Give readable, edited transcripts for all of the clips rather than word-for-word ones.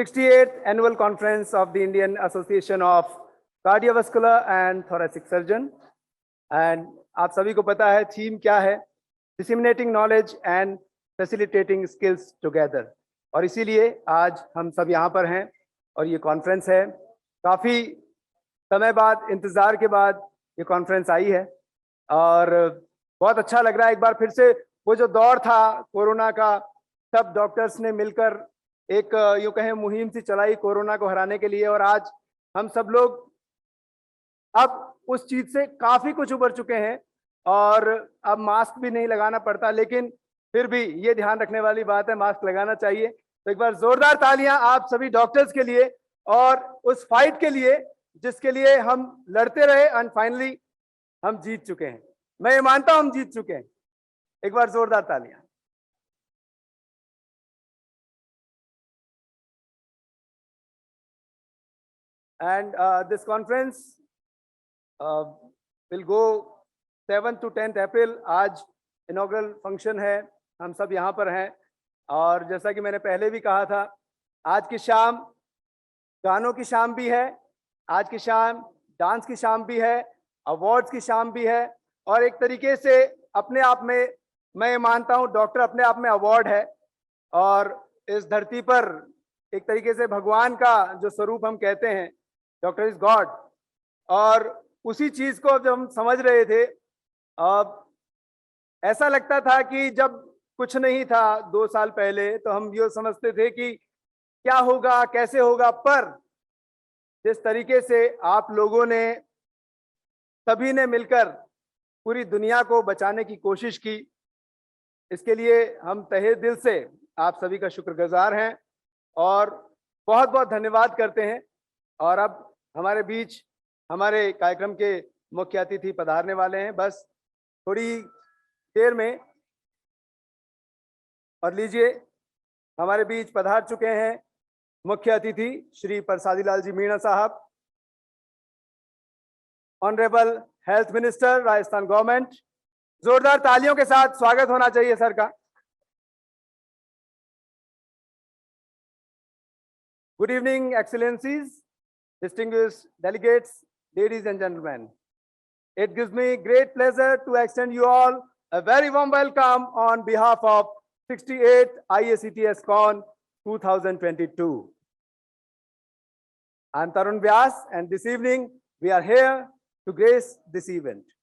68th Annual Conference of the Indian Association of Cardiovascular and Thoracic Surgeon. And आप सभी को पता है थीम क्या है, Disseminating Knowledge and Facilitating Skills Together. और इसीलिए आज हम सब यहाँ पर हैं और ये कॉन्फ्रेंस है। काफ़ी समय बाद, इंतज़ार के बाद ये कॉन्फ्रेंस आई है और बहुत अच्छा लग रहा है। एक बार फिर से वो जो दौर था कोरोना का, सब डॉक्टर्स ने मिलकर एक यूँ कहें मुहिम सी चलाई कोरोना को हराने के लिए, और आज हम सब लोग अब उस चीज से काफी कुछ उबर चुके हैं और अब मास्क भी नहीं लगाना पड़ता, लेकिन फिर भी ये ध्यान रखने वाली बात है, मास्क लगाना चाहिए। तो एक बार जोरदार तालियां आप सभी डॉक्टर्स के लिए और उस फाइट के लिए जिसके लिए हम लड़ते रहे एंड फाइनली हम जीत चुके हैं। मैं ये मानता हूं हम जीत चुके हैं। एक बार जोरदार तालियां। And this conference will go 7th to 10th April. आज इनॉग्रल फंक्शन है, हम सब यहाँ पर हैं और जैसा कि मैंने पहले भी कहा था, आज की शाम गानों की शाम भी है, आज की शाम डांस की शाम भी है, अवार्ड्स की शाम भी है, और एक तरीके से अपने आप में मैं मानता हूँ डॉक्टर अपने आप में अवार्ड है और इस धरती पर एक तरीके से भगवान का जो स्वरूप हम कहते हैं, डॉक्टर इज गॉड। और उसी चीज को जब हम समझ रहे थे, ऐसा लगता था कि जब कुछ नहीं था 2 साल पहले तो हम ये समझते थे कि क्या होगा, कैसे होगा, पर जिस तरीके से आप लोगों ने सभी ने मिलकर पूरी दुनिया को बचाने की कोशिश की, इसके लिए हम तहे दिल से आप सभी का शुक्रगुजार हैं और बहुत बहुत धन्यवाद करते हैं। और अब हमारे बीच हमारे कार्यक्रम के मुख्य अतिथि पधारने वाले हैं बस थोड़ी देर में, और लीजिए हमारे बीच पधार चुके हैं मुख्य अतिथि श्री प्रसादी लाल जी मीणा साहब, honourable health minister Rajasthan government. जोरदार तालियों के साथ स्वागत होना चाहिए सर का। Good evening excellencies, distinguished delegates, ladies and gentlemen. It gives me great pleasure to extend you all a very warm welcome on behalf of 68th IACTS Con 2022. I am Tarun Vyas and this evening we are here to grace this event.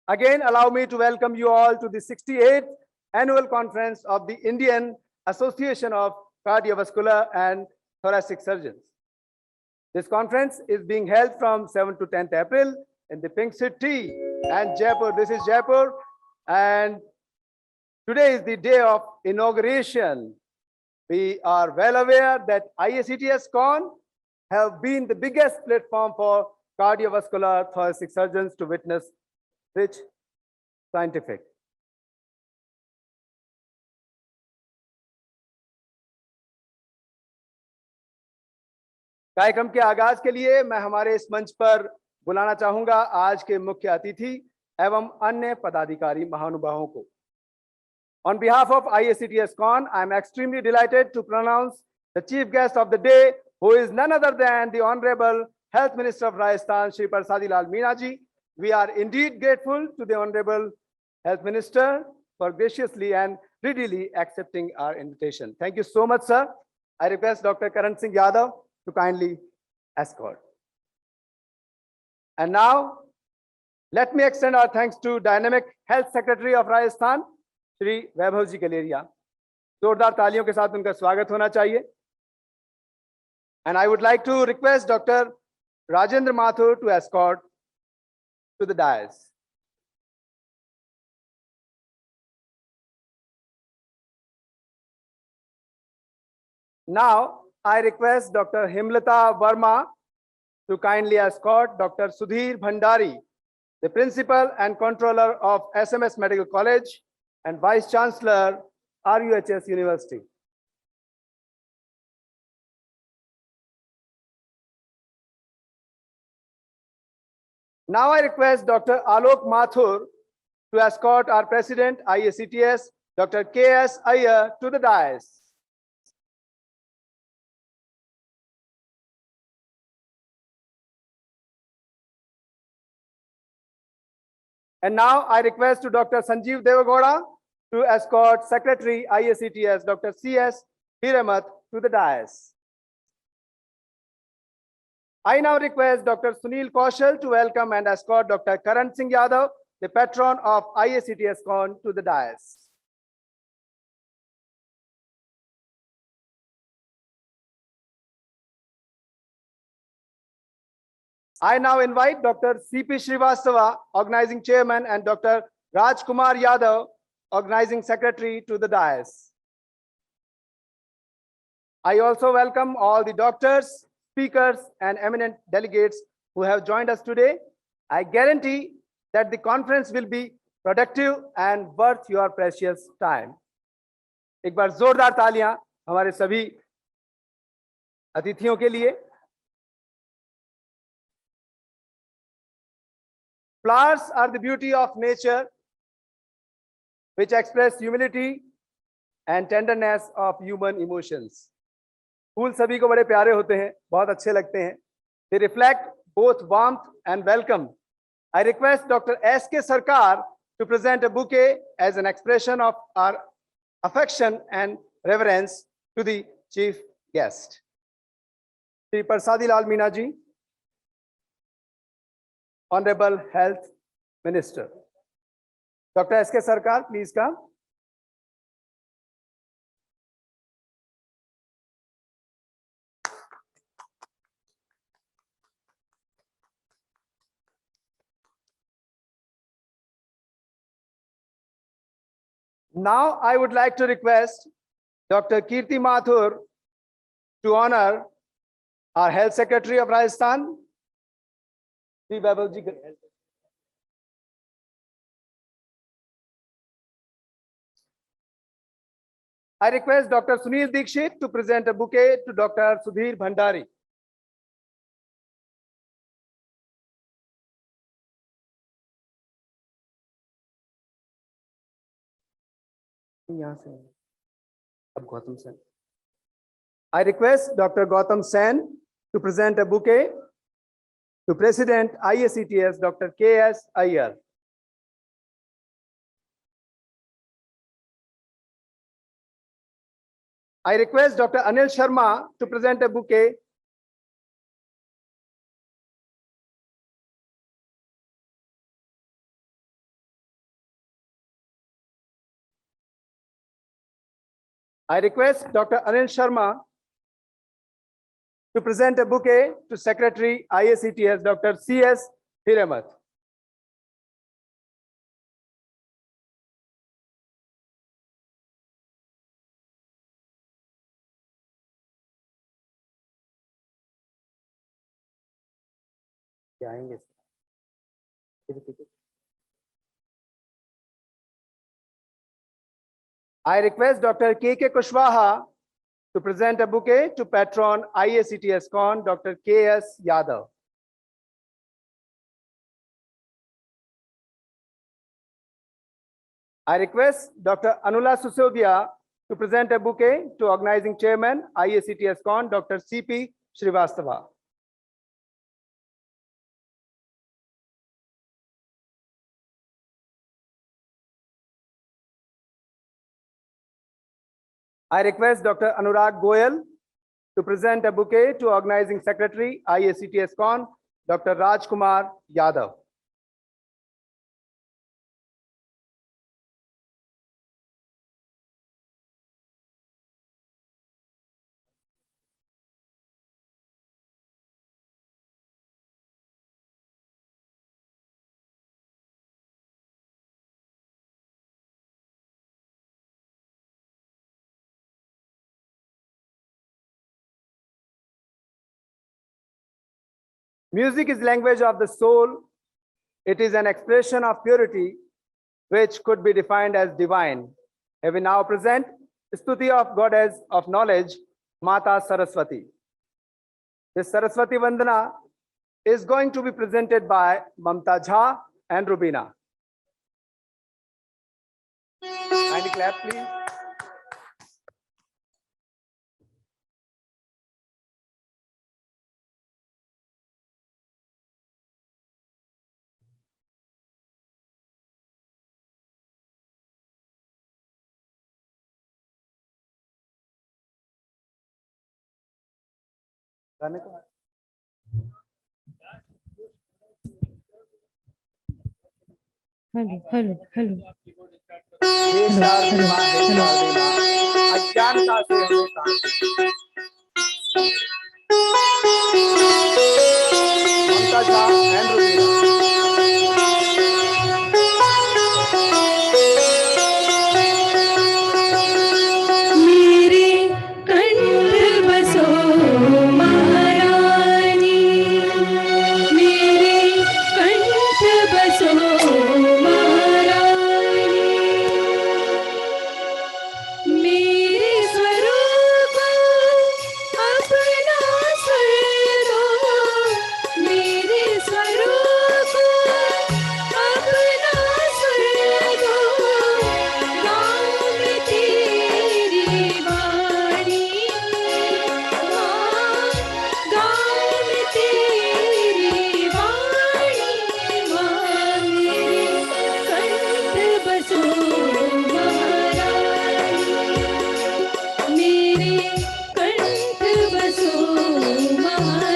Again, allow me to welcome you all to the 68th Annual Conference of the Indian Association of Cardiovascular and Thoracic Surgeons. This conference is being held from 7th to 10th April in the Pink City and Jaipur. This is Jaipur, and today is the day of inauguration. We are well aware that IACTS Con have been the biggest platform for cardiovascular thoracic surgeons to witness rich scientific. कार्यक्रम के आगाज के लिए मैं हमारे इस मंच पर बुलाना चाहूंगा आज के मुख्य अतिथि एवं अन्य पदाधिकारी महानुभावों को। On behalf of IACTS Con, I am extremely delighted to pronounce the chief guest of the day, who is none other than the Honorable Health Minister of Rajasthan, Shri Prasadee Lal Meena ji. We are indeed grateful to the Honorable Health Minister for graciously and readily accepting our invitation. Thank you so much, sir. I request Dr. Karan Singh Yadav to kindly escort. And now, let me extend our thanks to Dynamic Health Secretary of Rajasthan, Shri Vaibhav Ji Galeria. जोरदार तालियों के साथ उनका स्वागत होना चाहिए. And I would like to request Dr. Rajendra Mathur to escort to the dais. Now, I request Dr. Himlata Verma to kindly escort Dr. Sudhir Bhandari, the Principal and Controller of SMS Medical College and Vice Chancellor, RUHS University. Now I request Dr. Alok Mathur to escort our President, IACTS, Dr. K.S. Iyer, to the dais. And now I request to Dr. Sanjeev Devagowda to escort Secretary IACTS Dr. C.S. Hiramat to the dais. I now request Dr. Sunil Kaushal to welcome and escort Dr. Karan Singh Yadav, the patron of IACTS Con, to the dais. I now invite Dr. C.P. Srivastava, Organizing Chairman, and Dr. Raj Kumar Yadav, Organizing Secretary, to the dais. I also welcome all the doctors, speakers, and eminent delegates who have joined us today. I guarantee that the conference will be productive and worth your precious time. एक बार जोरदार तालियां हमारे सभी अतिथियों के लिए. Flowers are the beauty of nature, which express humility and tenderness of human emotions. फूल सभी को बड़े प्यारे होते हैं, बहुत अच्छे लगते हैं. They reflect both warmth and welcome. I request Dr. S.K. Sarkar to present a bouquet as an expression of our affection and reverence to the chief guest. Shri Parsadi Lal Meena ji, Honorable Health Minister. Dr. S.K. Sarkar, please come. Now I would like to request Dr. Kirti Mathur to honor our Health Secretary of Rajasthan. I request Dr. Sunil Dikshit to present a bouquet to Dr. Sudhir Bhandari. I request Dr. Gautam Sen to present a bouquet to President IACTS Dr. K.S. Iyer. I request Dr. Anil Sharma to present a bouquet I request Dr. Anil Sharma to present a bouquet to Secretary IACTS Dr. C.S. Hiramat. I request Dr. K.K. Kushwaha to present a bouquet to patron IACTS Con, Dr. K.S. Yadav. I request Dr. Anula Susodia to present a bouquet to Organizing Chairman IACTS Con, Dr. C.P. Srivastava. I request Dr. Anurag Goyal to present a bouquet to Organizing Secretary IACTS Con, Dr. Raj Kumar Yadav. Music is language of the soul. It is an expression of purity, which could be defined as divine. I will now present Stuti of Goddess of Knowledge, Mata Saraswati. This Saraswati Vandana is going to be presented by Mamta Jha and Rubina. Kindly clap, please. गाने को hello hello hello हे शारदे माँ, हे शारदे माँ, अज्ञानता से हमें तार दे। ममता Jha and Rubina. मेरे कंठ बसो महारानी, मेरे कंठ बसो महारानी, मेरे स्वरूप अपना स्वर दो, मेरे स्वरूप अपना स्वर दो, गाँव में तेरी वाणी, माँ गाँव में तेरी वाणी, माँ मेरे कंठ बसो महारानी, मेरे कंठ बसो महारानी।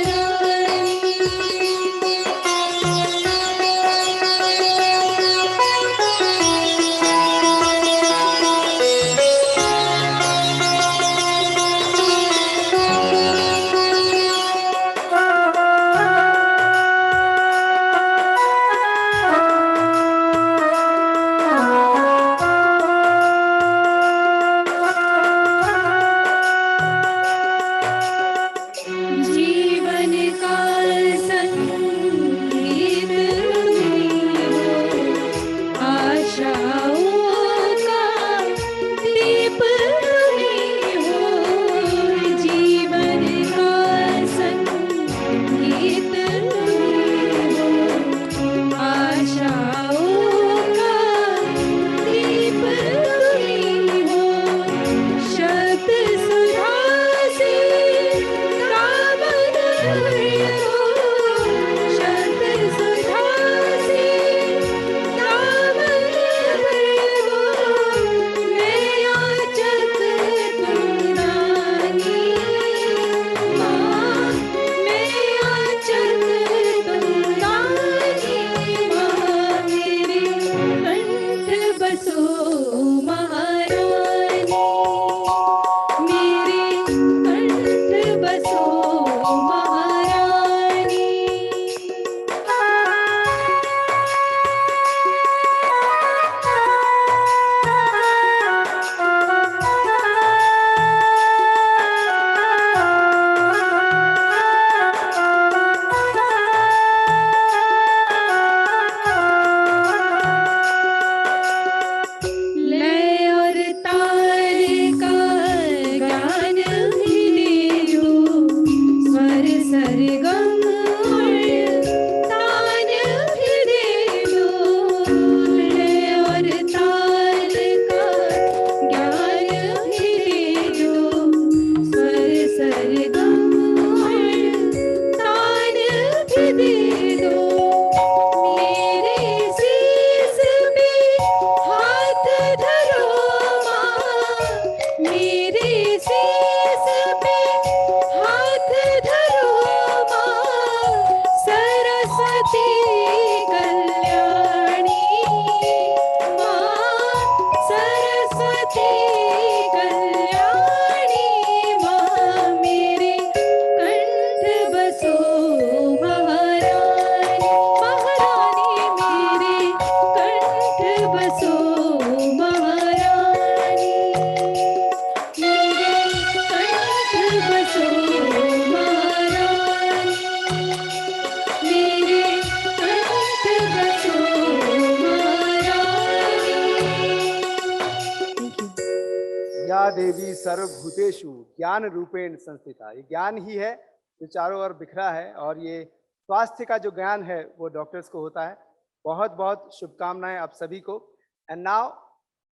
जीवन का संगीत में हो, आशाओं का दीप में हो, जीवन का संगीत में हो, आशाओं का दीप में हो, शब्द सुधा से कामन हो, शब्द सुधा से कामन हो, मैं याचक तुम रानी, माँ मैं याचक तुम रानी, माँ मेरे कंठ बसो महारानी, मेरे कंठ बसो महारानी। लय और ताल का ज्ञान भी दे दो, स्वर सरगम और तान भी दे दो, लय और ताल का ज्ञान भी दे दो, स्वर सरगम और तान भी दे दो, मेरे शीश पे हाथ धरो माँ, मेरे शीश पे हाथ धरो माँ, सरस्वती कल्याणी, माँ सरस्वती कल्याणी, माँ मेरे कंठ बसो महारानी, महारानी मेरे कंठ बसो महारानी, मेरे कंठ बसो महारानी, मेरे कंठ बसो महारानी। या देवी सर्वभूतेषु ज्ञान रूपेण संस्थिता। ये ज्ञान ही है जो चारों ओर बिखरा है, और ये स्वास्थ्य का जो ज्ञान है वो डॉक्टर्स को होता है। बहुत बहुत शुभकामनाएं आप सभी को। And now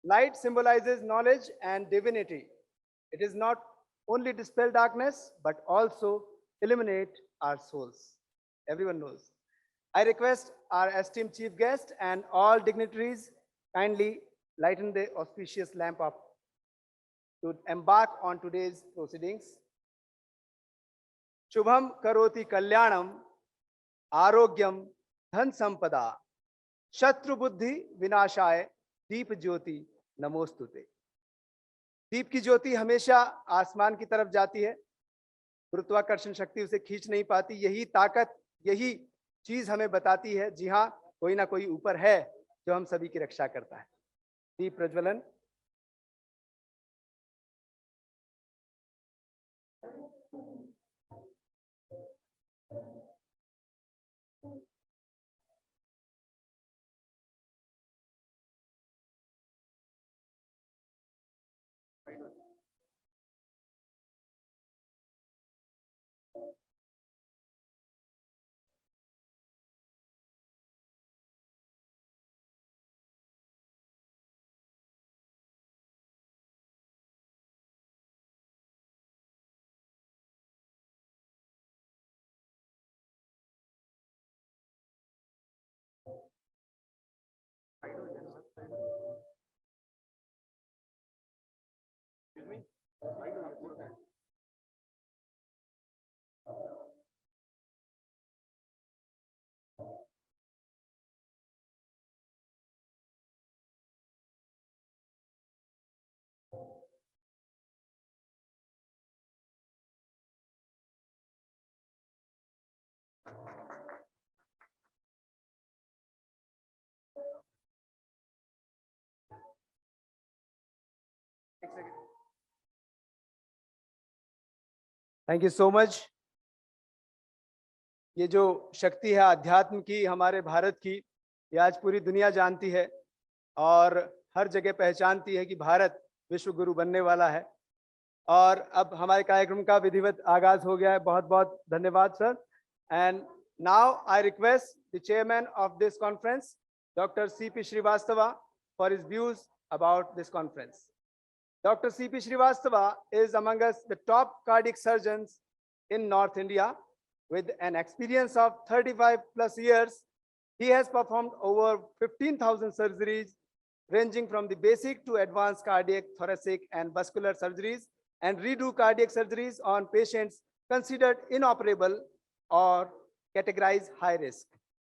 light symbolizes knowledge and divinity. It is not only dispel darkness but also illuminate our souls. Everyone knows. I request our esteemed chief guest and all dignitaries kindly lighten the auspicious lamp up to embark on today's proceedings. Shubham करोति कल्याणम, आरोग्यम धन संपदा, शत्रु बुद्धि विनाशाय दीप ज्योति नमोस्तुते। दीप की ज्योति हमेशा आसमान की तरफ जाती है, गुरुत्वाकर्षण शक्ति उसे खींच नहीं पाती। यही ताकत, यही चीज हमें बताती है जी हाँ, कोई ना कोई ऊपर है जो हम सभी की रक्षा करता है। दीप प्रज्वलन। Thank you so much. ये जो शक्ति है आध्यात्म की, हमारे भारत की, ये आज पूरी दुनिया जानती है और हर जगह पहचानती है कि भारत विश्व गुरु बनने वाला है। और अब हमारे कार्यक्रम का विधिवत आगाज हो गया है। बहुत बहुत धन्यवाद sir. And now I request the chairman of this conference, doctor CP Srivastava, for his views about this conference. Dr. CP Srivastava is among us the top cardiac surgeons in North India with an experience of 35 plus years. He has performed over 15,000 surgeries ranging from the basic to advanced cardiac, thoracic and vascular surgeries, and redo cardiac surgeries on patients considered inoperable or categorized high risk.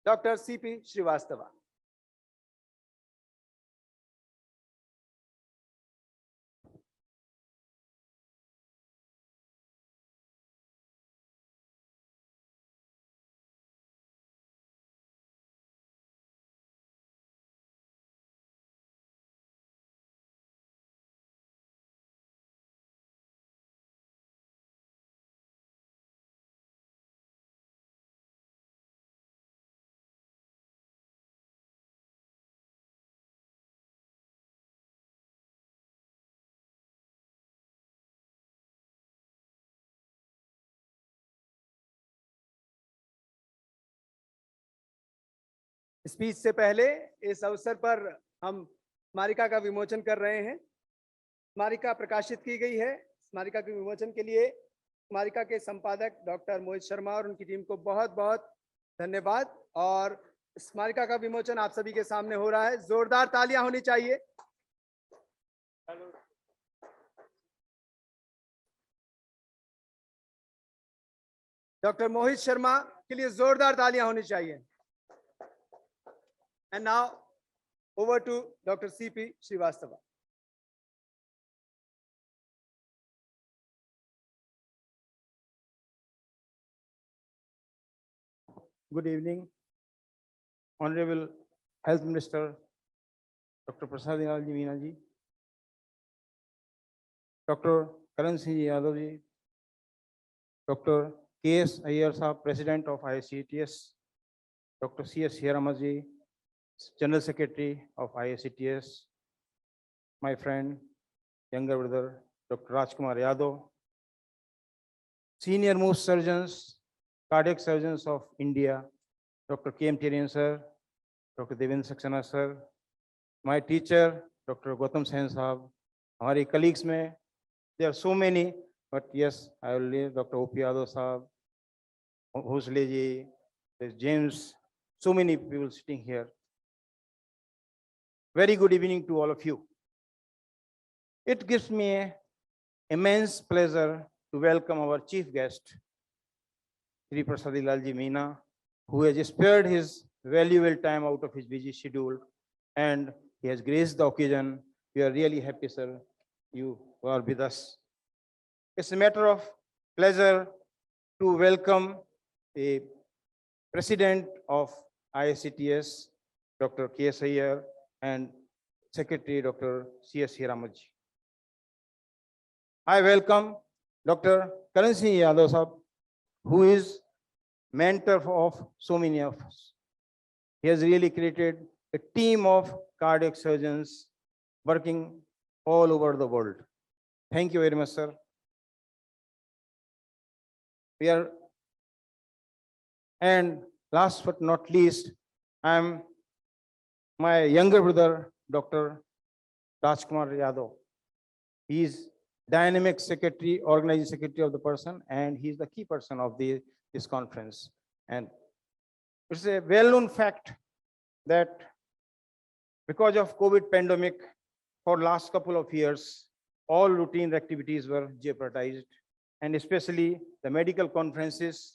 Dr. CP Srivastava. Speech से पहले इस अवसर पर हम स्मारिका का विमोचन कर रहे हैं। स्मारिका प्रकाशित की गई है। स्मारिका के विमोचन के लिए स्मारिका के संपादक डॉक्टर मोहित शर्मा और उनकी टीम को बहुत बहुत धन्यवाद। और स्मारिका का विमोचन आप सभी के सामने हो रहा है। जोरदार तालियां होनी चाहिए। डॉक्टर मोहित शर्मा के लिए जोरदार तालियां होनी चाहिए। And now over to Dr. CP Srivastava. Good evening, Honorable Health Minister Dr. Prasad Lalji Meena ji, Dr. Karan Singh Yadav ji, Dr. K.S. Iyer Saab, President of ICTS, Dr. C.S. Hiramat ji, General Secretary of ICTS, my friend, younger brother, Dr. Rajkumar Yadav, senior most surgeons, cardiac surgeons of India, Dr. K.M. Tirian sir, Dr. Devendra Saxena sir, my teacher, Dr. Gautam Sen Saab, our colleagues में, there are so many, but yes, I will leave Dr. O.P. Yadav Saab, Hosle ji, there's James, so many people sitting here. Very good evening to all of you. It gives me immense pleasure to welcome our chief guest, Sri Prasadi Lalji Meena, who has spared his valuable time out of his busy schedule, and he has graced the occasion. We are really happy, sir, you are with us. It's a matter of pleasure to welcome the President of ISCTS, Dr. K.S. Iyer, and Secretary Dr. C.S. Hiramaji. I welcome Dr. Karan Singh Yadav sahab, who is mentor of so many of us. He has really created a team of cardiac surgeons working all over the world. Thank you very much, sir. And last but not least, I'm my younger brother, Dr. Rajkumar Yadav. He is dynamic secretary, organizing secretary of the person, and he's the key person of this conference. And it's a well-known fact that because of COVID pandemic, for last couple of years, all routine activities were jeopardized, and especially the medical conferences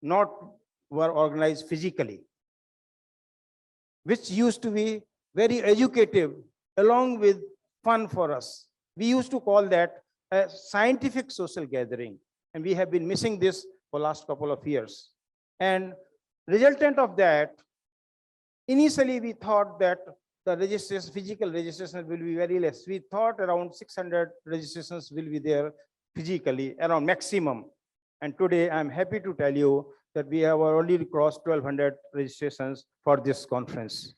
were organized physically, which used to be very educative along with fun for us. We used to call that a scientific social gathering, and we have been missing this for last couple of years. And resultant of that, initially we thought that the physical registrations will be very less. We thought around 600 registrations will be there physically, around maximum. And today I'm happy to tell you that we have already crossed 1,200 registrations for this conference.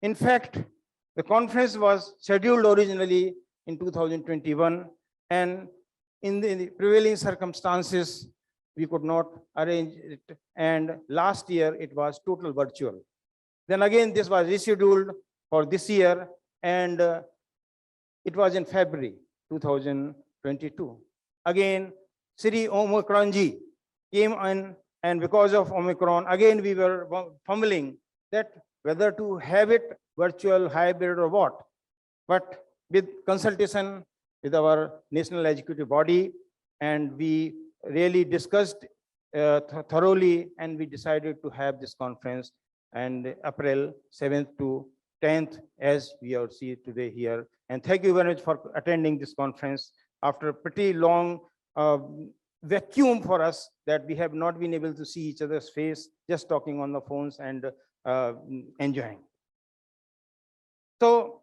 In fact, the conference was scheduled originally in 2021, and in the prevailing circumstances, we could not arrange it. And last year, it was total virtual. Then again, this was rescheduled for this year, and it was in February 2022. Again, Sri Omicron Ji came in, and because of Omicron, again, we were fumbling that whether to have it virtual, hybrid, or what. But with consultation with our national executive body, and we really discussed thoroughly, and we decided to have this conference and April 7th to 10th, as we are seeing today here. And thank you very much for attending this conference after a pretty long vacuum for us, that we have not been able to see each other's face, just talking on the phones and enjoying. So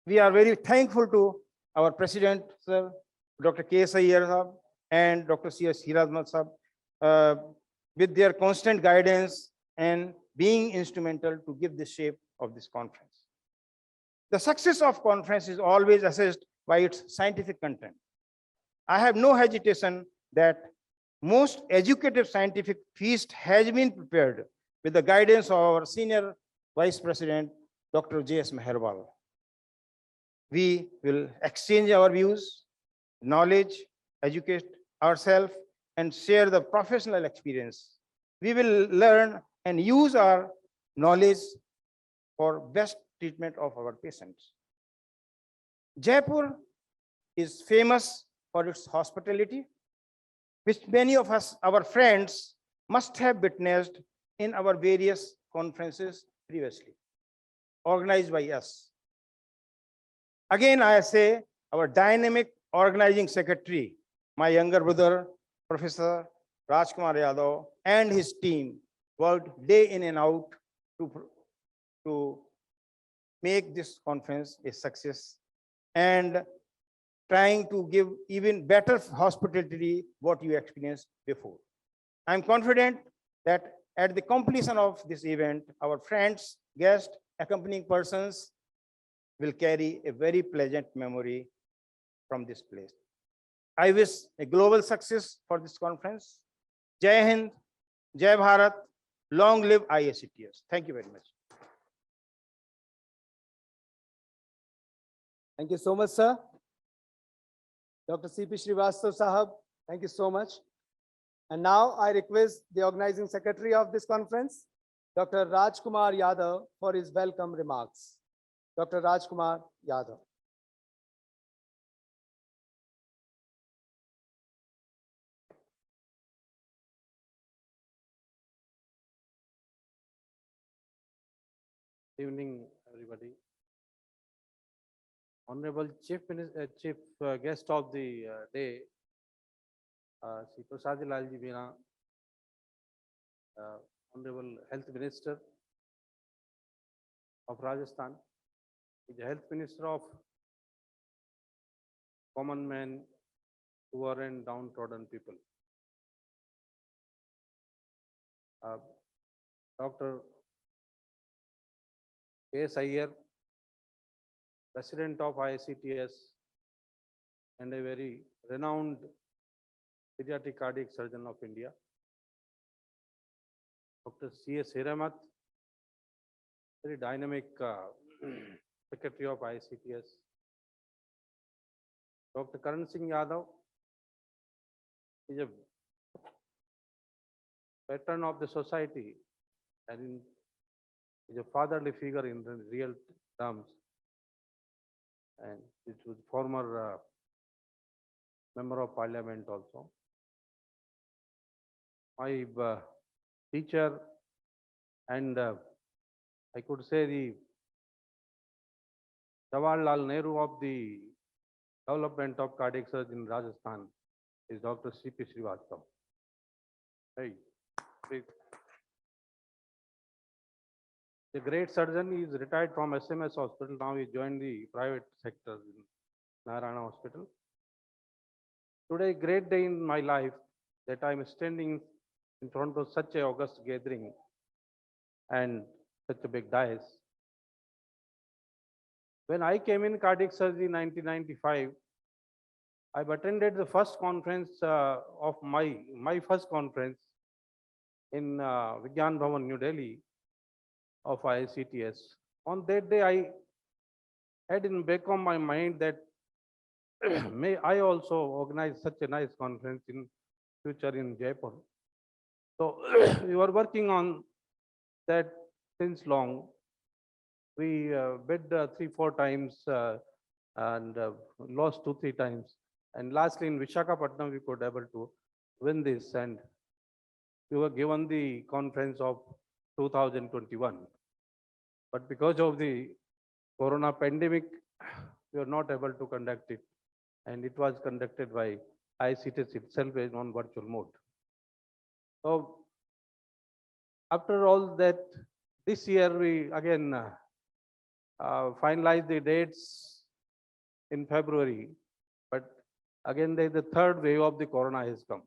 we are very thankful to our president, sir, Dr. K.S. Iyer sahab, and Dr. C.S. Hiramaji sahab, with their constant guidance and being instrumental to give the shape of this conference. The success of conference is always assessed by its scientific content. I have no hesitation that most educative scientific feast has been prepared with the guidance of our senior Vice President, Dr. J.S. Meherwal. We will exchange our views, knowledge, educate ourselves, and share the professional experience. We will learn and use our knowledge for best treatment of our patients. Jaipur is famous for its hospitality, which many of us, our friends, must have witnessed in our various conferences previously, organized by us. Again, I say our dynamic organizing secretary, my younger brother, Professor Rajkumar Yadav, and his team worked day in and out to make this conference a success, and trying to give even better hospitality what you experienced before. I'm confident that at the completion of this event, our friends, guests, accompanying persons will carry a very pleasant memory from this place. I wish a global success for this conference. Jai Hind, Jai Bharat, long live ISCTS. Thank you very much. Thank you so much, sir. Dr. C.P. Srivastava Sahab, thank you so much. And now I request the organizing secretary of this conference, Dr. Rajkumar Yadav, for his welcome remarks. Dr. Rajkumar Yadav. Evening, everybody. Honorable Chief Guest of the day, Shri Prasad Lalji Meena, Honorable Health Minister of Rajasthan, the Health Minister of common man, poor and downtrodden people. Dr. K.S. Iyer, President of ICTS and a very renowned pediatric cardiac surgeon of India. Dr. C.S. Hiramat, very dynamic Secretary of ICTS. Dr. Karan Singh Yadav is a veteran of the society and is a fatherly figure in the real terms. And it was former member of parliament also. My teacher and I could say the Jawaharlal Nehru of the development of cardiac surgery in Rajasthan is Dr. C.P. Srivastava. Hey, please. The great surgeon is retired from SMS hospital. Now he joined the private sector in Narayana Hospital. Today, great day in my life that I am standing in front of such a august gathering and such a big dais. When I came in cardiac surgery in 1995, I've attended the first conference of my first conference in Vigyan Bhavan, New Delhi of ICTS. On that day, I had in back of my mind that may I also organize such a nice conference in future in Jaipur. So we were working on that since long. We bid 3-4 times and lost 2-3 times. And lastly, in Visakhapatnam, we could able to win this, and we were given the conference of 2021. But because of the corona pandemic, we were not able to conduct it. And it was conducted by ICTS itself on virtual mode. So after all that, this year we again finalized the dates in February, but again the third wave of the corona has come.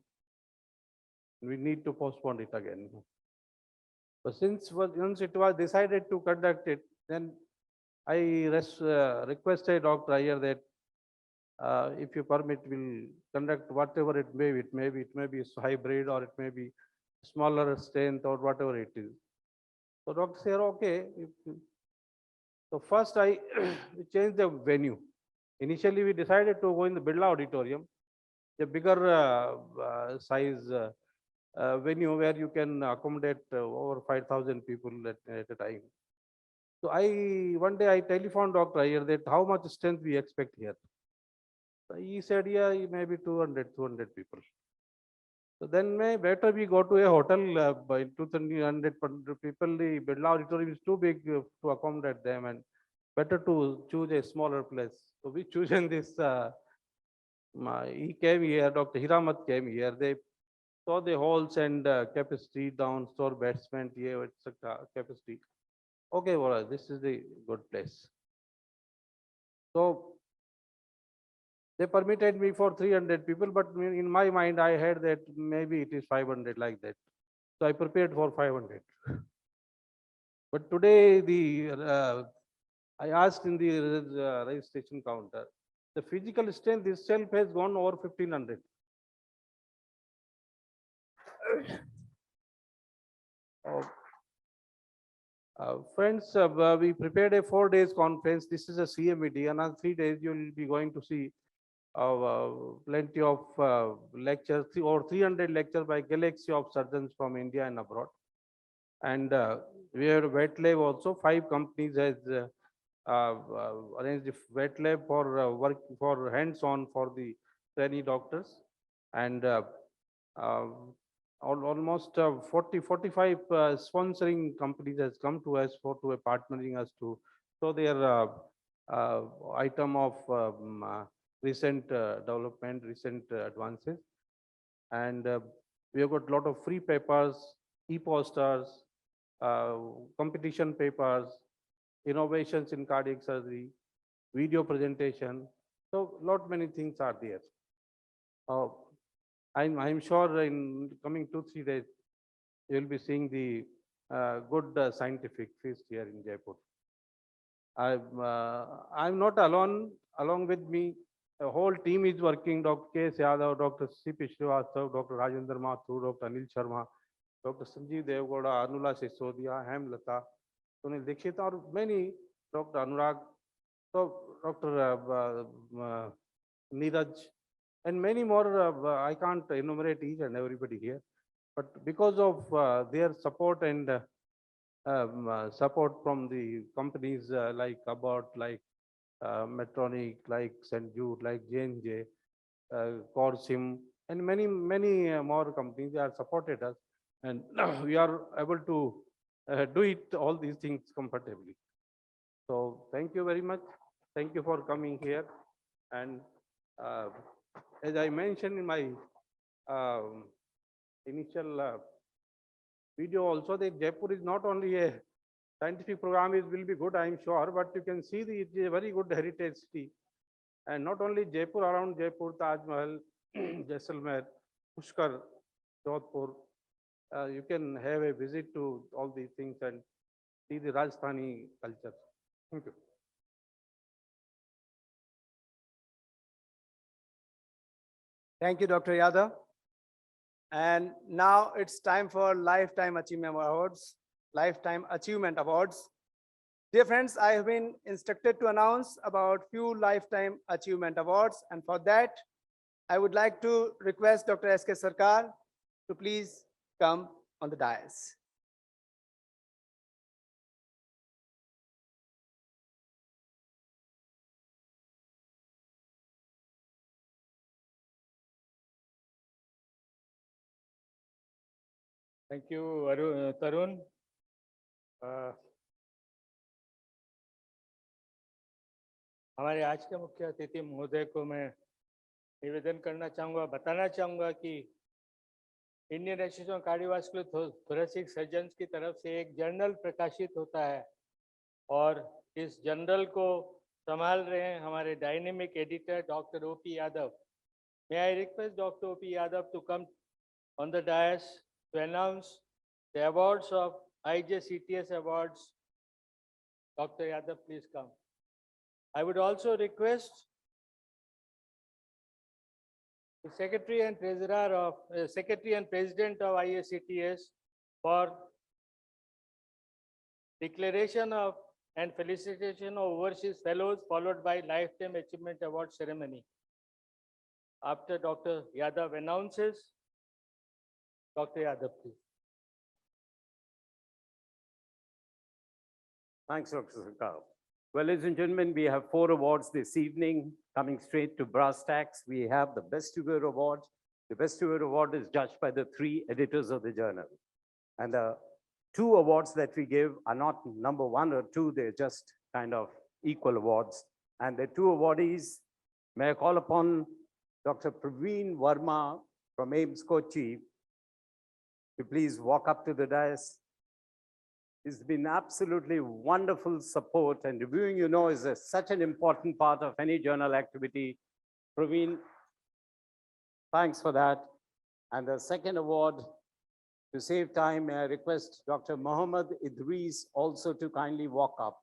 We need to postpone it again. But once it was decided to conduct it, then I requested Dr. Iyer that if you permit, we'll conduct whatever it may be. It may be hybrid or it may be smaller strength or whatever it is. So Dr. said, okay. So first we changed the venue. Initially, we decided to go in the Birla Auditorium, a bigger size venue where you can accommodate over 5,000 people at a time. So one day I telephoned Dr. Iyer that how much strength we expect here. So he said, yeah, maybe 200 people. So then better we go to a hotel by 200 people. The Birla Auditorium is too big to accommodate them, and better to choose a smaller place. So we chosen this. He came here, Dr. Hiramat came here. They saw the halls and capacity, downstore basement, yeah, etc. capacity. Okay, well, this is the good place. So they permitted me for 300 people, but in my mind, I had that maybe it is 500 like that. So I prepared for 500. But today, I asked in the registration counter, the physical strength itself has gone over 1,500. Friends, we prepared a 4 days conference. This is a CMED. Another 3 days, you will be going to see plenty of lectures, over 300 lectures by galaxy of surgeons from India and abroad. And we have a wet lab also. 5 companies has arranged a wet lab for work for hands-on for the trainee doctors. And almost 40, 45 sponsoring companies has come to us to partnering us to show their item of recent development, recent advances. And we have got a lot of free papers, e-posters, competition papers, innovations in cardiac surgery, video presentation. So lot many things are there. Uh, I'm sure in coming 2-3 days, you'll be seeing the good scientific feast here in Jaipur. I'm not alone. Along with me, the whole team is working. Dr. K. Yadav, Dr. C.P. Srivastava, Dr. Rajendra Mathur, Dr. Anil Sharma, Dr. Sanjeev Devgoda, Anula Sisodia, Hemlata, Sunil Dikshit, or many, Dr. Anurag, so Dr. Neeraj, and many more. I can't enumerate each and everybody here, but because of their support and support from the companies like Abbott, like Medtronic, like St. Jude, like J&J, Corsim, and many more companies have supported us, and we are able to do it all these things comfortably. So thank you very much. Thank you for coming here. And as I mentioned in my initial video also, that Jaipur is not only a scientific program, it will be good, I am sure, but you can see it is a very good heritage city. And not only Jaipur, around Jaipur, Taj Mahal, Jaisalmer, Pushkar, Jodhpur, you can have a visit to all these things and see the Rajasthani culture. Thank you. Thank you, Dr. Yadav. And now it's time for Lifetime Achievement Awards. Lifetime Achievement Awards. Dear friends, I have been instructed to announce about few Lifetime Achievement Awards, and for that, I would like to request Dr. S.K. Sarkar to please come on the dais. Thank you, Tarun. हमारे आज के मुख्य अतिथि महोदय को मैं निवेदन करना चाहूँगा, बताना चाहूँगा कि Indian association of cardiovascular thoracic surgeons की तरफ से एक जर्नल प्रकाशित होता है और इस जर्नल को संभाल रहे हैं हमारे dynamic editor doctor O.P. Yadav. May I request Dr. O.P. Yadav to come on the dais to announce the awards of IJCTS awards. Dr. Yadav, please come. I would also request the Secretary and Treasurer of Secretary and President of IACTS for declaration of and felicitation of overseas fellows, followed by Lifetime Achievement Award ceremony. After Dr. Yadav announces, Dr. Yadav, please. Thanks, Dr. Sarkar. Well, ladies and gentlemen, we have 4 awards this evening. Coming straight to brass tacks, we have the Best Viewer Award. The Best Viewer Award is judged by the 3 editors of the journal. And the 2 awards that we give are not number 1 or 2, they're just kind of equal awards. And the 2 awardees, may I call upon Dr. Praveen Verma from AIIMS Kochi to please walk up to the dais. It's been absolutely wonderful support, and reviewing, you know, is such an important part of any journal activity. Praveen, thanks for that. And the second award, to save time, may I request Dr. Mohammed Idris also to kindly walk up.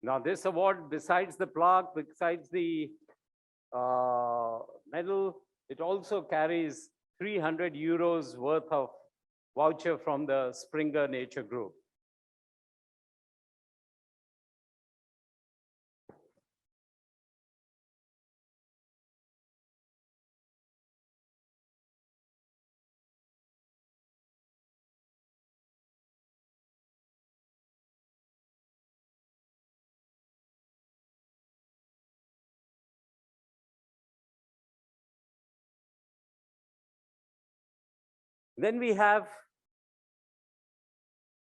Now, this award, besides the plaque, besides the medal, it also carries 300 euros worth of voucher from the Springer Nature Group. Then we have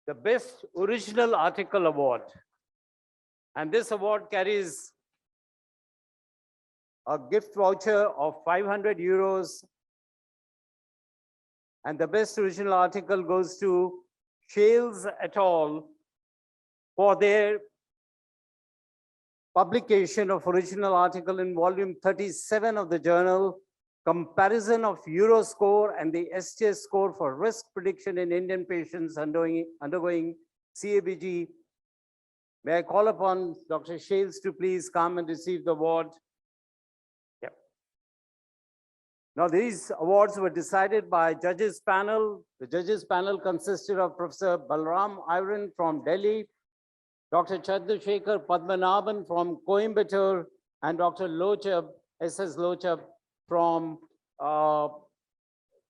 the Best Original Article Award. And this award carries a gift voucher of 500 euros. And the Best Original Article goes to Shales et al. For their publication of original article in volume 37 of the journal, Comparison of Euroscore and the STS score for risk prediction in Indian patients undergoing CABG. May I call upon Dr. Shales to please come and receive the award? Yep. Now, these awards were decided by judges panel. The judges panel consisted of Professor Balram Iron from Delhi, Dr. Chandrasekhar Padmanabhan from Coimbatore, and Dr. Lochab, S.S. Lochab from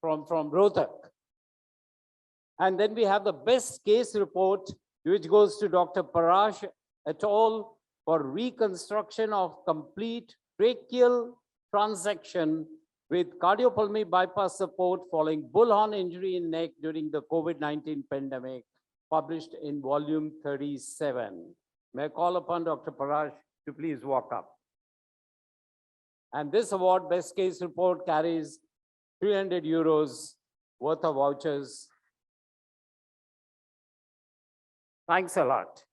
Rohtak. And then we have the best case report, which goes to Dr. Parash et al. For reconstruction of complete tracheal transection with cardiopulmonary bypass support following bullhorn injury in neck during the COVID-19 pandemic, published in volume 37. May I call upon Dr. Parash to please walk up. And this award, Best Case Report, carries 300 euros worth of vouchers. Thanks a lot.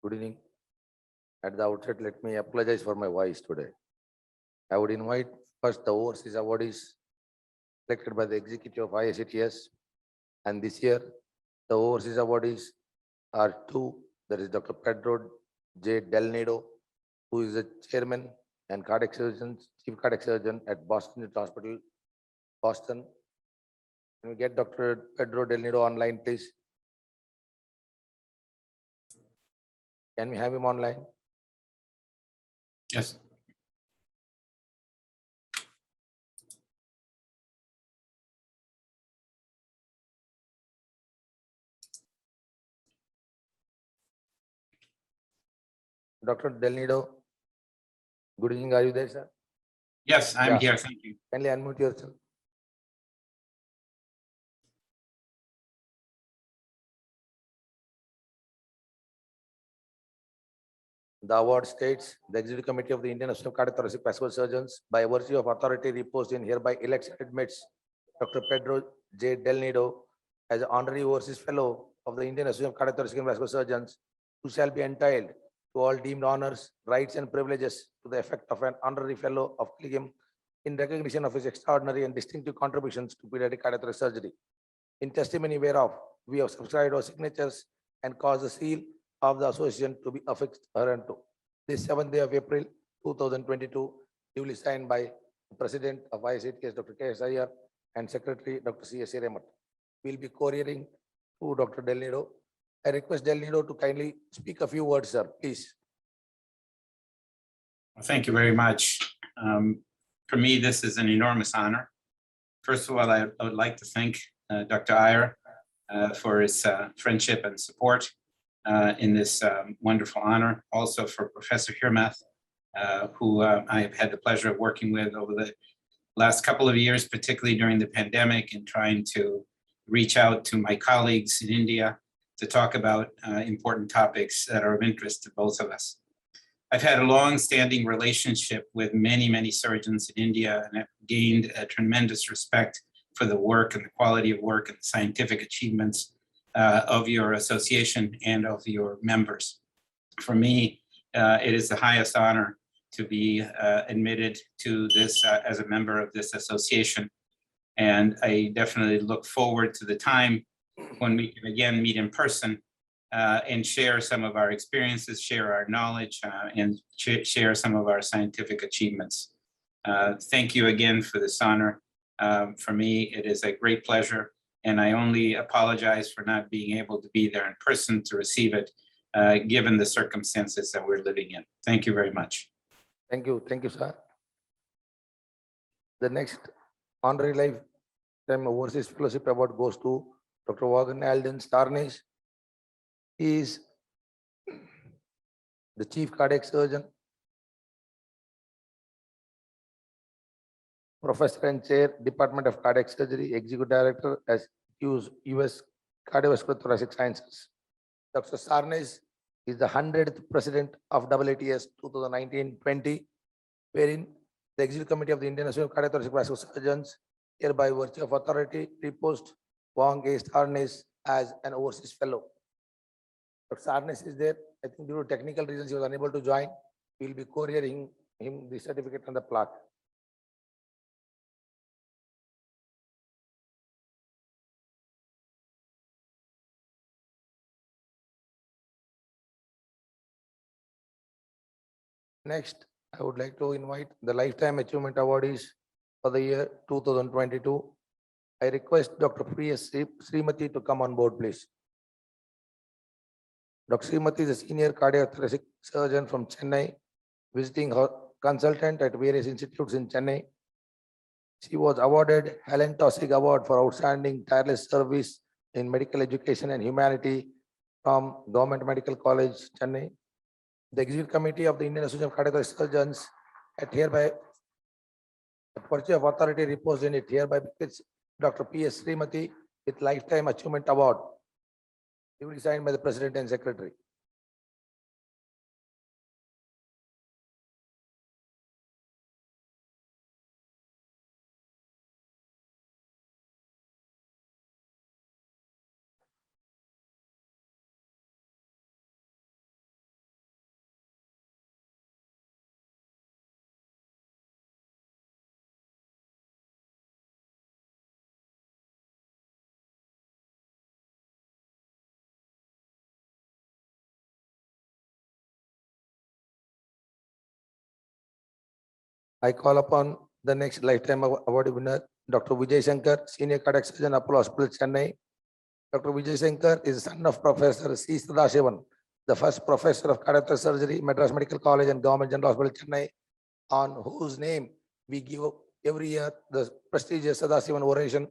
Good evening. At the outset, let me apologize for my voice today. I would invite first the overseas awardees selected by the executive of ISCTS. And this year, the overseas awardees are two. There is Dr. Pedro J. Del Nido, who is the chairman and cardiac surgeon, chief cardiac surgeon at Boston University Hospital, Boston. Can we get Dr. Pedro Del Nido online, please? Can we have him online? Yes. Dr. Del Nido, good evening. Are you there, sir? Yes, I'm Yeah. here. Thank you. Kindly unmute yourself. The award states the Executive Committee of the Indian Association of Cardiothoracic Vascular Surgeons, by virtue of authority reposed in hereby elects and admits Dr. Pedro J. Del Nido as an honorary overseas fellow of the Indian Association of Cardiothoracic and Vascular Surgeons, who shall be entitled to all deemed honors, rights, and privileges to the effect of an honorary fellow of Collegium in recognition of his extraordinary and distinctive contributions to pediatric cardiothoracic surgery. In testimony whereof, we have subscribed our signatures and caused the seal of the association to be affixed hereunto. This 7th day of April 2022, duly signed by the President of ISCTS, Dr. K.S. Iyer, and Secretary, Dr. C.S. Remat. We'll be couriering to Dr. Del Nido. I request Del Nido to kindly speak a few words, sir, please. Well, thank you very much. For me, this is an enormous honor. First of all, I would like to thank Dr. Iyer for his friendship and support in this wonderful honor. Also for Professor Hirmath, who I've had the pleasure of working with over the last couple of years, particularly during the pandemic, and trying to reach out to my colleagues in India to talk about important topics that are of interest to both of us. I've had a long-standing relationship with many, many surgeons in India, and I've gained a tremendous respect for the work and the quality of work and the scientific achievements of your association and of your members. For me, it is the highest honor to be admitted to this as a member of this association. And I definitely look forward to the time when we can again meet in person and share some of our experiences, share our knowledge, and share some of our scientific achievements. Thank you again for this honor. For me, it is a great pleasure And I only apologize for not being able to be there in person to receive it, given the circumstances that we're living in. Thank you very much. Thank you, sir. The next honorary lifetime overseas fellowship award goes to Dr. Vaughan Alden Starnish. He is the chief cardiac surgeon, professor and chair, Department of Cardiac Surgery, executive director as US Cardiovascular Thoracic Sciences. Dr. Sarnes is the 100th president of AATS 2019-20, wherein the executive committee of the Indian Association of Cardiothoracic Vascular Surgeons hereby virtue of authority repost Wang A. Sarnes as an overseas fellow. Dr. Sarnes is there. I think due to technical reasons, he was unable to join. We will be couriering him the certificate and the plaque. Next, I would like to invite the Lifetime Achievement Awardees for the year 2022. I request Dr. P.S. Srimati to come on board, please. Dr. Srimati is a senior cardiothoracic surgeon from Chennai, visiting her consultant at various institutes in Chennai. She was awarded Helen Taussig Award for outstanding tireless service in medical education and humanity from Government Medical College, Chennai. The executive committee of the Indian Association of Cardiothoracic Surgeons at hereby, the virtue of authority reposed in it hereby bequeaths Dr. P.S. Srimati with Lifetime Achievement Award. It will be signed by the President and Secretary. I call upon the next Lifetime Award winner, Dr. Vijay Shankar, Senior Cardiac Surgeon, Apollo Hospital, Chennai. Dr. Vijay Shankar is the son of Professor C. Sadashivan, the first professor of cardiac surgery, Madras Medical College and Government General Hospital, Chennai, on whose name we give every year the prestigious Sadashivan oration.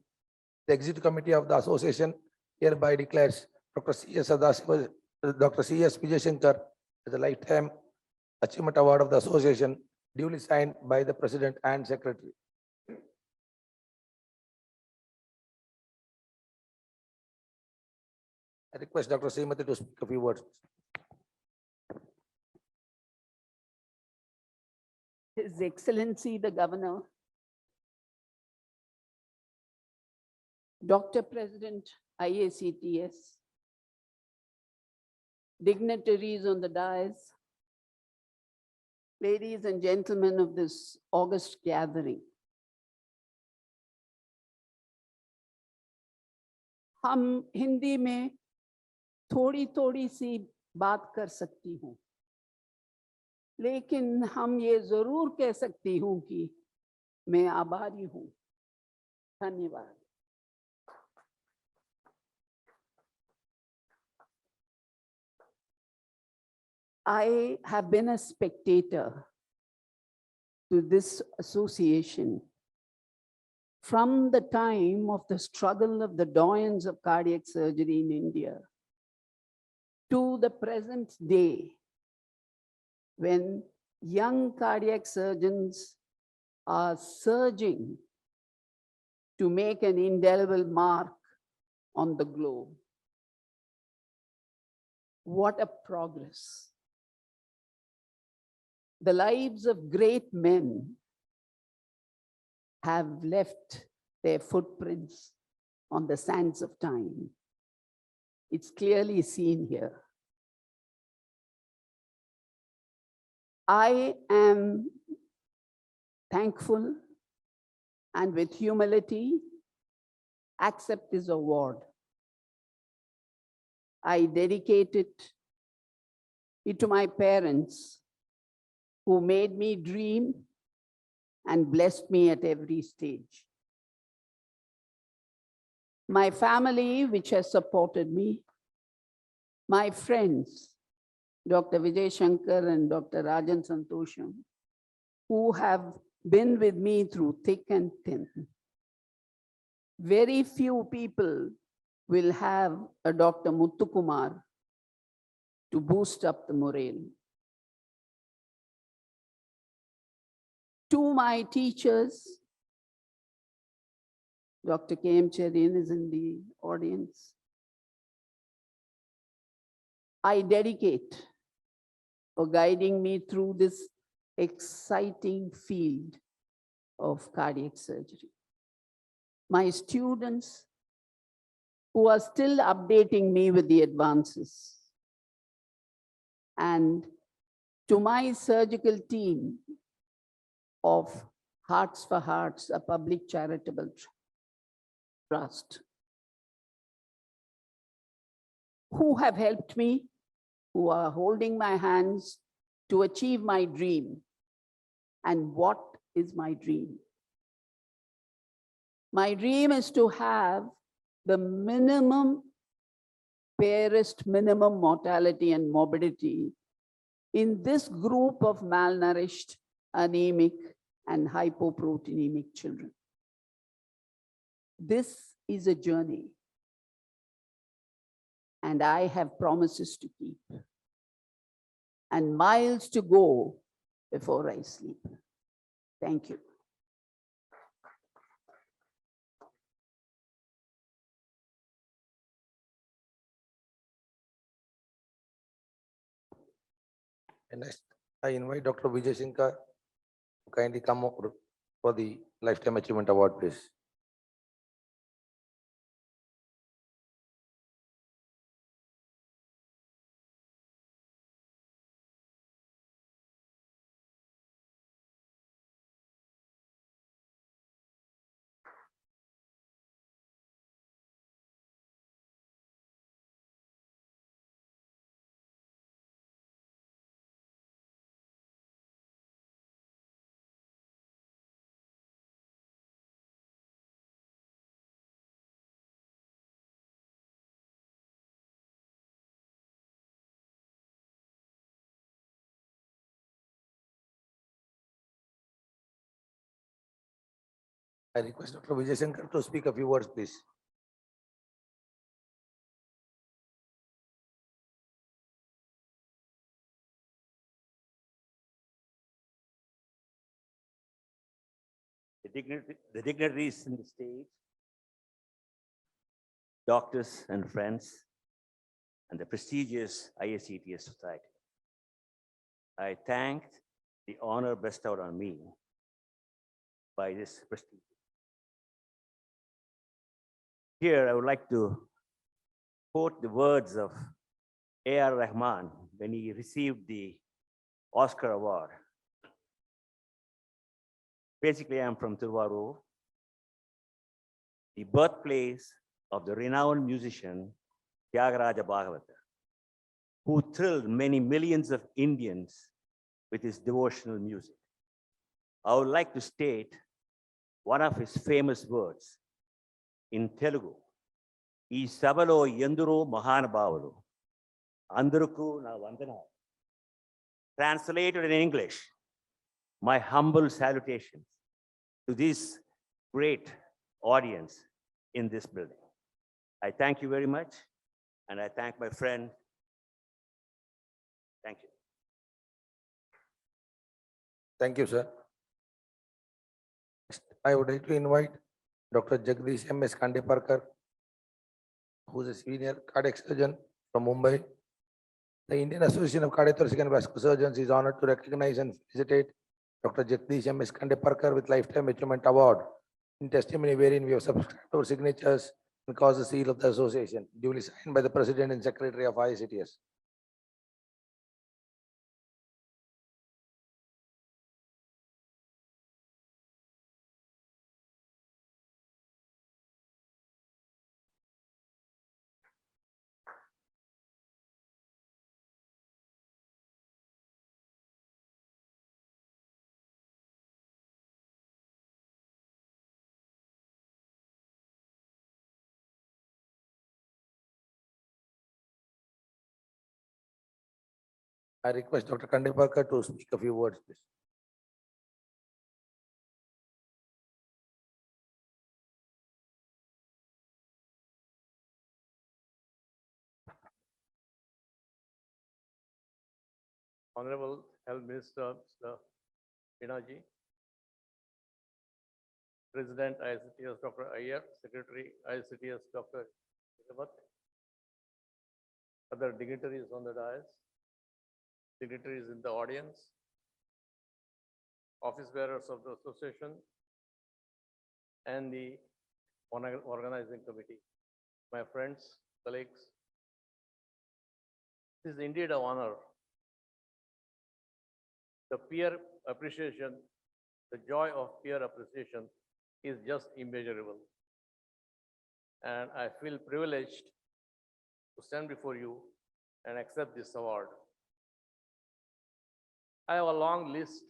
The executive committee of the association hereby declares Dr. C.S. Sadashivan, Dr. C.S. Vijay Shankar as a Lifetime Achievement Award of the association, duly signed by the President and Secretary. I request Dr. Srimati to speak a few words. His Excellency the Governor, Dr. President IACTS, dignitaries on the dais, ladies and gentlemen of this august gathering. हम हिंदी में थोड़ी थोड़ी सी बात कर सकती हूँ, लेकिन हम ये जरूर कह सकती हूँ कि मैं आभारी हूँ। धन्यवाद। I have been a spectator to this association from the time of the struggle of the doyens of cardiac surgery in India to the present day, when young cardiac surgeons are surging to make an indelible mark on the globe. What a progress. The lives of great men have left their footprints on the sands of time. It's clearly seen here. I am thankful and with humility accept this award. I dedicate it to my parents who made me dream and blessed me at every stage. my family, which has supported me, my friends, Dr. Vijay Shankar and Dr. Rajan Santosham, who have been with me through thick and thin. Very few people will have a Dr. Muthukumar to boost up the morale. To my teachers, Dr. K.M. Cherian is in the audience. I dedicate for guiding me through this exciting field of cardiac surgery. My students who are still updating me with the advances. And to my surgical team of Hearts for Hearts, a public charitable trust, who have helped me, who are holding my hands to achieve my dream. And what is my dream? My dream is to have the barest minimum mortality and morbidity in this group of malnourished, anemic, and hypoproteinemic children. This is a journey, and I have promises to keep and miles to go before I sleep. Thank you. And next, I invite Dr. Vijay Shankar to kindly come over for the Lifetime Achievement Award, please. I request Dr. Vijay Shankar to speak a few words, please. The dignitaries in the stage, doctors and friends, and the prestigious ISCTS Society. I thank the honor bestowed on me by this prestige. Here, I would like to quote the words of A.R. Rahman when he received the Oscar Award. Basically, I'm from Tiruvallur, the birthplace of the renowned musician Tyagaraja Bhagavata, who thrilled many millions of Indians with his devotional music. I would like to state one of his famous words in Telugu. "Ee sabalo enduro mahanabhavalu, andaruku na vandana." Translated in English, my humble salutations to this great audience in this building. I thank you very much, and I thank my friend. Thank you. Thank you, sir. Next, I would like to invite Dr. Jagdish M.S. Kandeparkar, who is a senior cardiac surgeon from Mumbai. The Indian Association of Cardiothoracic and Vascular Surgeons is honored to recognize and felicitate Dr. Jagdish M.S. Kandeparkar with Lifetime Achievement Award in testimony wherein we have subscribed our signatures and caused the seal of the association, duly signed by the President and Secretary of ICTS. I request Dr. Kandipakar to speak a few words, please. Honorable Health Minister, Mr. Pinaji, President ICTS Dr. Iyer, Secretary ICTS Dr. Hiramat, other dignitaries on the dais, dignitaries in the audience, office bearers of the association, and the organizing committee, my friends, colleagues. It is indeed an honor. The peer appreciation, the joy of peer appreciation is just immeasurable. And I feel privileged to stand before you and accept this award. I have a long list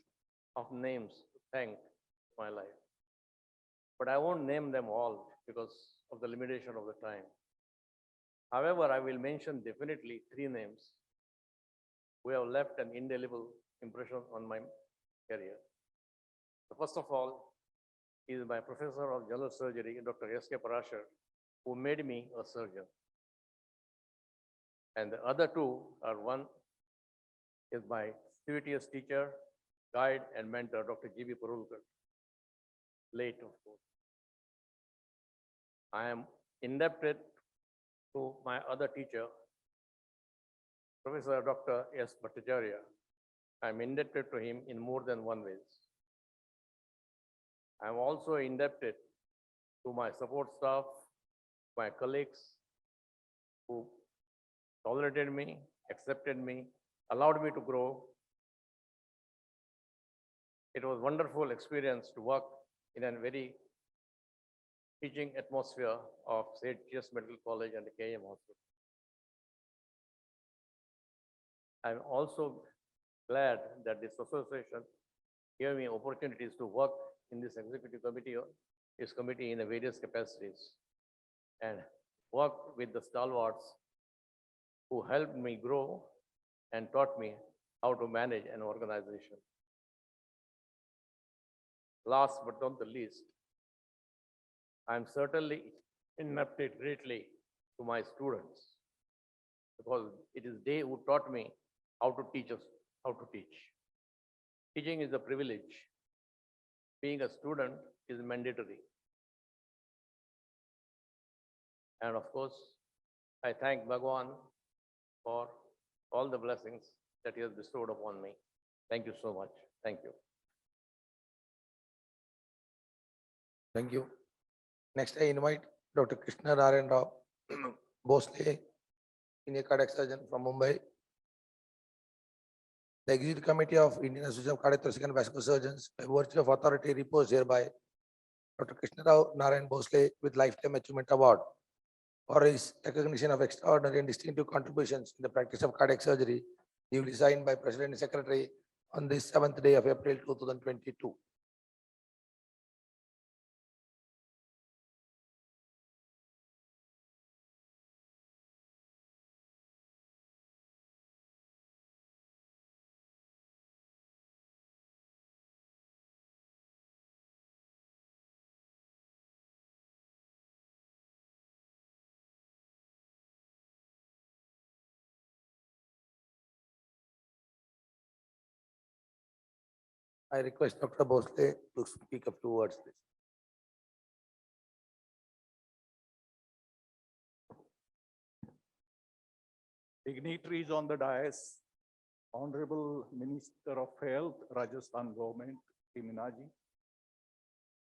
of names to thank in my life, but I won't name them all because of the limitation of the time. However, I will mention definitely 3 names who have left an indelible impression on my career. The first of all is my professor of general surgery, Dr. S.K. Parashar, who made me a surgeon. And the other 2 are, one is my CVTS teacher, guide and mentor, Dr. G.B. Parulkar, late of course. I am indebted to my other teacher, Professor Dr. S. Bhattacharya. I am indebted to him in more than one ways. I am also indebted to my support staff, my colleagues who tolerated me, accepted me, allowed me to grow. It was a wonderful experience to work in a very teaching atmosphere of St. G.S. Medical College and the KM Hospital. I'm also glad that this association gave me opportunities to work in this executive committee, this committee in the various capacities, and work with the stalwarts who helped me grow and taught me how to manage an organization. Last but not the least, I'm certainly indebted greatly to my students because it is they who taught me how to teach us how to teach. Teaching is a privilege. Being a student is mandatory. And of course, I thank Bhagwan for all the blessings that he has bestowed upon me. Thank you so much. Thank you. Thank you. Next, I invite Dr. Krishna Narayan Rao Bhosle, Senior Cardiac Surgeon from Mumbai. The Executive Committee of Indian Association of Cardiac Thoracic and Vascular Surgeons, by virtue of authority, repose hereby Dr. Krishna Rao Narayan Bhosle with Lifetime Achievement Award for his recognition of extraordinary and distinctive contributions in the practice of cardiac surgery, duly signed by President and Secretary on this 7th day of April 2022. I request Dr. Bhosle to speak a few words, please. Dignitaries on the dais, Honorable Minister of Health, Rajasthan Government, Minaji,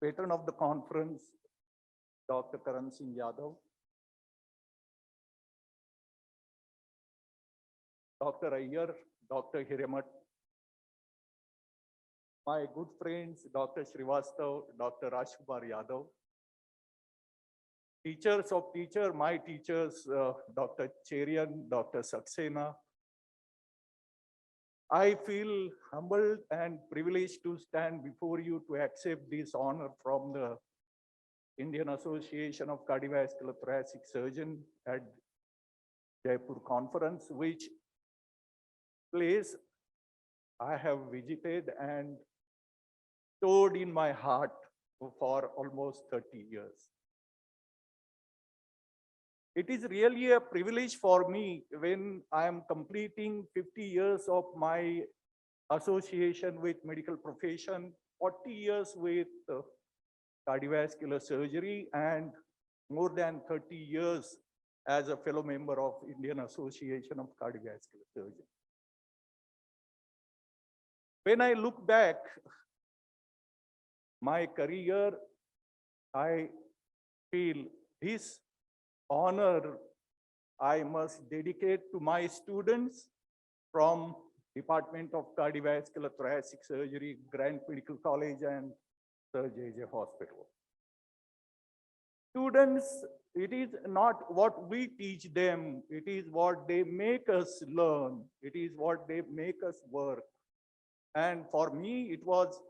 Patron of the conference, Dr. Karan Singh Yadav, Dr. Iyer, Dr. Hiramat, my good friends, Dr. Srivastav, Dr. Rajkumar Yadav, teachers of teacher, my teachers, Dr. Cherian, Dr. Saxena. I feel humbled and privileged to stand before you to accept this honor from the Indian Association of Cardiovascular Thoracic Surgeon at Jaipur conference, which place I have visited and stored in my heart for almost 30 years. It is really a privilege for me when I am completing 50 years of my association with medical profession, 40 years with cardiovascular surgery, and more than 30 years as a fellow member of Indian Association of Cardiovascular Surgeons. When I look back my career, I feel this honor I must dedicate to my students from Department of Cardiovascular Thoracic Surgery, Grant Medical College and Sir J.J. Hospital. Students, it is not what we teach them, it is what they make us learn, it is what they make us work. And for me, it was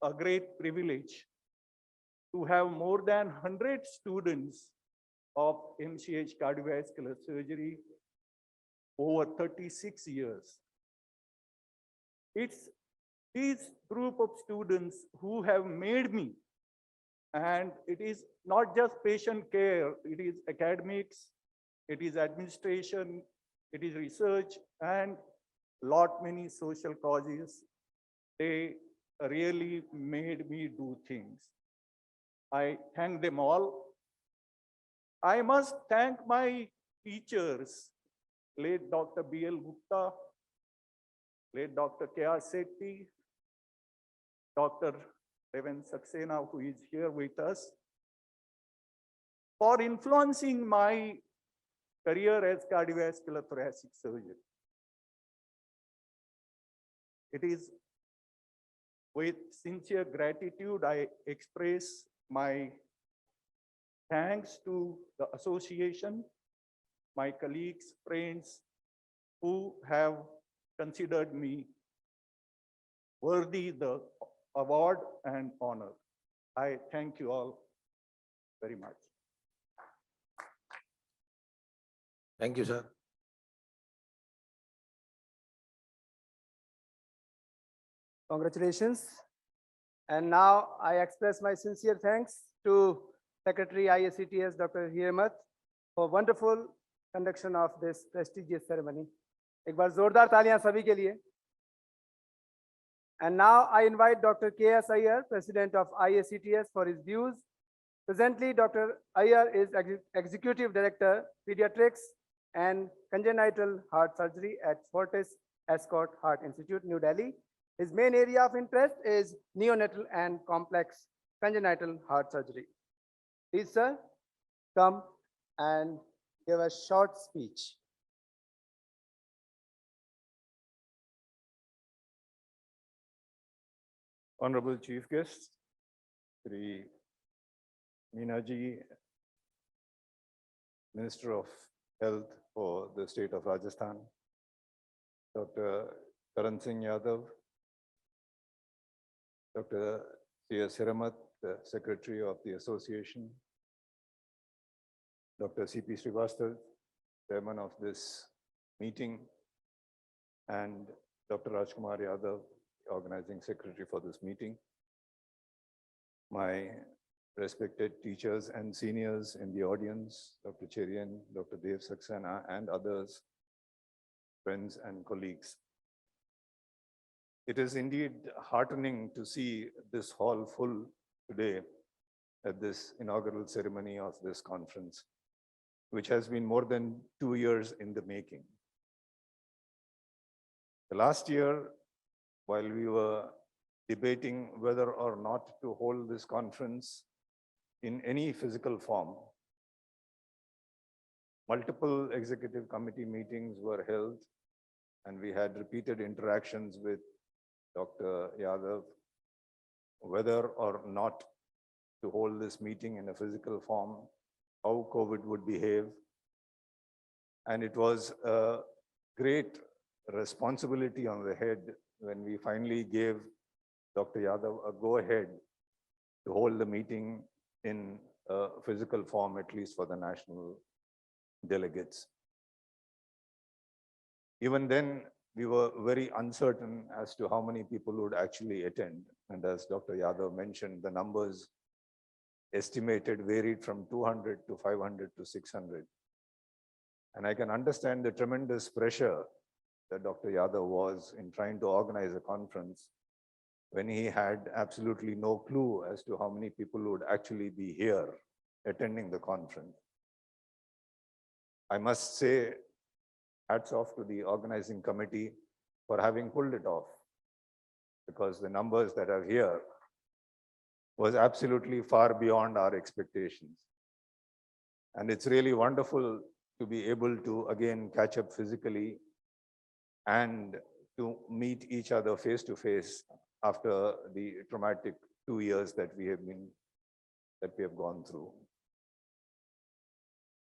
a great privilege to have more than 100 students of MCH cardiovascular surgery over 36 years. It's this group of students who have made me, and it is not just patient care, it is academics, it is administration, it is research, and lot many social causes. They really made me do things. I thank them all. I must thank my teachers, late Dr. B.L. Gupta, late Dr. K.R. Sethi, Dr. Deven Saxena, who is here with us, for influencing my career as cardiovascular thoracic surgeon. It is with sincere gratitude I express my thanks to the association, my colleagues, friends who have considered me worthy the award and honor. I thank you all very much. Thank you, sir. Congratulations. And now I express my sincere thanks to Secretary IACTS, Dr. Hiramat, for wonderful conduction of this prestigious ceremony. एक बार जोरदार तालियां सभी के लिए. And now I invite Dr. K.S. Iyer, President of IACTS, for his views. Presently, Dr. Iyer is Executive Director, Pediatrics and Congenital Heart Surgery at Fortis Escort Heart Institute, New Delhi. His main area of interest is neonatal and complex congenital heart surgery. Please, sir, come and give a short speech. Honorable Chief Guest, Shri Meena ji, Minister of Health for the state of Rajasthan, Dr. Karan Singh Yadav, Dr. C.S. Hiramat, the Secretary of the Association, Dr. C.P. Srivastava, Chairman of this meeting, and Dr. Rajkumar Yadav, Organizing Secretary for this meeting, my respected teachers and seniors in the audience, Dr. Cherian, Dr. Dev Saxena, and others, friends and colleagues. It is indeed heartening to see this hall full today at this inaugural ceremony of this conference, which has been more than 2 years in the making. The last year, while we were debating whether or not to hold this conference in any physical form, multiple executive committee meetings were held, and we had repeated interactions with Dr. Yadav, whether or not to hold this meeting in a physical form, how COVID would behave. And it was a great responsibility on the head when we finally gave Dr. Yadav a go-ahead to hold the meeting in a physical form, at least for the national delegates. Even then, we were very uncertain as to how many people would actually attend. And as Dr. Yadav mentioned, the numbers estimated varied from 200 to 500 to 600. And I can understand the tremendous pressure that Dr. Yadav was in trying to organize a conference when he had absolutely no clue as to how many people would actually be here attending the conference. I must say, hats off to the organizing committee for having pulled it off, because the numbers that are here was absolutely far beyond our expectations. And it's really wonderful to be able to again catch up physically and to meet each other face to face after the traumatic 2 years that we have gone through.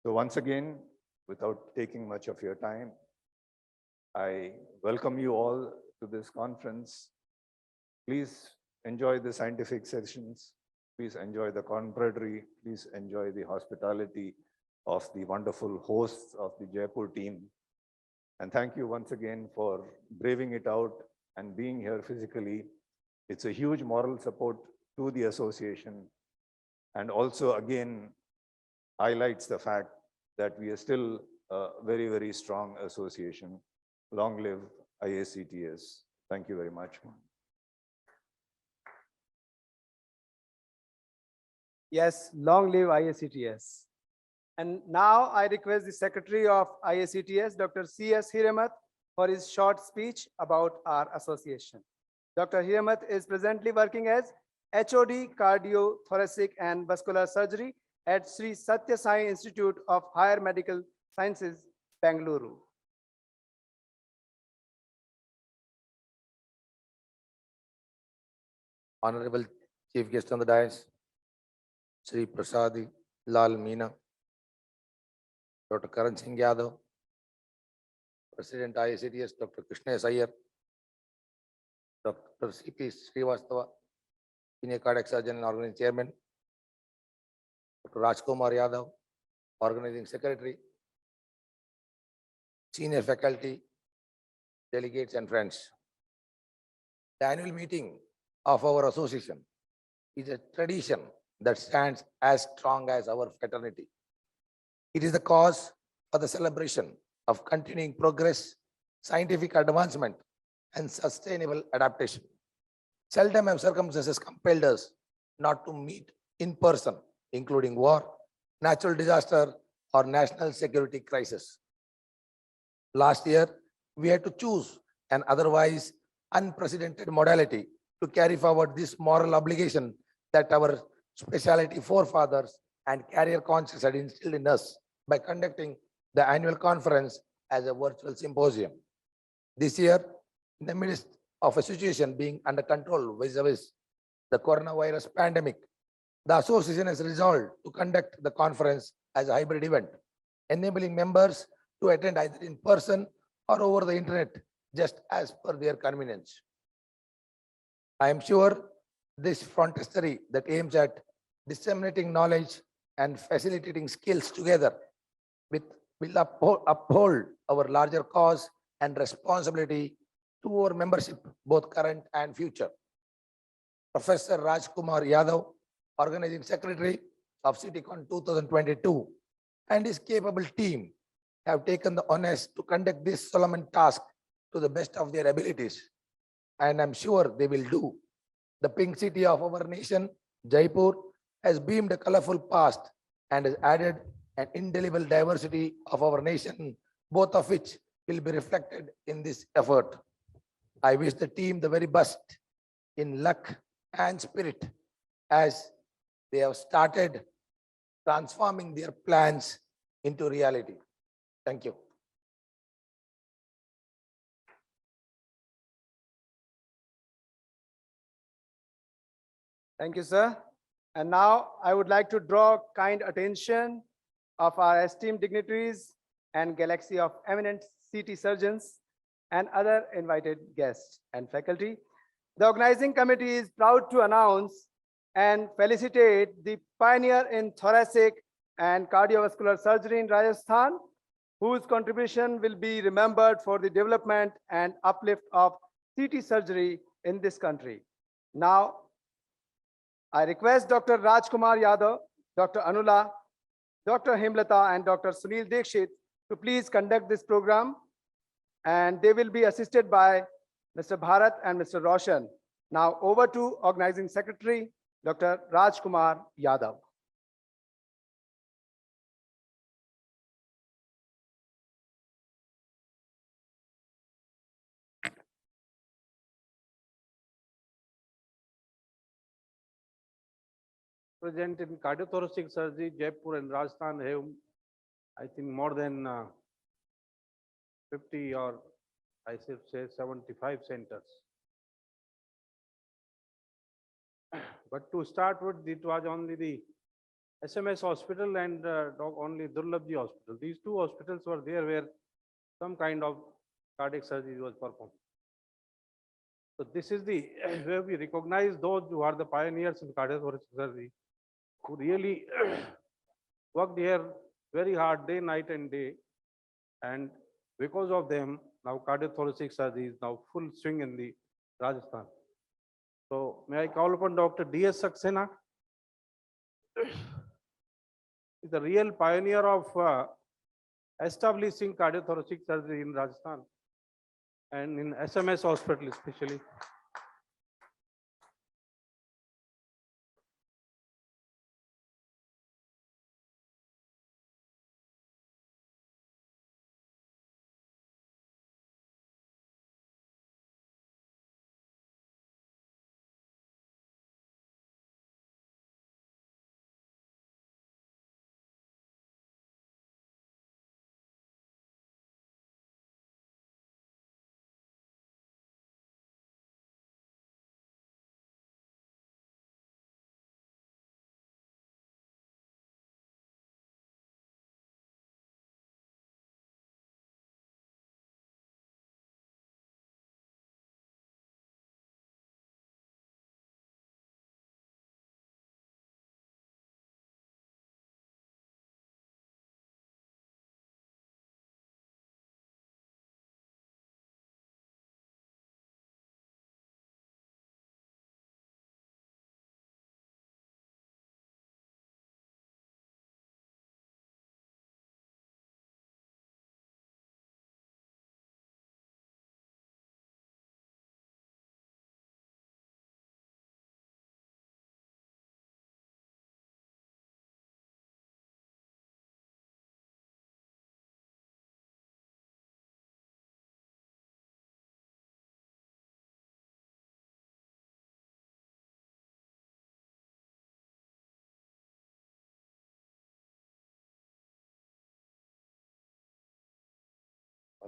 So once again, without taking much of your time, I welcome you all to this conference. Please enjoy the scientific sessions. Please enjoy the camaraderie. Please enjoy the hospitality of the wonderful hosts of the Jaipur team. And thank you once again for braving it out and being here physically. It's a huge moral support to the association, and also again highlights the fact that we are still a very, very strong association. Long live IACTS. Thank you very much. Yes, long live IACTS. And now I request the Secretary of IACTS, Dr. C.S. Hiremath, for his short speech about our association. Dr. Hiremath is presently working as HOD Cardio, Thoracic and Vascular Surgery at Sri Satya Sai Institute of Higher Medical Sciences, Bengaluru. Honorable Chief Guest on the dais, Sri Prasadi Lal Meena, Dr. Karan Singh Yadav, President IACTS, Dr. Krishna S. Iyer, Dr. C.P. Srivastava, Senior Cardiac Surgeon and Organizing Chairman, Dr. Rajkumar Yadav, Organizing Secretary, Senior Faculty, Delegates and friends. The annual meeting of our association is a tradition that stands as strong as our fraternity. It is the cause for the celebration of continuing progress, scientific advancement, and sustainable adaptation. Seldom have circumstances compelled us not to meet in person, including war, natural disaster, or national security crisis. Last year, we had to choose an otherwise unprecedented modality to carry forward this moral obligation that our specialty forefathers and career conscious had instilled in us by conducting the annual conference as a virtual symposium. This year, in the midst of a situation being under control vis-a-vis the coronavirus pandemic, the association has resolved to conduct the conference as a hybrid event, enabling members to attend either in person or over the internet, just as per their convenience. I am sure this frontistery that aims at disseminating knowledge and facilitating skills together will uphold our larger cause and responsibility to our membership, both current and future. Professor Rajkumar Yadav, Organizing Secretary of CityCon 2022, and his capable team have taken the honors to conduct this solemn task to the best of their abilities, and I'm sure they will do. The pink city of our nation, Jaipur, has beamed a colorful past and has added an indelible diversity of our nation, both of which will be reflected in this effort. I wish the team the very best in luck and spirit as they have started transforming their plans into reality. Thank you. Thank you, sir. And now I would like to draw kind attention of our esteemed dignitaries and galaxy of eminent CT surgeons and other invited guests and faculty. The organizing committee is proud to announce and felicitate the pioneer in thoracic and cardiovascular surgery in Rajasthan, whose contribution will be remembered for the development and uplift of CT surgery in this country. Now, I request Dr. Rajkumar Yadav, Dr. Anula, Dr. Hemlata, and Dr. Sunil Dikshit to please conduct this program. And they will be assisted by Mr. Bharat and Mr. Roshan. Now over to Organizing Secretary, Dr. Rajkumar Yadav. Present in cardiothoracic surgery, Jaipur and Rajasthan have, I think, more than 50 or I should say 75 centers. But to start with, it was only the SMS hospital and only Durlabji hospital. These two hospitals were there where some kind of cardiac surgery was performed. So this is the where we recognize those who are the pioneers in cardiothoracic surgery, who really worked here very hard day, night and day. And because of them, now cardiothoracic surgery is now full swing in the Rajasthan. So may I call upon Dr. D.S. Saxena? He's the real pioneer of establishing cardiothoracic surgery in Rajasthan and in SMS hospital especially.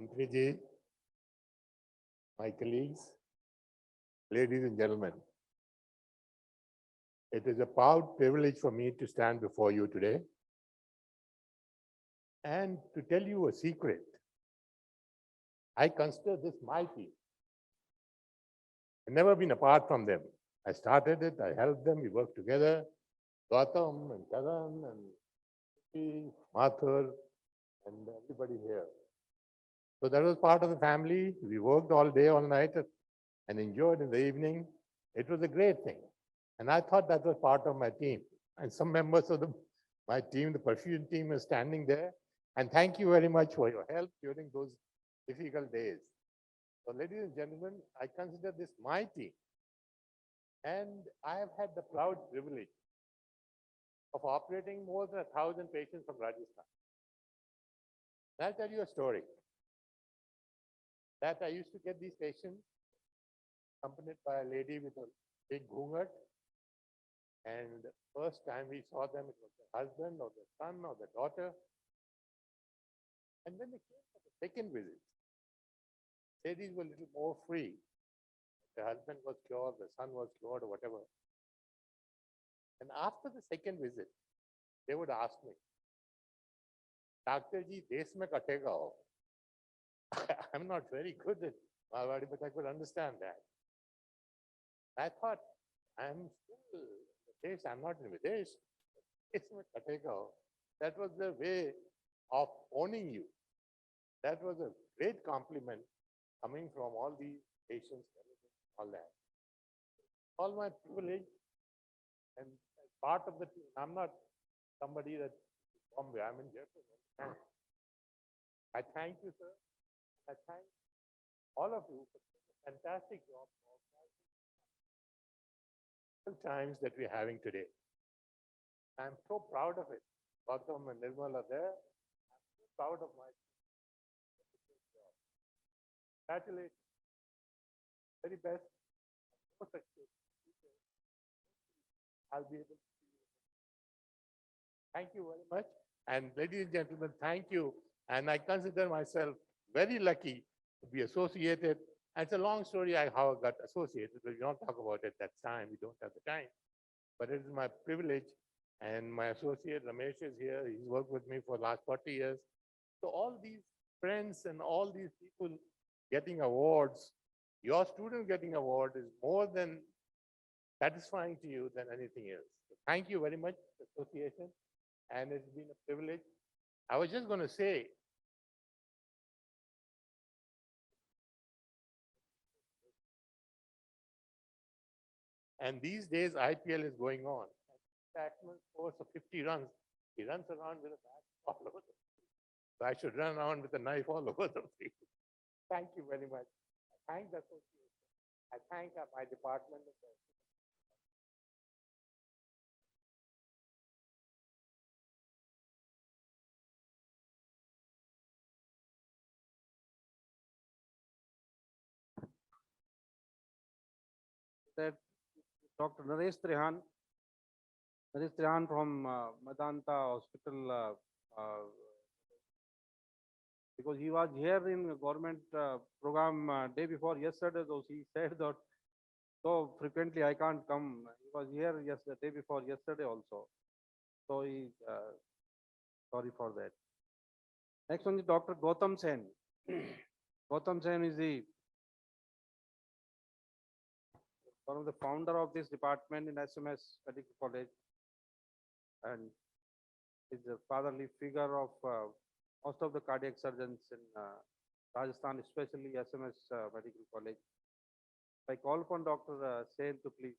Mantriji, my colleagues, ladies and gentlemen, it is a proud privilege for me to stand before you today and to tell you a secret. I consider this my team. I've never been apart from them. I started it, I helped them, we worked together, Gautam and Karan and Mathur and everybody here. So that was part of the family. We worked all day, all night and enjoyed in the evening. It was a great thing. And I thought that was part of my team. And some members of my team, the perfusion team, is standing there. And thank you very much for your help during those difficult days. So ladies and gentlemen, I consider this my team. And I have had the proud privilege of operating more than 1,000 patients from Rajasthan. And I'll tell you a story. That I used to get these patients accompanied by a lady with a big ghungat. And the first time we saw them, it was the husband or the son or the daughter. And when they came for the second visit, ladies were a little more free. The husband was cured, the son was cured or whatever. And after the second visit, they would ask me, Doctor ji, desh mein katega ho. I'm not very good at Marwadi, but I could understand that. I thought, I'm still in Videsh, I'm not in Videsh. Desh mein katega ho. That was the way of owning you. That was a great compliment coming from all these patients, all that. All my privilege and as part of the team. I'm not somebody that Bombay, I'm in Jefferson. I thank you, sir. I thank all of you for doing a fantastic job. Times that we're having today. I'm so proud of it. Gautam and Nirmal are there. I'm so proud of my congratulations. Very best. No success. I'll be able to see you. Thank you very much. And ladies and gentlemen, thank you. And I consider myself very lucky to be associated. And it's a long story how I got associated, but we don't talk about it that time. We don't have the time. But it is my privilege. And my associate Ramesh is here. He's worked with me for the last 40 years. So all these friends and all these people getting awards, your student getting award is more than satisfying to you than anything else. So thank you very much, association. And it's been a privilege. I was just going to say, and these days IPL is going on. Batsman scores for 50 runs. He runs around with a bat all over the field. So I should run around with a knife all over the field. Thank you very much. I thank the association. I thank my department. That Dr. Naresh Trehan from Medanta Hospital, because he was here in government program day before yesterday, though he said that so frequently I can't come. He was here yesterday, day before yesterday also. So he, sorry for that. Next one is Dr. Gautam Sen. Gautam Sen is one of the founder of this department in SMS Medical College, and is a fatherly figure of most of the cardiac surgeons in Rajasthan, especially SMS Medical College. I call upon Dr. Sen to please.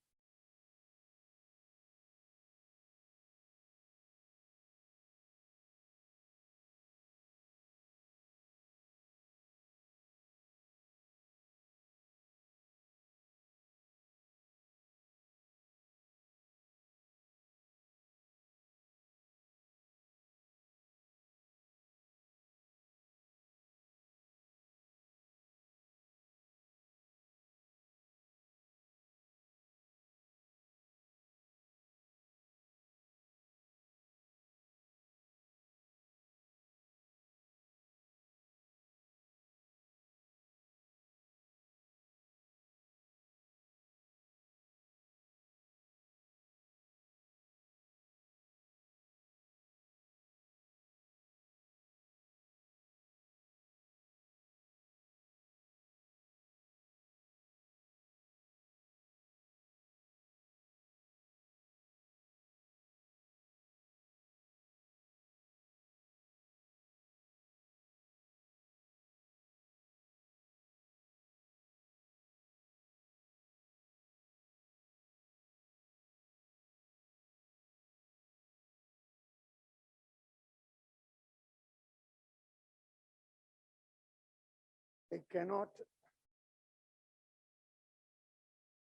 I cannot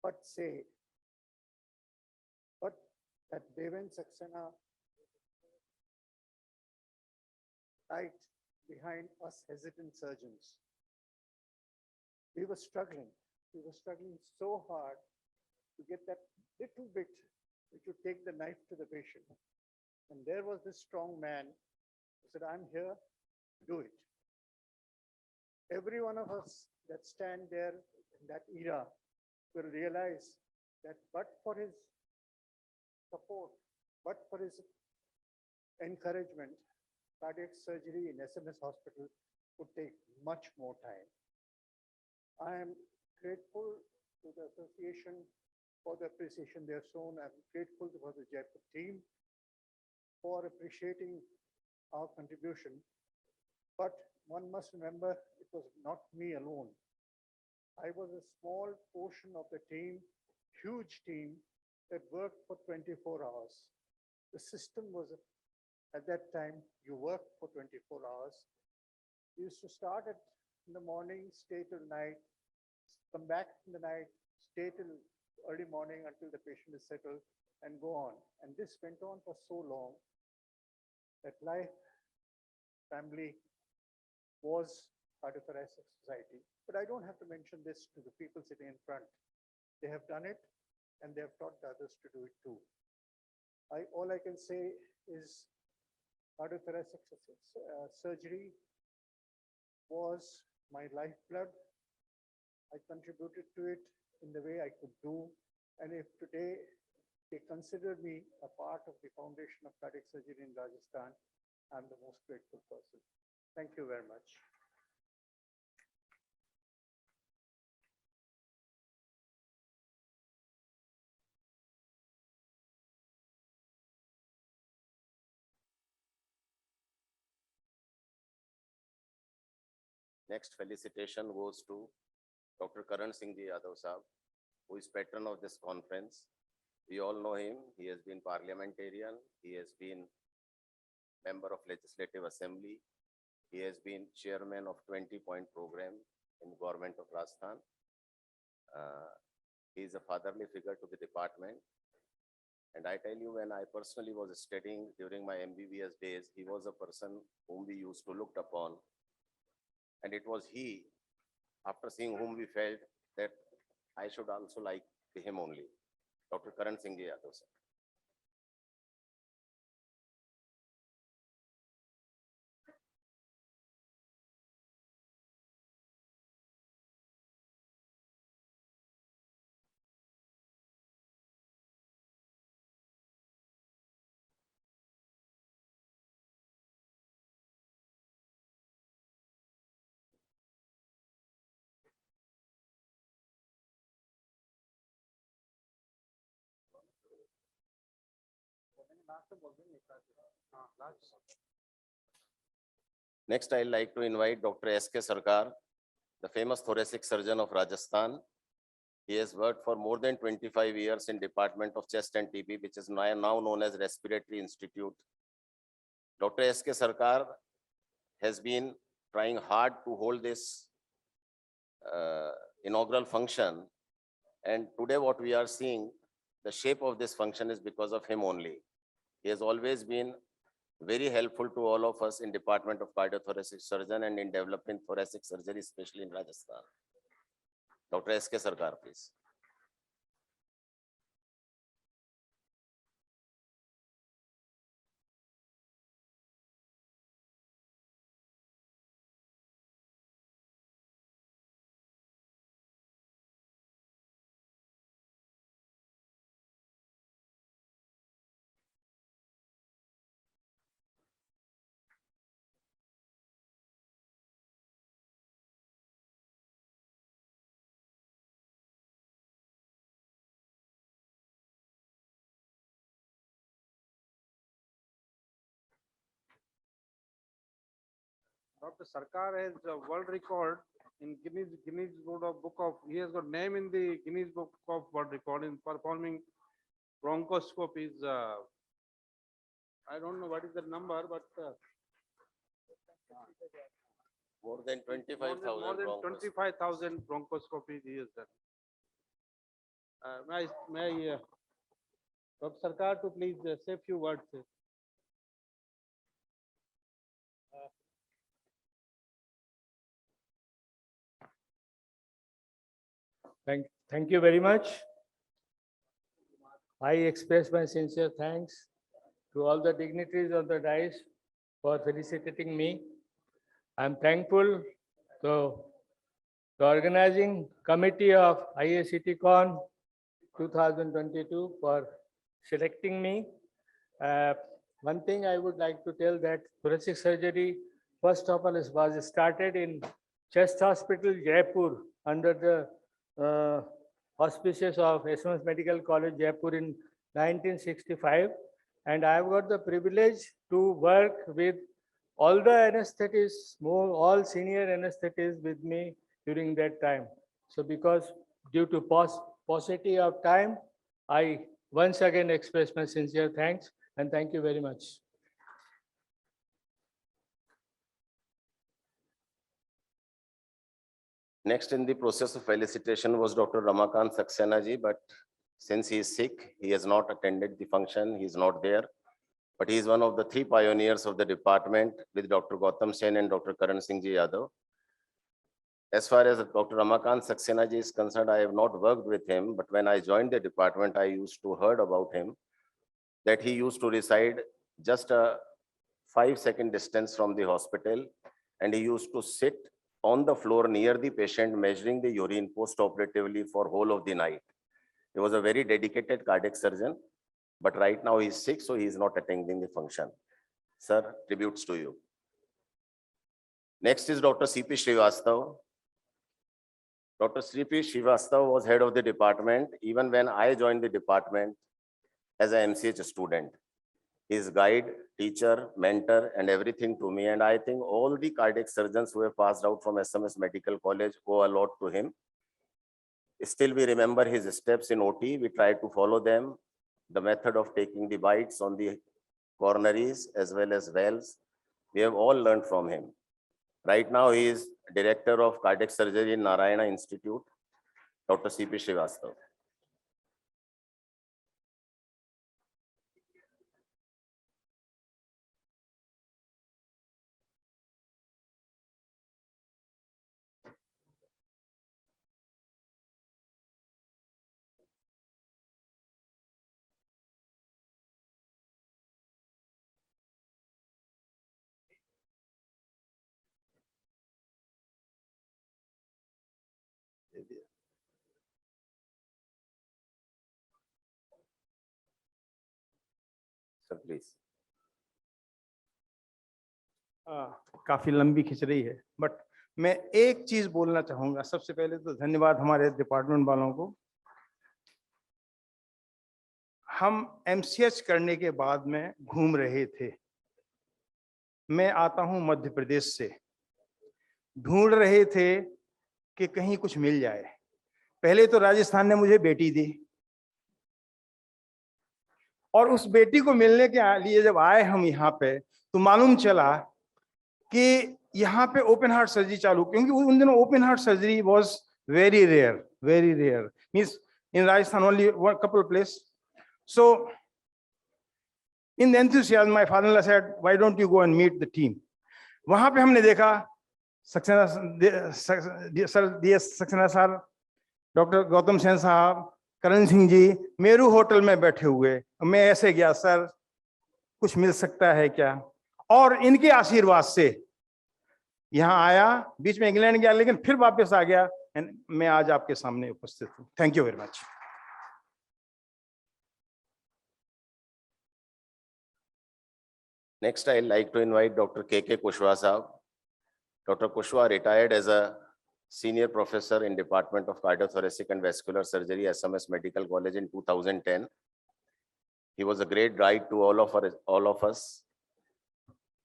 but say, but that Deven Saxena right behind us hesitant surgeons. We were struggling so hard to get that little bit which would take the knife to the patient. And there was this strong man who said, I'm here to do it. Every one of us that stand there in that era will realize that but for his support, but for his encouragement, cardiac surgery in SMS Hospital would take much more time. I am grateful to the association for the appreciation they have shown. I'm grateful to the Jaipur team for appreciating our contribution. But one must remember it was not me alone. I was a small portion of the team, huge team that worked for 24 hours. The system was at that time, you worked for 24 hours. You used to start in the morning, stay till night, come back in the night, stay till early morning until the patient is settled and go on. And this went on for so long that life, family was Cardiothoracic Society. But I don't have to mention this to the people sitting in front. They have done it and they have taught the others to do it too. All I can say is cardiothoracic surgery was my lifeblood. I contributed to it in the way I could do. And if today they consider me a part of the foundation of cardiac surgery in Rajasthan, I'm the most grateful person. Thank you very much. Next felicitation goes to Dr. Karan Singh Ji Yadav Sahab, who is patron of this conference. We all know him. He has been parliamentarian. He has been member of Legislative Assembly. He has been chairman of 20-point program in government of Rajasthan. He is a fatherly figure to the department. And I tell you, when I personally was studying during my MBBS days, he was a person whom we used to look upon. And it was he, after seeing whom we felt that I should also like him only, Dr. Karan Singh Ji Yadav sir. Next, I'd like to invite Dr. S.K. Sarkar, the famous thoracic surgeon of Rajasthan. He has worked for more than 25 years in Department of Chest and TB, which is now known as Respiratory Institute. Dr. S.K. Sarkar has been trying hard to hold this inaugural function. And today what we are seeing, the shape of this function is because of him only. He has always been very helpful to all of us in Department of Cardiothoracic Surgeon and in developing thoracic surgery, especially in Rajasthan. Dr. S.K. Sarkar, please. Dr. Sarkar has a world record in Guinness Book of, he has got name in the Guinness Book of World Record in performing bronchoscopies. I don't know what is the number, but More than 25,000. more than 25,000 bronchoscopies he has done. May I, Dr. Sarkar to please say a few words. Thank you very much. I express my sincere thanks to all the dignitaries of the dais for felicitating me. I'm thankful to the organizing committee of IACTCon 2022 for selecting me. One thing I would like to tell that thoracic surgery, first of all, was started in Chest Hospital, Jaipur, under the auspices of SMS Medical College, Jaipur in 1965. And I have got the privilege to work with all the anesthetists, all senior anesthetists with me during that time. So because due to paucity of time, I once again express my sincere thanks and thank you very much. Next in the process of felicitation was Dr. Ramakant Saxena ji, but since he is sick, he has not attended the function. He is not there. But he is one of the 3 pioneers of the department with Dr. Gautam Sen and Dr. Karan Singh ji Yadav. As far as Dr. Ramakant Saxena ji is concerned, I have not worked with him, but when I joined the department, I used to heard about him that he used to reside just a 5-second distance from the hospital, and he used to sit on the floor near the patient, measuring the urine post-operatively for whole of the night. He was a very dedicated cardiac surgeon, but right now he's sick, so he is not attending the function. Sir, tributes to you. Next is Dr. C.P. Srivastav. Dr. C.P. Srivastav was head of the department even when I joined the department as a MCH student. His guide, teacher, mentor, and everything to me. And I think all the cardiac surgeons who have passed out from SMS Medical College owe a lot to him. Still, we remember his steps in OT. We try to follow them. The method of taking the bites on the coronaries as well as valves. We have all learned from him. Right now, he is Director of Cardiac Surgery in Narayana Institute, Dr. C.P. Srivastav. Sir, please. काफी लंबी खिंच रही है, but मैं एक चीज बोलना चाहूंगा। सबसे पहले तो धन्यवाद हमारे डिपार्टमेंट वालों को। हम एमसीएच करने के बाद में घूम रहे थे। मैं आता हूं मध्य प्रदेश से, ढूंढ रहे थे कि कहीं कुछ मिल जाए। पहले तो राजस्थान ने मुझे बेटी दी, और उस बेटी को मिलने के लिए जब आए हम यहाँ पे, तो मालूम चला कि यहाँ पे ओपन हार्ट सर्जरी चालू, क्योंकि उन दिनों open heart surgery was very rare, means in Rajasthan only one couple place. So in the enthusiasm my father said, why don't you go and meet the team. वहां पे हमने देखा सक्सेना सर, डॉक्टर गौतम सेन साहब, Karan Singh ji Meru hotel में बैठे हुए। मैं ऐसे गया, सर कुछ मिल सकता है क्या? और इनके आशीर्वाद से यहाँ आया, बीच में इंग्लैंड गया, लेकिन फिर वापस आ गया, एंड मैं आज आपके सामने उपस्थित हूँ। Thank you very much. Next, I'd like to invite Dr. K.K. Kushwaha sahab. Dr. Kushwaha retired as a senior professor in Department of Cardiothoracic and Vascular Surgery, SMS Medical College in 2010. He was a great guide to all of us.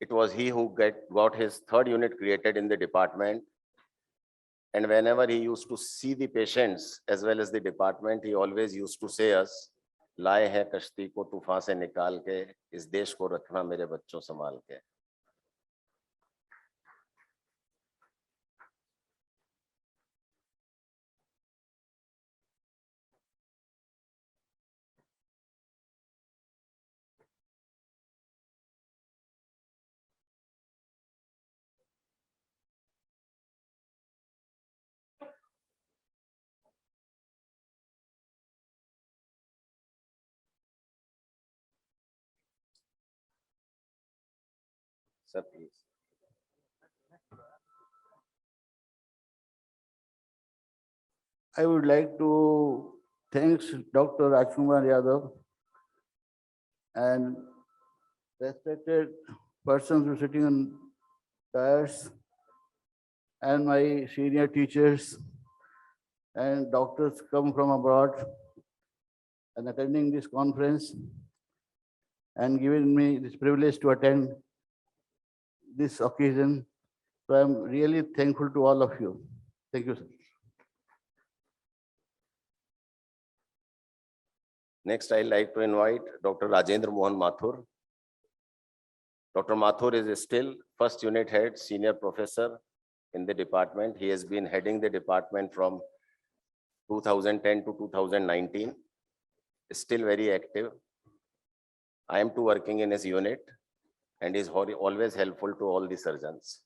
It was he who got his third unit created in the department. And whenever he used to see the patients as well as the department, he always used to say us, लाए हैं कश्ती को तूफान से निकाल के, इस देश को रखना मेरे बच्चों संभाल के। Sir, please. I would like to thank Dr. Rajkumar Yadav and respected persons who are sitting on dais, and my senior teachers and doctors come from abroad and attending this conference and giving me this privilege to attend this occasion. So I'm really thankful to all of you. Thank you, sir. Next, I'd like to invite Dr. Rajendra Mohan Mathur. Dr. Mathur is still first unit head, senior professor in the department. He has been heading the department from 2010 to 2019. Still very active. I am too working in his unit and is always helpful to all the surgeons.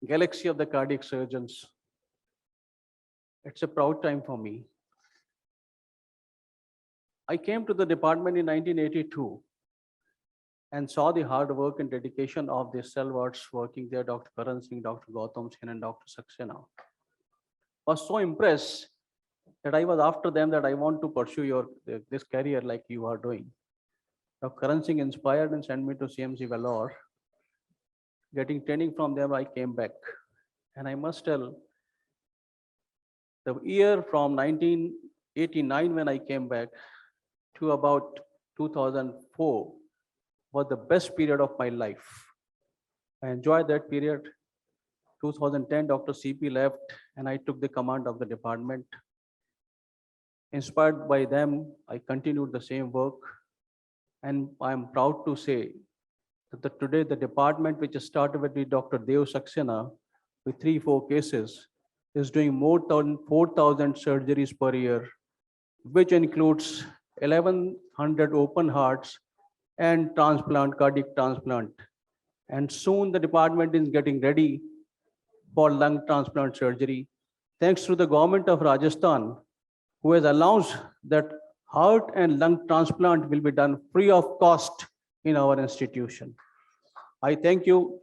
Galaxy of the cardiac surgeons. It's a proud time for me. I came to the department in 1982 and saw the hard work and dedication of the stalwarts working there, Dr. Karan Singh, Dr. Gautam Sen, and Dr. Saxena. Was so impressed that I was after them that I want to pursue this career like you are doing. Dr. Karan Singh inspired and sent me to CMC Vellore. Getting training from them, I came back. And I must tell, the year from 1989 when I came back to about 2004 was the best period of my life. I enjoyed that period. 2010, Dr. CP left and I took the command of the department. Inspired by them, I continued the same work. And I'm proud to say that today the department, which started with Dr. Dev Saxena with 3-4 cases, is doing more than 4,000 surgeries per year, which includes 1,100 open hearts and transplant, cardiac transplant. And soon the department is getting ready for lung transplant surgery. Thanks to the government of Rajasthan, who has announced that heart and lung transplant will be done free of cost in our institution. I thank you,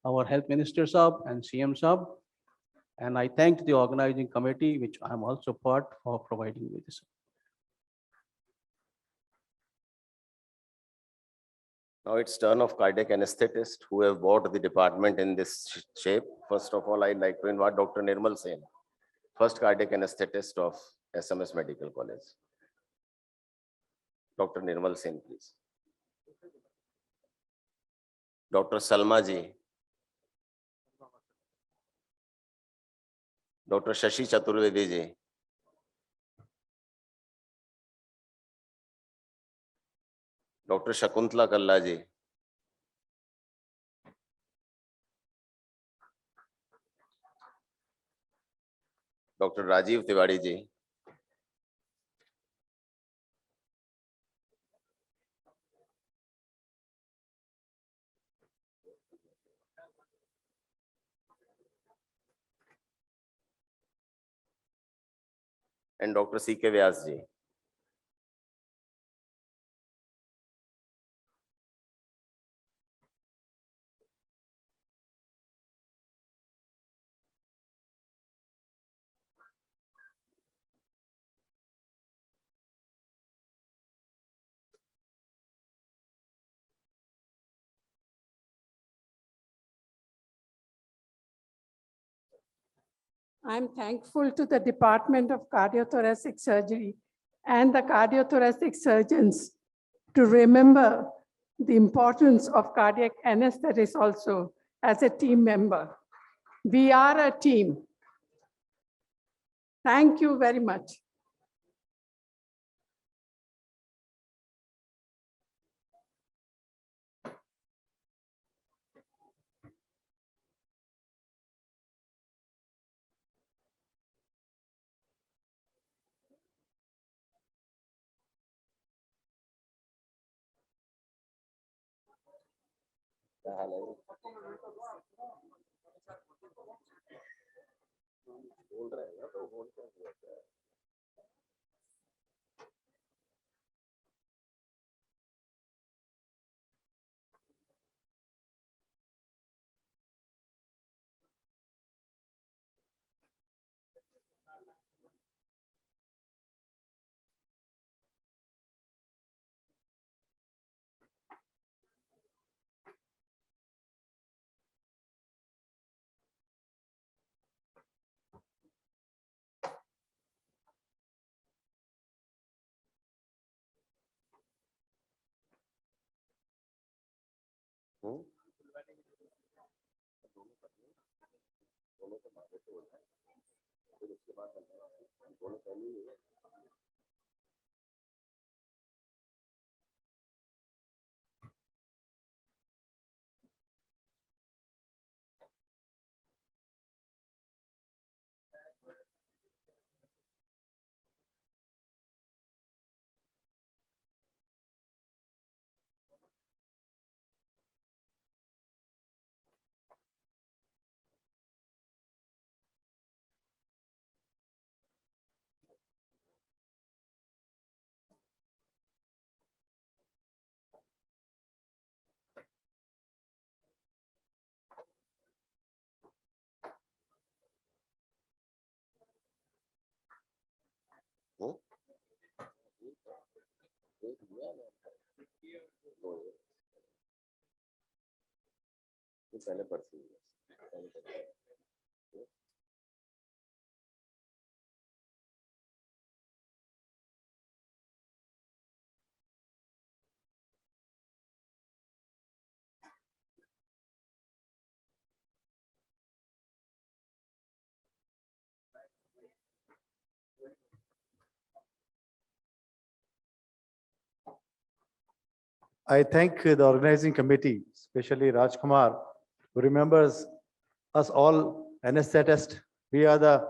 our Health Minister Saab and CM Saab, and I thank the organizing committee, which I am also part, for providing me this. Now it's turn of cardiac anesthetists who have brought the department in this shape. First of all, I'd like to invite Dr. Nirmal Sen, first cardiac anesthetist of SMS Medical College. Dr. Nirmal Sen, please. Dr. Salma ji. Dr. Shashi Chaturvedi ji. Dr. Shakuntala Kalla ji. Dr. Rajiv Tiwari ji. And Dr. C.K. Vyas ji. I'm thankful to the Department of Cardiothoracic Surgery and the cardiothoracic surgeons to remember the importance of cardiac anesthetists also as a team member. We are a team. Thank you very much. हम्म? हम्म? ये पहले perfume I thank the organizing committee, especially Rajkumar, who remembers us all anesthetists. We are the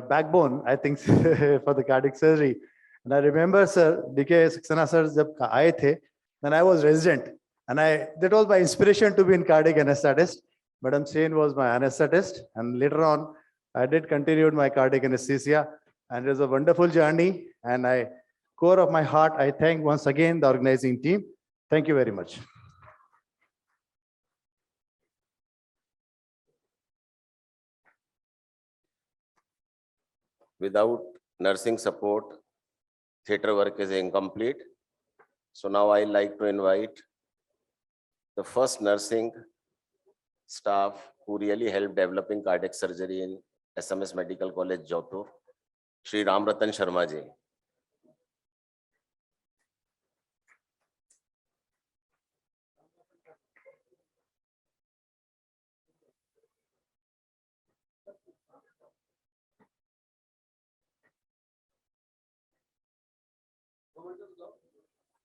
backbone, I think, for the cardiac surgery. And I remember, sir, DK Saxena sir, jab aaye the, then I was resident. And that was my inspiration to be in cardiac anesthetist. Madam Sen was my anesthetist. And later on, I did continue my cardiac anesthesia. And it was a wonderful journey. And core of my heart, I thank once again the organizing team. Thank you very much. Without nursing support, theater work is incomplete. So now I like to invite the first nursing staff who really helped developing cardiac surgery in SMS Medical College, Jaipur, Shri Ramratan Sharma ji.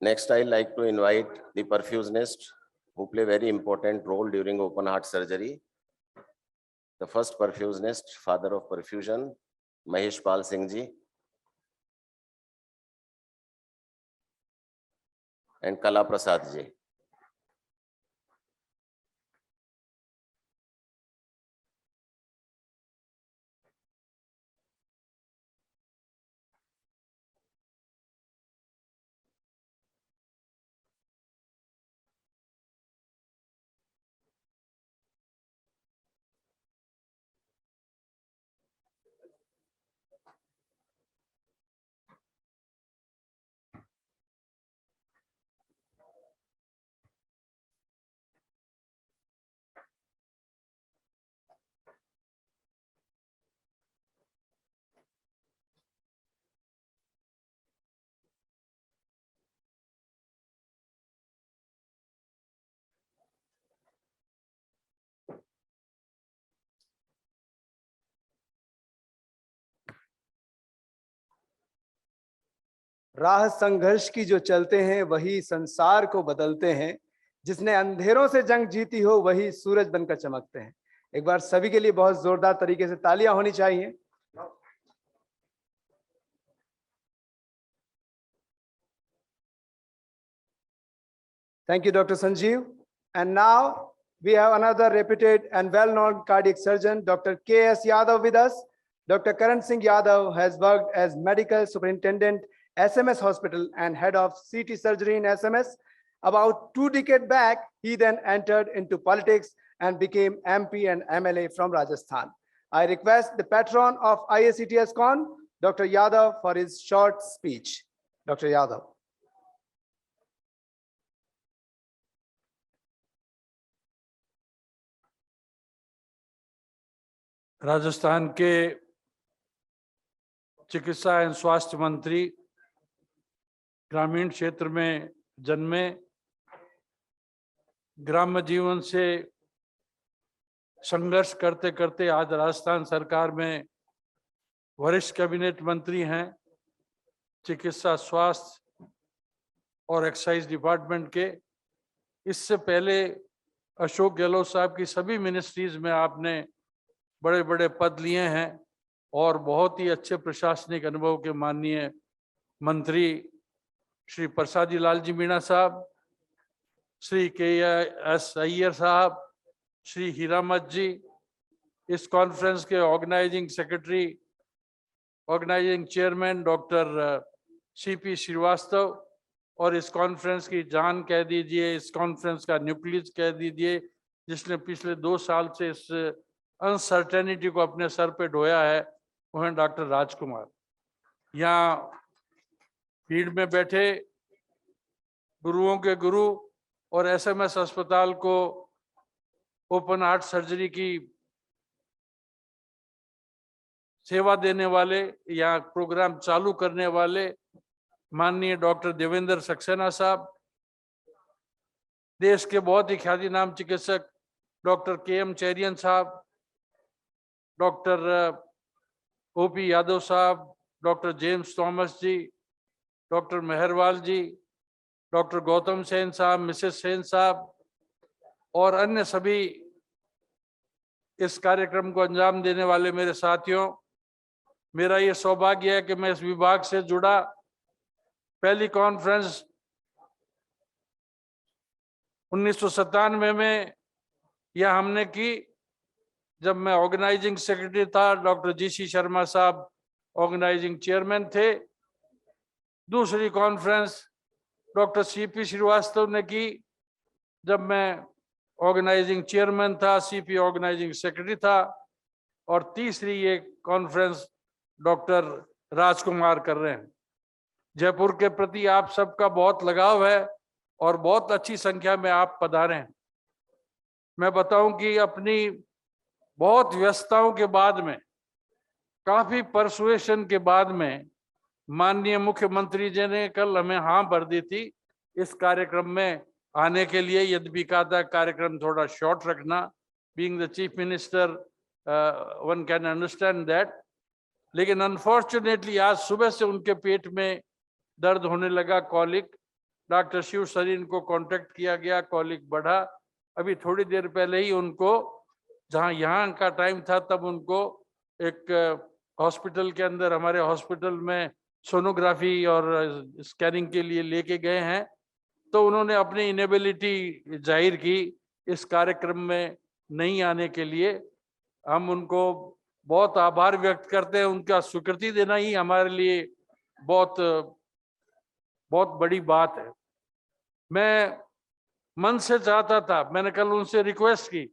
Next, I like to invite the perfusionist who play very important role during open heart surgery. The first perfusionist, father of perfusion, Mahesh Pal Singh ji, and Kala Prasad ji. राह संघर्ष की जो चलते हैं वही संसार को बदलते हैं, जिसने अंधेरों से जंग जीती हो वही सूरज बनकर चमकते हैं। एक बार सभी के लिए बहुत जोरदार तरीके से तालियां होनी चाहिए। Thank you, Dr. Sanjeev. And now we have another reputed and well-known cardiac surgeon, Dr. K.S. Yadav with us. Dr. Karan Singh Yadav has worked as medical superintendent, SMS Hospital, and head of CT surgery in SMS. About 2 decades back, he then entered into politics and became MP and MLA from Rajasthan. I request the patron of IACTS Con, Dr. Yadav, for his short speech. Dr. Yadav. Rajasthan के चिकित्सा एवं स्वास्थ्य मंत्री ग्रामीण क्षेत्र में जन्मे, ग्राम्य जीवन से संघर्ष करते करते आज राजस्थान सरकार में वरिष्ठ कैबिनेट मंत्री हैं, चिकित्सा, स्वास्थ्य और एक्साइज डिपार्टमेंट के। इससे पहले अशोक गहलोत साहब की सभी मिनिस्ट्रीज में आपने बड़े बड़े पद लिए हैं और बहुत ही अच्छे प्रशासनिक अनुभव के माननीय मंत्री श्री प्रसादी लाल जी मीणा साहब, श्री के.एस. अय्यर साहब, श्री हीरामत जी, इस कॉन्फ्रेंस के organising secretary, organising chairman doctor C P. Srivastava, और इस कॉन्फ्रेंस की जान कह दीजिए, इस कॉन्फ्रेंस का न्यूक्लियस कह दीजिए, जिसने पिछले 2 साल से इस अनसर्टेनिटी को अपने सर पे ढोया है, वो हैं डॉक्टर राजकुमार। यहाँ भीड़ में बैठे गुरुओं के गुरु और एसएमएस अस्पताल को ओपन हार्ट सर्जरी की सेवा देने वाले, यहाँ प्रोग्राम चालू करने वाले माननीय डॉक्टर देवेंद्र सक्सेना साहब, देश के बहुत ही ख्याति नाम चिकित्सक डॉक्टर के.एम. चेरियन साहब, डॉक्टर ओ.पी. यादव साहब, doctor James Thomas ji, doctor Mehrwal ji, doctor Gautam Sen साहब, मिसेस सेन साहब और अन्य सभी इस कार्यक्रम को अंजाम देने वाले मेरे साथियों, मेरा ये सौभाग्य है कि मैं इस विभाग से जुड़ा। पहली कॉन्फ्रेंस 1997 में यह हमने की, जब मैं ऑर्गेनाइजिंग सेक्रेटरी था, डॉक्टर जी.सी. शर्मा साहब ऑर्गेनाइजिंग चेयरमैन थे। दूसरी कॉन्फ्रेंस डॉक्टर सी.पी. श्रीवास्तव ने की, जब मैं ऑर्गेनाइजिंग चेयरमैन था, सीपी ऑर्गेनाइजिंग सेक्रेटरी था। और तीसरी ये कॉन्फ्रेंस डॉक्टर राजकुमार कर रहे हैं। जयपुर के प्रति आप सबका बहुत लगाव है और बहुत अच्छी संख्या में आप पधारे हैं। मैं बताऊं कि अपनी बहुत व्यस्तताओं के बाद में, काफी परसुएशन के बाद में, माननीय मुख्यमंत्री जी ने कल हमें हाँ भर दी थी इस कार्यक्रम में आने के लिए। यद्यपि कहा था कार्यक्रम थोड़ा शॉर्ट रखना, being the chief minister one can understand that, लेकिन अनफॉर्चुनेटली आज सुबह से उनके पेट में दर्द होने लगा, कॉलिक। डॉक्टर शिव सरीन को कांटेक्ट किया गया, कॉलिक बढ़ा। अभी थोड़ी देर पहले ही उनको, जहां यहाँ का टाइम था, तब उनको एक हॉस्पिटल के अंदर, हमारे हॉस्पिटल में सोनोग्राफी और स्कैनिंग के लिए लेके गए हैं। तो उन्होंने अपनी इनेबिलिटी जाहिर की इस कार्यक्रम में नहीं आने के लिए। हम उनको बहुत आभार व्यक्त करते हैं। उनका स्वीकृति देना ही हमारे लिए बहुत बहुत बड़ी बात है। मैं मन से चाहता था, मैंने कल उनसे रिक्वेस्ट की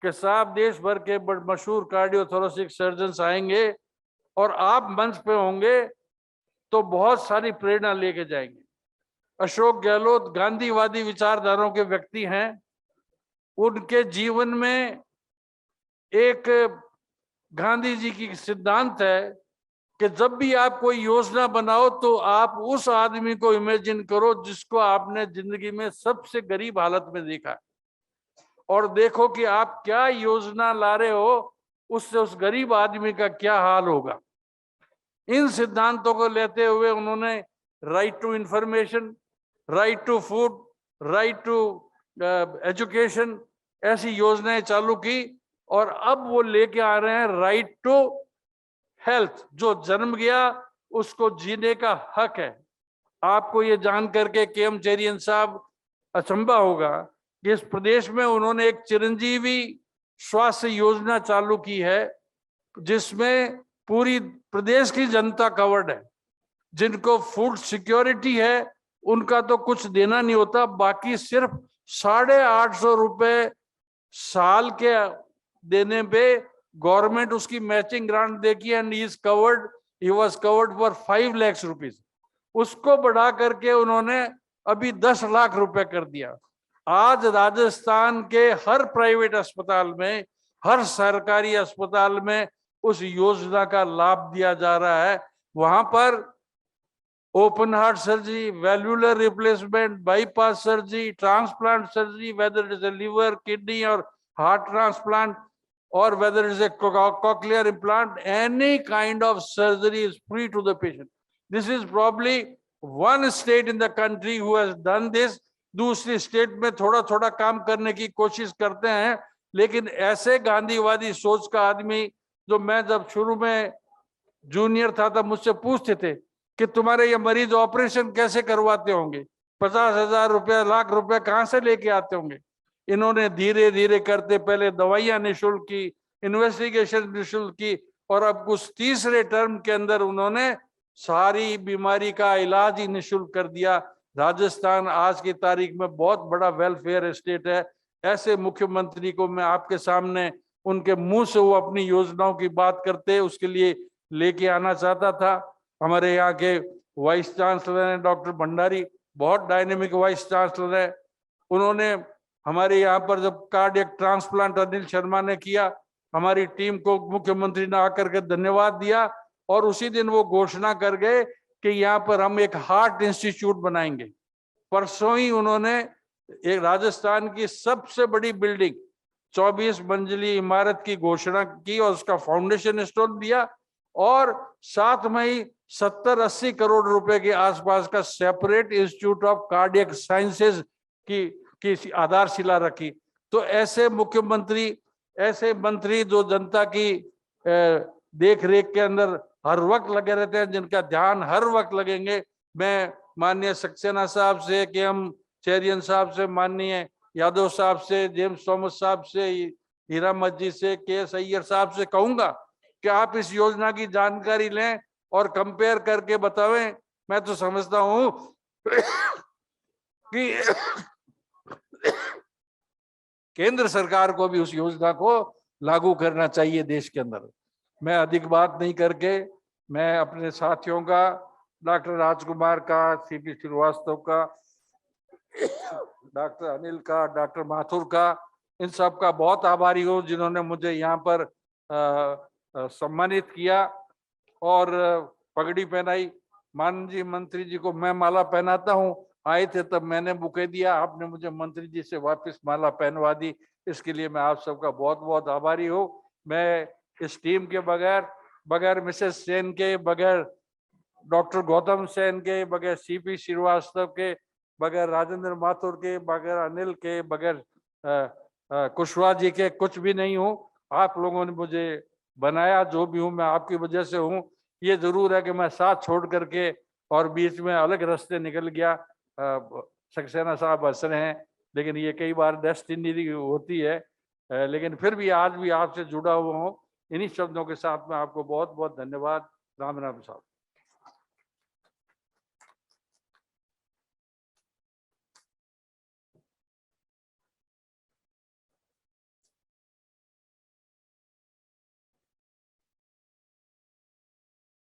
कि साहब देश भर के मशहूर कार्डियोथोरेसिक सर्जन्स आएंगे और आप मंच पे होंगे तो बहुत सारी प्रेरणा लेके जाएंगे। अशोक गहलोत गांधीवादी विचारधाराओं के व्यक्ति हैं। उनके जीवन में एक गांधी जी की सिद्धांत है कि जब भी आप कोई योजना बनाओ तो आप उस आदमी को इमेजिन करो जिसको आपने जिंदगी में सबसे गरीब हालत में देखा है, और देखो कि आप क्या योजना ला रहे हो, उससे उस गरीब आदमी का क्या हाल होगा। इन सिद्धांतों को लेते हुए उन्होंने right to information, right to food, right to education ऐसी योजनाएं चालू की, और अब वो लेके आ रहे हैं राइट टू हेल्थ। जो जन्म गया उसको जीने का हक है। आपको ये जान करके के.एम. चेरियन साहब अचंभा होगा कि इस प्रदेश में उन्होंने एक चिरंजीवी स्वास्थ्य योजना चालू की है, जिसमें पूरी प्रदेश की जनता कवर्ड है। जिनको फूड सिक्योरिटी है उनका तो कुछ देना नहीं होता, बाकी सिर्फ 850 रुपए साल के देने पे गवर्नमेंट उसकी मैचिंग ग्रांट देगी, and he was covered for 5 lakh rupees. उसको बढ़ा करके उन्होंने अभी 10 लाख रुपए कर दिया। आज राजस्थान के हर प्राइवेट अस्पताल में, हर सरकारी अस्पताल में उस योजना का लाभ दिया जा रहा है। वहां पर open heart surgery, valvular replacement, bypass surgery, transplant surgery, whether it is a liver, kidney or heart transplant, or whether it is a cochlear implant, any kind of surgery is free to the patient. This is probably one state in the country who has done this. दूसरी state में थोड़ा थोड़ा काम करने की कोशिश करते हैं, लेकिन ऐसे गांधीवादी सोच का आदमी, जो मैं जब शुरू में जूनियर था तब मुझसे पूछते थे कि तुम्हारे ये मरीज ऑपरेशन कैसे करवाते होंगे, 50,000 रुपया, लाख रुपया कहाँ से लेके आते होंगे। इन्होंने धीरे धीरे करते पहले दवाइयां निःशुल्क की, इन्वेस्टिगेशन निःशुल्क की, और अब कुछ तीसरे टर्म के अंदर उन्होंने सारी बीमारी का इलाज ही निःशुल्क कर दिया। राजस्थान आज की तारीख में बहुत बड़ा वेलफेयर स्टेट है। ऐसे मुख्यमंत्री को मैं आपके सामने उनके मुंह से वो अपनी योजनाओं की बात करते उसके लिए लेके आना चाहता था। हमारे यहाँ के वाइस चांसलर हैं डॉक्टर भंडारी, बहुत डायनेमिक वाइस चांसलर है। उन्होंने हमारे यहाँ पर जब कार्डियक ट्रांसप्लांट अनिल शर्मा ने किया, हमारी टीम को मुख्यमंत्री ने आकर के धन्यवाद दिया, और उसी दिन वो घोषणा कर गए कि यहाँ पर हम एक हार्ट इंस्टीट्यूट बनाएंगे। परसों ही उन्होंने एक राजस्थान की सबसे बड़ी बिल्डिंग 24 मंजिली इमारत की घोषणा की और उसका फाउंडेशन स्टोन दिया, और साथ में ही 70-80 करोड़ रुपए के आसपास का separate institute of cardiac sciences की आधारशिला रखी। तो ऐसे मुख्यमंत्री, ऐसे मंत्री जो जनता की देख रेख के अंदर हर वक्त लगे रहते हैं, जिनका ध्यान हर वक्त लगेंगे। मैं माननीय सक्सेना साहब से, के एम चेरियन साहब से, माननीय यादव साहब से, जेम्स थॉमस साहब से, हीरा मस्जिद से, के एस अय्यर साहब से कहूंगा कि आप इस योजना की जानकारी लें और कंपेयर करके बतावें। मैं तो समझता हूं कि केंद्र सरकार को भी उस योजना को लागू करना चाहिए देश के अंदर। मैं अधिक बात नहीं करके मैं अपने साथियों का, डॉक्टर राजकुमार का, सीपी श्रीवास्तव का, डॉक्टर अनिल का, डॉक्टर माथुर का, इन सब का बहुत आभारी हूँ जिन्होंने मुझे यहाँ पर सम्मानित किया और पगड़ी पहनाई। माननीय मंत्री जी को मैं माला पहनाता हूँ, आए थे तब मैंने बुके दिया, आपने मुझे मंत्री जी से वापस माला पहनवा दी, इसके लिए मैं आप सबका बहुत बहुत आभारी हूँ। मैं इस टीम के बगैर मिसेस सेन के, बगैर डॉक्टर गौतम सेन के, बगैर सीपी श्रीवास्तव के, बगैर राजेंद्र माथुर के, बगैर अनिल के, बगैर कुशवाहा जी के कुछ भी नहीं हूँ। आप लोगों ने मुझे बनाया, जो भी हूँ मैं आपकी वजह से हूँ। ये जरूर है कि मैं साथ छोड़ करके और बीच में अलग रास्ते निकल गया। सक्सेना साहब हंस रहे हैं, लेकिन ये कई बार डेस्टिनी होती है, लेकिन फिर भी आज भी आपसे जुड़ा हुआ हूँ। इन्हीं शब्दों के साथ में आपको बहुत बहुत धन्यवाद। राम राम साहब।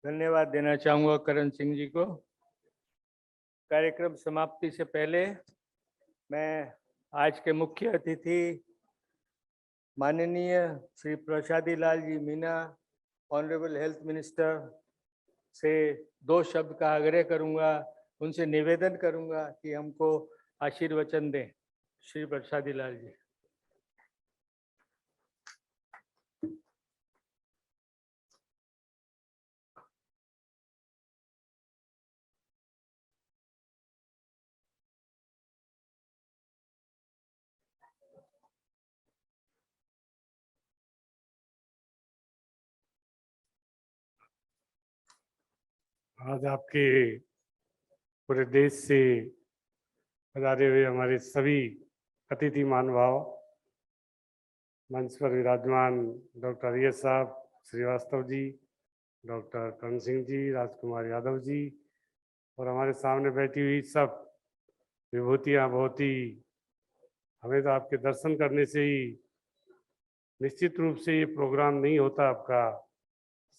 धन्यवाद देना चाहूंगा करण सिंह जी को। कार्यक्रम समाप्ति से पहले मैं आज के मुख्य अतिथि माननीय श्री प्रसादी Lal ji Meena, honourable health minister से 2 शब्द का आग्रह करूंगा, उनसे निवेदन करूंगा कि हमको आशीर्वचन दें। श्री प्रसादी लाल जी। आज आपके पूरे देश से पधारे हुए हमारे सभी अतिथि महानुभाव, मंच पर विराजमान डॉक्टर अय्यर साहब, श्रीवास्तव जी, डॉक्टर करण सिंह जी, राजकुमार यादव जी, और हमारे सामने बैठी हुई सब विभूतियाँ, बहुत ही, हमें तो आपके दर्शन करने से ही, निश्चित रूप से ये प्रोग्राम नहीं होता आपका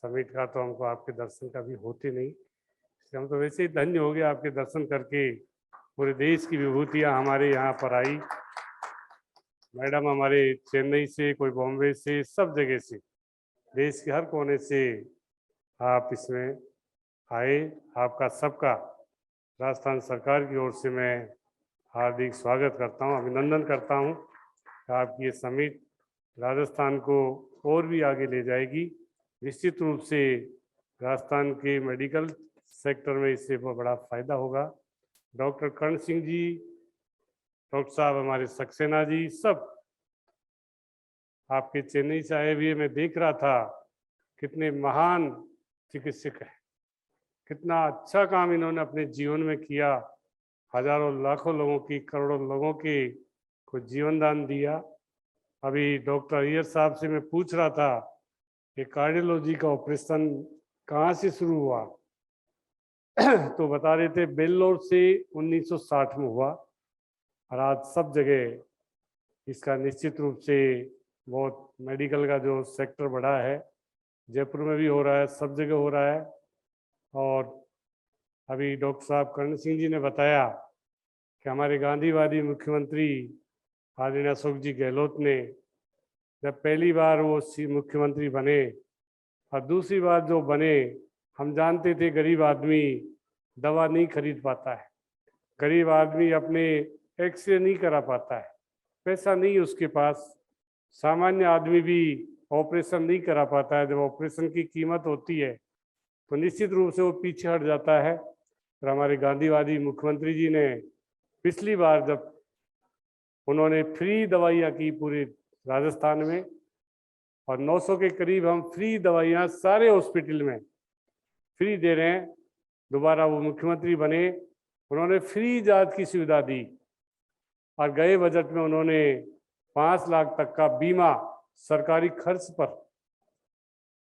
समिट का, तो हमको आपके दर्शन का भी होते नहीं। हम तो वैसे ही धन्य हो गए आपके दर्शन करके। पूरे देश की विभूतियां हमारे यहाँ पर आई। मैडम हमारे चेन्नई से, कोई बॉम्बे से, सब जगह से, देश के हर कोने से आप इसमें आए। आपका सबका राजस्थान सरकार की ओर से मैं हार्दिक स्वागत करता हूं, अभिनंदन करता हूं कि आपकी ये समिट राजस्थान को और भी आगे ले जाएगी। निश्चित रूप से राजस्थान के मेडिकल सेक्टर में इससे बहुत बड़ा फायदा होगा। डॉक्टर कर्ण सिंह जी, डॉक्टर साहब हमारे सक्सेना जी, सब आपके चेन्नई से आए हुए मैं देख रहा था, कितने महान चिकित्सक हैं, कितना अच्छा काम इन्होंने अपने जीवन में किया, हजारों लाखों लोगों की, करोड़ों लोगों के को जीवन दान दिया। अभी डॉक्टर अय्यर साहब से मैं पूछ रहा था कि कार्डियोलॉजी का ऑपरेशन कहाँ से शुरू हुआ तो बता रहे थे बेल्लोर से 1960 में हुआ, और आज सब जगह इसका निश्चित रूप से बहुत मेडिकल का जो सेक्टर बढ़ा है, जयपुर में भी हो रहा है, सब जगह हो रहा है। और अभी डॉक्टर साहब कर्ण सिंह जी ने बताया कि हमारे गांधीवादी मुख्यमंत्री आदरणीय अशोक जी गहलोत ने जब पहली बार वो मुख्यमंत्री बने और दूसरी बार जो बने, हम जानते थे गरीब आदमी दवा नहीं खरीद पाता है, गरीब आदमी अपने एक्सरे नहीं करा पाता है, पैसा नहीं उसके पास, सामान्य आदमी भी ऑपरेशन नहीं करा पाता है। जब ऑपरेशन की कीमत होती है तो निश्चित रूप से वो पीछे हट जाता है। और हमारे गांधीवादी मुख्यमंत्री जी ने पिछली बार जब उन्होंने फ्री दवाइयाँ की पूरे राजस्थान में, और 900 के करीब हम फ्री दवाइयाँ सारे हॉस्पिटल में फ्री दे रहे हैं। दोबारा वो मुख्यमंत्री बने, उन्होंने फ्री जांच की सुविधा दी, और गए बजट में उन्होंने 5 लाख तक का बीमा सरकारी खर्च पर,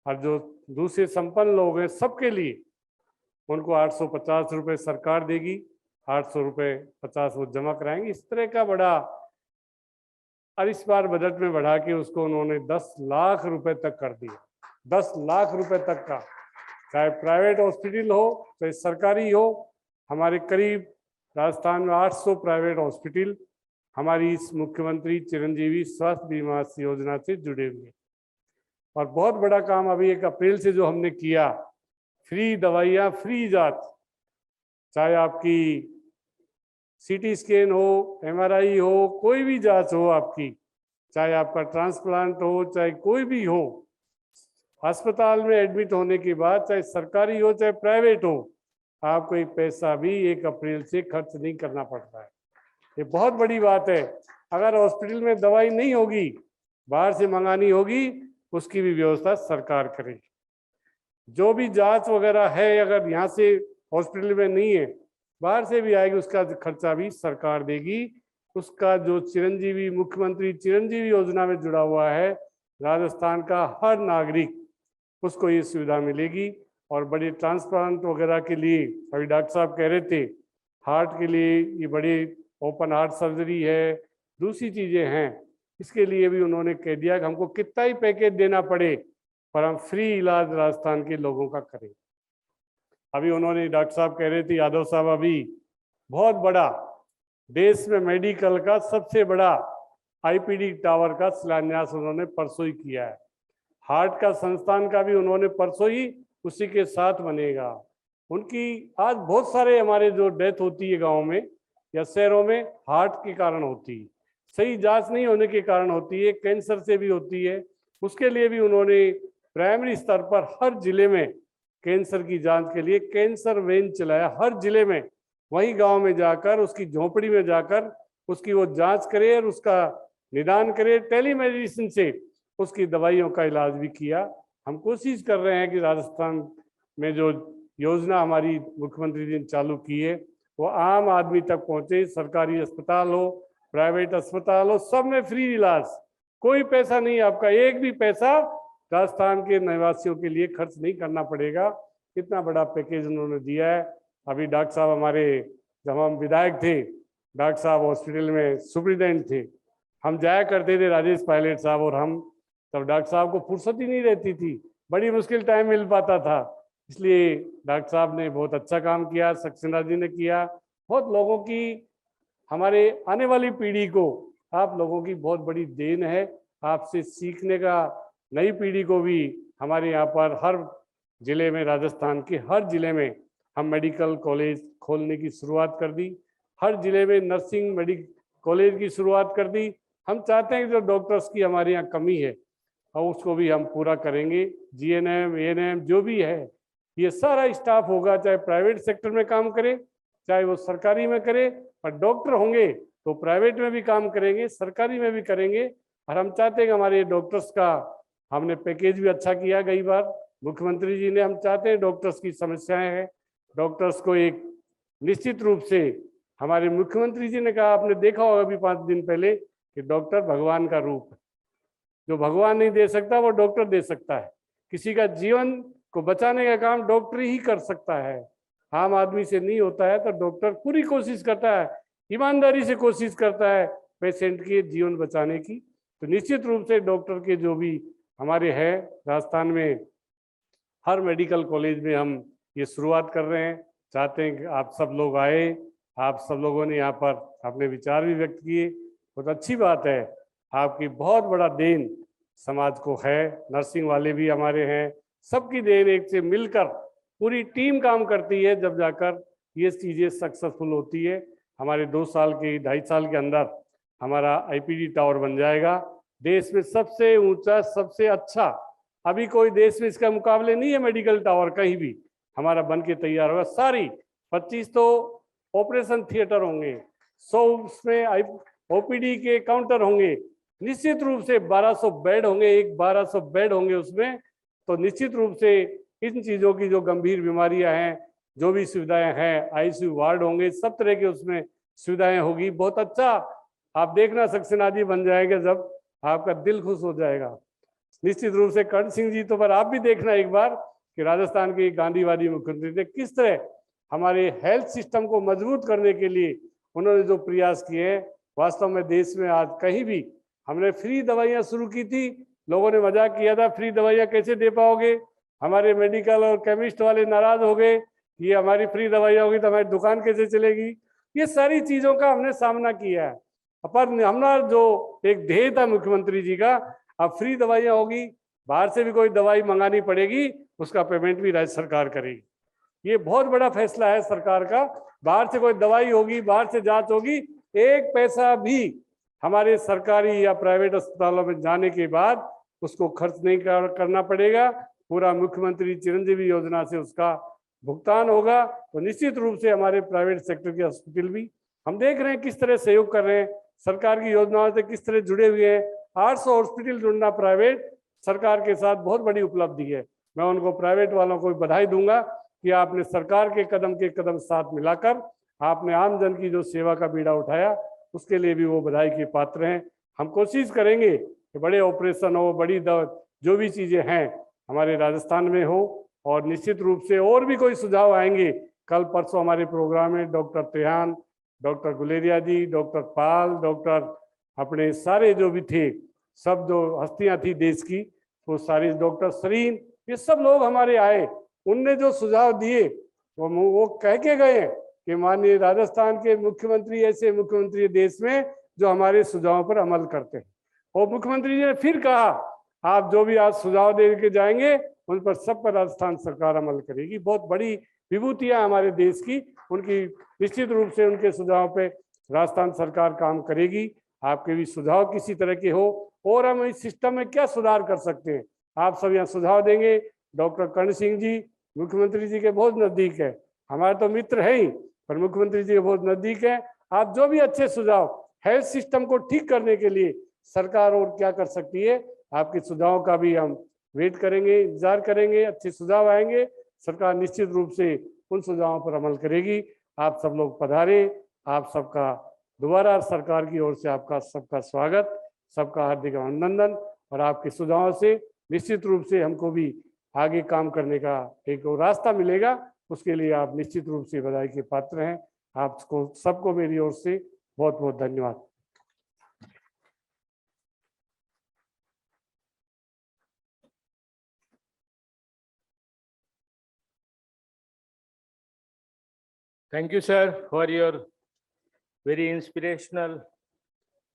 और जो दूसरे संपन्न लोग हैं सबके लिए उनको 850 रुपये सरकार देगी, 800 रुपये 50 वो जमा कराएंगे। इस तरह का बड़ा, और इस बार बजट में बढ़ा के उसको उन्होंने 10 लाख रुपए तक कर दिया, 10 लाख रुपए तक का, चाहे प्राइवेट हॉस्पिटल हो चाहे सरकारी हो। हमारे करीब राजस्थान में 800 प्राइवेट हॉस्पिटल हमारी इस मुख्यमंत्री चिरंजीवी स्वास्थ्य बीमा योजना से जुड़े हुए। और बहुत बड़ा काम अभी 1 अप्रैल से जो हमने किया, फ्री दवाइयाँ, फ्री जांच, चाहे आपकी सीटी स्कैन हो, MRI हो, कोई भी जांच हो आपकी, चाहे आपका ट्रांसप्लांट हो, चाहे कोई भी हो, अस्पताल में एडमिट होने के बाद, चाहे सरकारी हो चाहे प्राइवेट हो, आपको एक पैसा भी 1 अप्रैल से खर्च नहीं करना पड़ता है। ये बहुत बड़ी बात है। अगर हॉस्पिटल में दवाई नहीं होगी, बाहर से मंगानी होगी, उसकी भी व्यवस्था सरकार करेगी। जो भी जांच वगैरह है, अगर यहाँ से हॉस्पिटल में नहीं है, बाहर से भी आएगी, उसका खर्चा भी सरकार देगी। उसका जो चिरंजीवी, मुख्यमंत्री चिरंजीवी योजना में जुड़ा हुआ है, राजस्थान का हर नागरिक, उसको ये सुविधा मिलेगी। और बड़े ट्रांसप्लांट वगैरह के लिए, अभी डॉक्टर साहब कह रहे थे, हार्ट के लिए ये बड़े ओपन हार्ट सर्जरी है, दूसरी चीजें हैं, इसके लिए भी उन्होंने कह दिया कि हमको कितना ही पैकेज देना पड़े पर हम फ्री इलाज राजस्थान के लोगों का करें। अभी उन्होंने, डॉक्टर साहब कह रहे थे, यादव साहब, अभी बहुत बड़ा देश में मेडिकल का सबसे बड़ा IPD टावर का शिलान्यास उन्होंने परसों ही किया है। हार्ट का संस्थान का भी उन्होंने परसों ही उसी के साथ बनेगा। उनकी आज बहुत सारे हमारे जो डेथ होती है गाँव में या शहरों में, हार्ट के कारण होती है, सही जांच नहीं होने के कारण होती है, कैंसर से भी होती है। उसके लिए भी उन्होंने प्राइमरी स्तर पर हर जिले में कैंसर की जांच के लिए कैंसर वैन चलाया, हर जिले में, वही गांव में जाकर, उसकी झोपड़ी में जाकर उसकी वो जांच करे और उसका निदान करे। टेलीमेडिसिन से उसकी दवाइयों का इलाज भी किया। हम कोशिश कर रहे हैं कि राजस्थान में जो योजना हमारी मुख्यमंत्री जी ने चालू की है, वो आम आदमी तक पहुंचे। सरकारी अस्पताल हो, प्राइवेट अस्पताल हो, सब में फ्री इलाज, कोई पैसा नहीं, आपका एक भी पैसा राजस्थान के निवासियों के लिए खर्च नहीं करना पड़ेगा। इतना बड़ा पैकेज उन्होंने दिया है। अभी डॉक्टर साहब हमारे, जब हम विधायक थे, डॉक्टर साहब हॉस्पिटल में सुपरिटेंडेंट थे, हम जाया करते थे, राजेश पायलट साहब और हम, तब डॉक्टर साहब को फुर्सत ही नहीं रहती थी, बड़ी मुश्किल टाइम मिल पाता था। इसलिए डॉक्टर साहब ने बहुत अच्छा काम किया, सक्सेना जी ने किया। बहुत लोगों की, हमारे आने वाली पीढ़ी को आप लोगों की बहुत बड़ी देन है, आपसे सीखने का। नई पीढ़ी को भी हमारे यहाँ पर हर जिले में, राजस्थान के हर जिले में हम मेडिकल कॉलेज खोलने की शुरुआत कर दी, हर जिले में नर्सिंग मेडिकल कॉलेज की शुरुआत कर दी। हम चाहते हैं कि जो डॉक्टर्स की हमारे यहाँ कमी है और उसको भी हम पूरा करेंगे। जीएनएम, एएनएम जो भी है, ये सारा स्टाफ होगा, चाहे प्राइवेट सेक्टर में काम करे चाहे वो सरकारी में करे, पर डॉक्टर होंगे तो प्राइवेट में भी काम करेंगे, सरकारी में भी करेंगे। और हम चाहते हैं कि हमारे डॉक्टर्स का हमने पैकेज भी अच्छा किया गई बार मुख्यमंत्री जी ने। हम चाहते हैं डॉक्टर्स की समस्याएं हैं, डॉक्टर्स को एक निश्चित रूप से हमारे मुख्यमंत्री जी ने कहा, आपने देखा होगा अभी 5 दिन पहले, कि डॉक्टर भगवान का रूप है। जो भगवान नहीं दे सकता वो डॉक्टर दे सकता है। किसी का जीवन को बचाने का काम डॉक्टर ही कर सकता है, आम आदमी से नहीं होता है। तो डॉक्टर पूरी कोशिश करता है, ईमानदारी से कोशिश करता है पेशेंट के जीवन बचाने की। तो निश्चित रूप से डॉक्टर के जो भी हमारे हैं राजस्थान में, हर मेडिकल कॉलेज में हम ये शुरुआत कर रहे हैं। चाहते हैं कि आप सब लोग आए, आप सब लोगों ने यहाँ पर अपने विचार भी व्यक्त किए, बहुत अच्छी बात है। आपकी बहुत बड़ा देन समाज को है, नर्सिंग वाले भी हमारे हैं, सबकी देन एक से मिलकर पूरी टीम काम करती है, जब जाकर ये चीज़ें सक्सेसफुल होती है। हमारे 2 साल के 2.5 साल के अंदर हमारा आईपीडी टावर बन जाएगा, देश में सबसे ऊंचा, सबसे अच्छा। अभी कोई देश में इसका मुकाबले नहीं है मेडिकल टावर, कहीं भी हमारा बन के तैयार होगा। सारी 25 तो ऑपरेशन थिएटर होंगे, 100 उसमें ओपीडी के काउंटर होंगे, निश्चित रूप से 1200 बेड होंगे, 1200 बेड होंगे उसमें। तो निश्चित रूप से इन चीज़ों की जो गंभीर बीमारियां हैं, जो भी सुविधाएं हैं, आईसीयू वार्ड होंगे, सब तरह के उसमें सुविधाएं होगी। बहुत अच्छा आप देखना सक्सेना जी बन जाएंगे, जब आपका दिल खुश हो जाएगा। निश्चित रूप से कर्ण सिंह जी तो पर आप भी देखना एक बार कि राजस्थान के गांधीवादी मुख्यमंत्री ने किस तरह हमारे हेल्थ सिस्टम को मजबूत करने के लिए उन्होंने जो प्रयास किए हैं। वास्तव में देश में आज कहीं भी हमने फ्री दवाइयाँ शुरू की थी, लोगों ने मजाक किया था, फ्री दवाइयाँ कैसे दे पाओगे। हमारे मेडिकल और केमिस्ट वाले नाराज हो गए, ये हमारी फ्री दवाइयाँ होगी तो हमारी दुकान कैसे चलेगी। ये सारी चीज़ों का हमने सामना किया है, पर हमारा जो एक ध्येय था मुख्यमंत्री जी का, अब फ्री दवाइयाँ होगी, बाहर से भी कोई दवाई मंगानी पड़ेगी, उसका पेमेंट भी राज्य सरकार करेगी। ये बहुत बड़ा फैसला है सरकार का। बाहर से कोई दवाई होगी, बाहर से जांच होगी, एक पैसा भी हमारे सरकारी या प्राइवेट अस्पतालों में जाने के बाद उसको खर्च नहीं करना पड़ेगा। पूरा मुख्यमंत्री चिरंजीवी योजना से उसका भुगतान होगा। तो निश्चित रूप से हमारे प्राइवेट सेक्टर के हॉस्पिटल भी हम देख रहे हैं किस तरह सहयोग कर रहे हैं, सरकार की योजनाओं से किस तरह जुड़े हुए हैं। 800 हॉस्पिटल जुड़ना प्राइवेट सरकार के साथ बहुत बड़ी उपलब्धि है। मैं उनको प्राइवेट वालों को बधाई दूंगा कि आपने सरकार के कदम साथ मिलाकर आपने आम जन की जो सेवा का बीड़ा उठाया, उसके लिए भी वो बधाई के पात्र हैं। हम कोशिश करेंगे कि बड़े ऑपरेशन हो, बड़ी जो भी चीज़ें हैं हमारे राजस्थान में हो। और निश्चित रूप से और भी कोई सुझाव आएंगे, कल परसों हमारे प्रोग्राम में डॉक्टर त्रेहान, डॉक्टर गुलेरिया जी, डॉक्टर पाल, डॉक्टर अपने सारे जो भी थे, सब जो हस्तियां थी देश की, वो सारी, डॉक्टर सरीन, ये सब लोग हमारे आए। उनने जो सुझाव दिए वो कह के गए कि माननीय राजस्थान के मुख्यमंत्री ऐसे मुख्यमंत्री देश में जो हमारे सुझावों पर अमल करते हैं। और मुख्यमंत्री जी ने फिर कहा, आप जो भी आज सुझाव दे के जाएंगे उन पर सब पर राजस्थान सरकार अमल करेगी। बहुत बड़ी विभूतियां हमारे देश की, उनकी निश्चित रूप से उनके सुझाव पे राजस्थान सरकार काम करेगी। आपके भी सुझाव किसी तरह के हो और हम इस सिस्टम में क्या सुधार कर सकते हैं, आप सब यहाँ सुझाव देंगे। डॉक्टर कर्ण सिंह जी मुख्यमंत्री जी के बहुत नजदीक है, हमारे तो मित्र है ही, पर मुख्यमंत्री जी के बहुत नजदीक है। आप जो भी अच्छे सुझाव हेल्थ सिस्टम को ठीक करने के लिए सरकार और क्या कर सकती है, आपके सुझावों का भी हम वेट करेंगे, इंतजार करेंगे। अच्छे सुझाव आएंगे, सरकार निश्चित रूप से उन सुझावों पर अमल करेगी। आप सब लोग पधारे, आप सबका दोबारा सरकार की ओर से आपका सबका स्वागत, सबका हार्दिक अभिनंदन। और आपके सुझावों से निश्चित रूप से हमको भी आगे काम करने का एक और रास्ता मिलेगा, उसके लिए आप निश्चित रूप से बधाई के पात्र हैं। आपको सबको मेरी ओर से बहुत बहुत धन्यवाद। Thank you, sir, for your very inspirational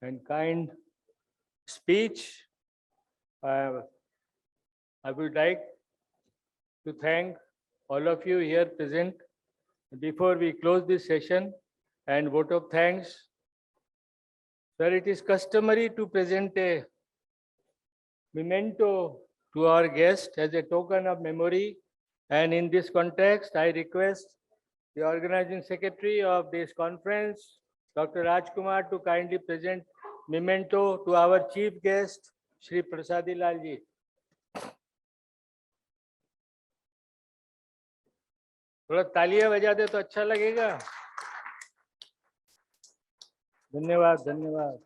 and kind speech. I would like to thank all of you here present before we close this session and vote of thanks, sir, it is customary to present a memento to our guest as a token of memory. And in this context, I request the organizing secretary of this conference, Dr. Rajkumar, to kindly present memento to our chief guest, Shri Prasadi Lal ji. थोड़ा तालियां बजा दे तो अच्छा लगेगा. धन्यवाद, धन्यवाद.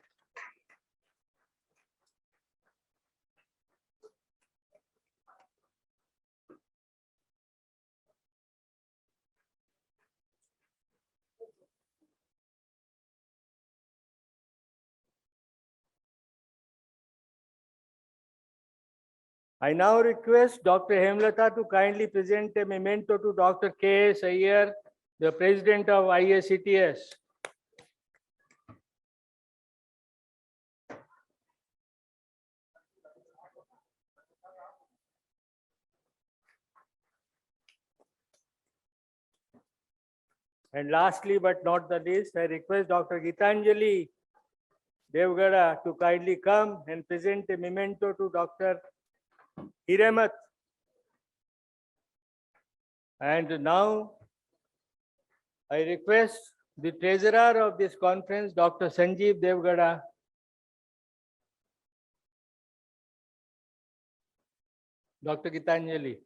I now request Dr. Hemlata to kindly present a memento to Dr. K.S. Iyer, the president of IACTS. And lastly, but not the least, I request Dr. Gitanjali Devgada to kindly come and present a memento to Dr. Hiremat. And now I request the treasurer of this conference, Dr. Sanjeev Devgada, Dr. Gitanjali.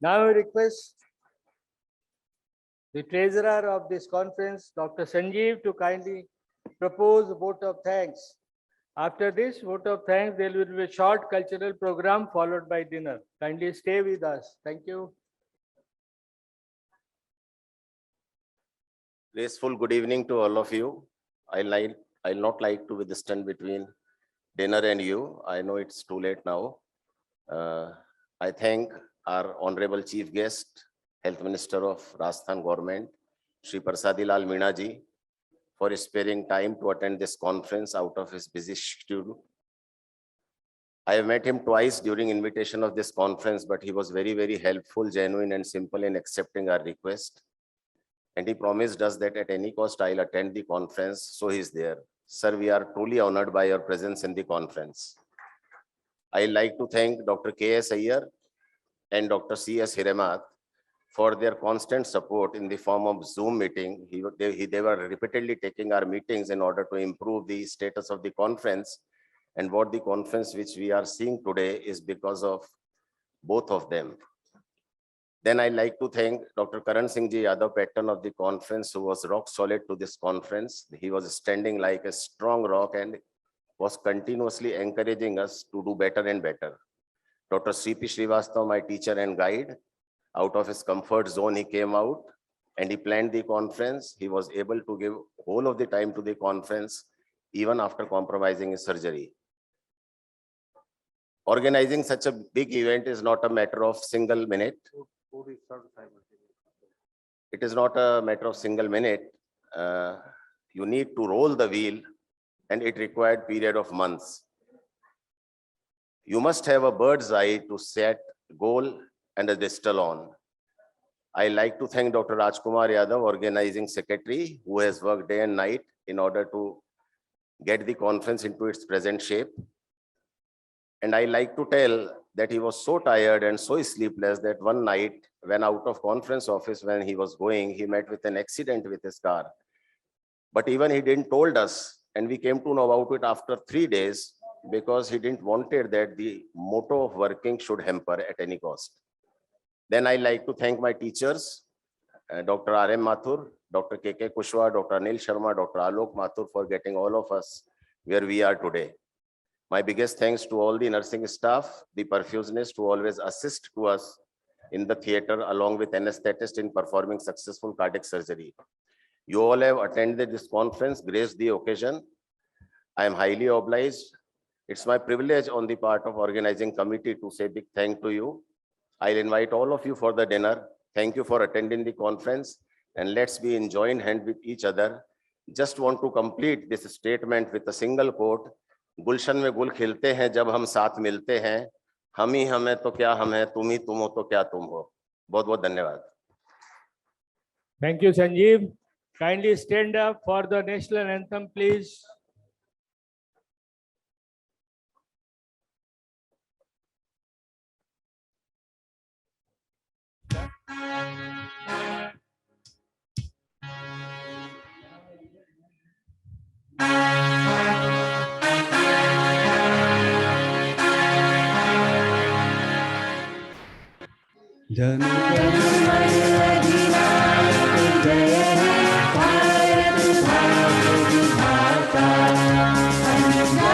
Now I request the treasurer of this conference, Dr. Sanjeev, to kindly propose a vote of thanks. After this vote of thanks, there will be a short cultural program followed by dinner. Kindly stay with us. Thank you. Graceful good evening to all of you. I'll not like to stand between dinner and you. I know it's too late now. I thank our honorable chief guest, Health Minister of Rajasthan government, Shri Prasadi Lal Meena ji, for sparing time to attend this conference out of his busy schedule. I have met him twice during invitation of this conference, but he was very, very helpful, genuine and simple in accepting our request. And he promised us that at any cost I'll attend the conference, so he's there. Sir, we are truly honored by your presence in the conference. I'd like to thank Dr. K.S. Iyer and Dr. C.S. Hiremat for their constant support in the form of Zoom meeting. They were repeatedly taking our meetings in order to improve the status of the conference. And what the conference which we are seeing today is because of both of them. Then I'd like to thank Dr. Karan Singh ji Yadav, patron of the conference, who was rock solid to this conference. He was standing like a strong rock and was continuously encouraging us to do better and better. Dr. C.P. Srivastava, my teacher and guide, out of his comfort zone, he came out and he planned the conference. He was able to give whole of the time to the conference, even after compromising his surgery. Organizing such a big event is not a matter of single minute. It is not a matter of single minute. You need to roll the wheel, and it required period of months. You must have a bird's eye to set goal and a distill on. I like to thank Dr. Rajkumar Yadav, organizing secretary, who has worked day and night in order to get the conference into its present shape. And I like to tell that he was so tired and so sleepless that one night, when out of conference office, when he was going, he met with an accident with his car. But even he didn't told us, and we came to know about it after 3 days, because he didn't wanted that the motto of working should hamper at any cost. Then I like to thank my teachers, Dr. R.M. Mathur, Dr. K.K. Kushwaha, Dr. Anil Sharma, Dr. Alok Mathur, for getting all of us where we are today. My biggest thanks to all the nursing staff, the perfusionists who always assist to us in the theater, along with anesthetists in performing successful cardiac surgery. You all have attended this conference, graced the occasion. I am highly obliged. It's my privilege on the part of organizing committee to say big thank to you. I'll invite all of you for the dinner. Thank you for attending the conference, and let's be in joint hand with each other. Just want to complete this statement with a single quote. गुलशन में गुल खिलते हैं जब हम साथ मिलते हैं, हम ही हम है तो क्या हम है, तुम ही तुम हो तो क्या तुम हो। बहुत बहुत धन्यवाद। Thank you, Sanjeev. Kindly stand up for the national anthem, please. Jana Gana मन अधिनायक जय हे भारत भाग्य विधाता। पंजाब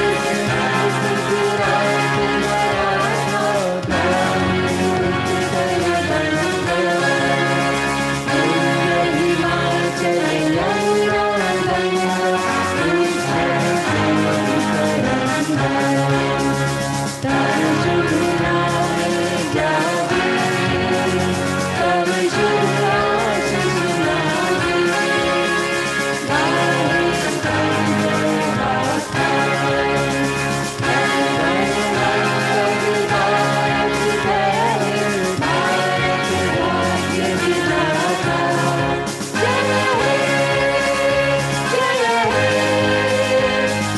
सिंध गुजरात मराठा द्राविड़ उत्कल बंग। हिमाचल यमुना गंगा उत्कल तरंगा। तब शुभ नाम जागे, तब शुभ आशीष मांगे। गाहे कंगन गाथा, कंगन मंगलदायक जय हे भारत भाग्य विधाता। जय हे, जय हे,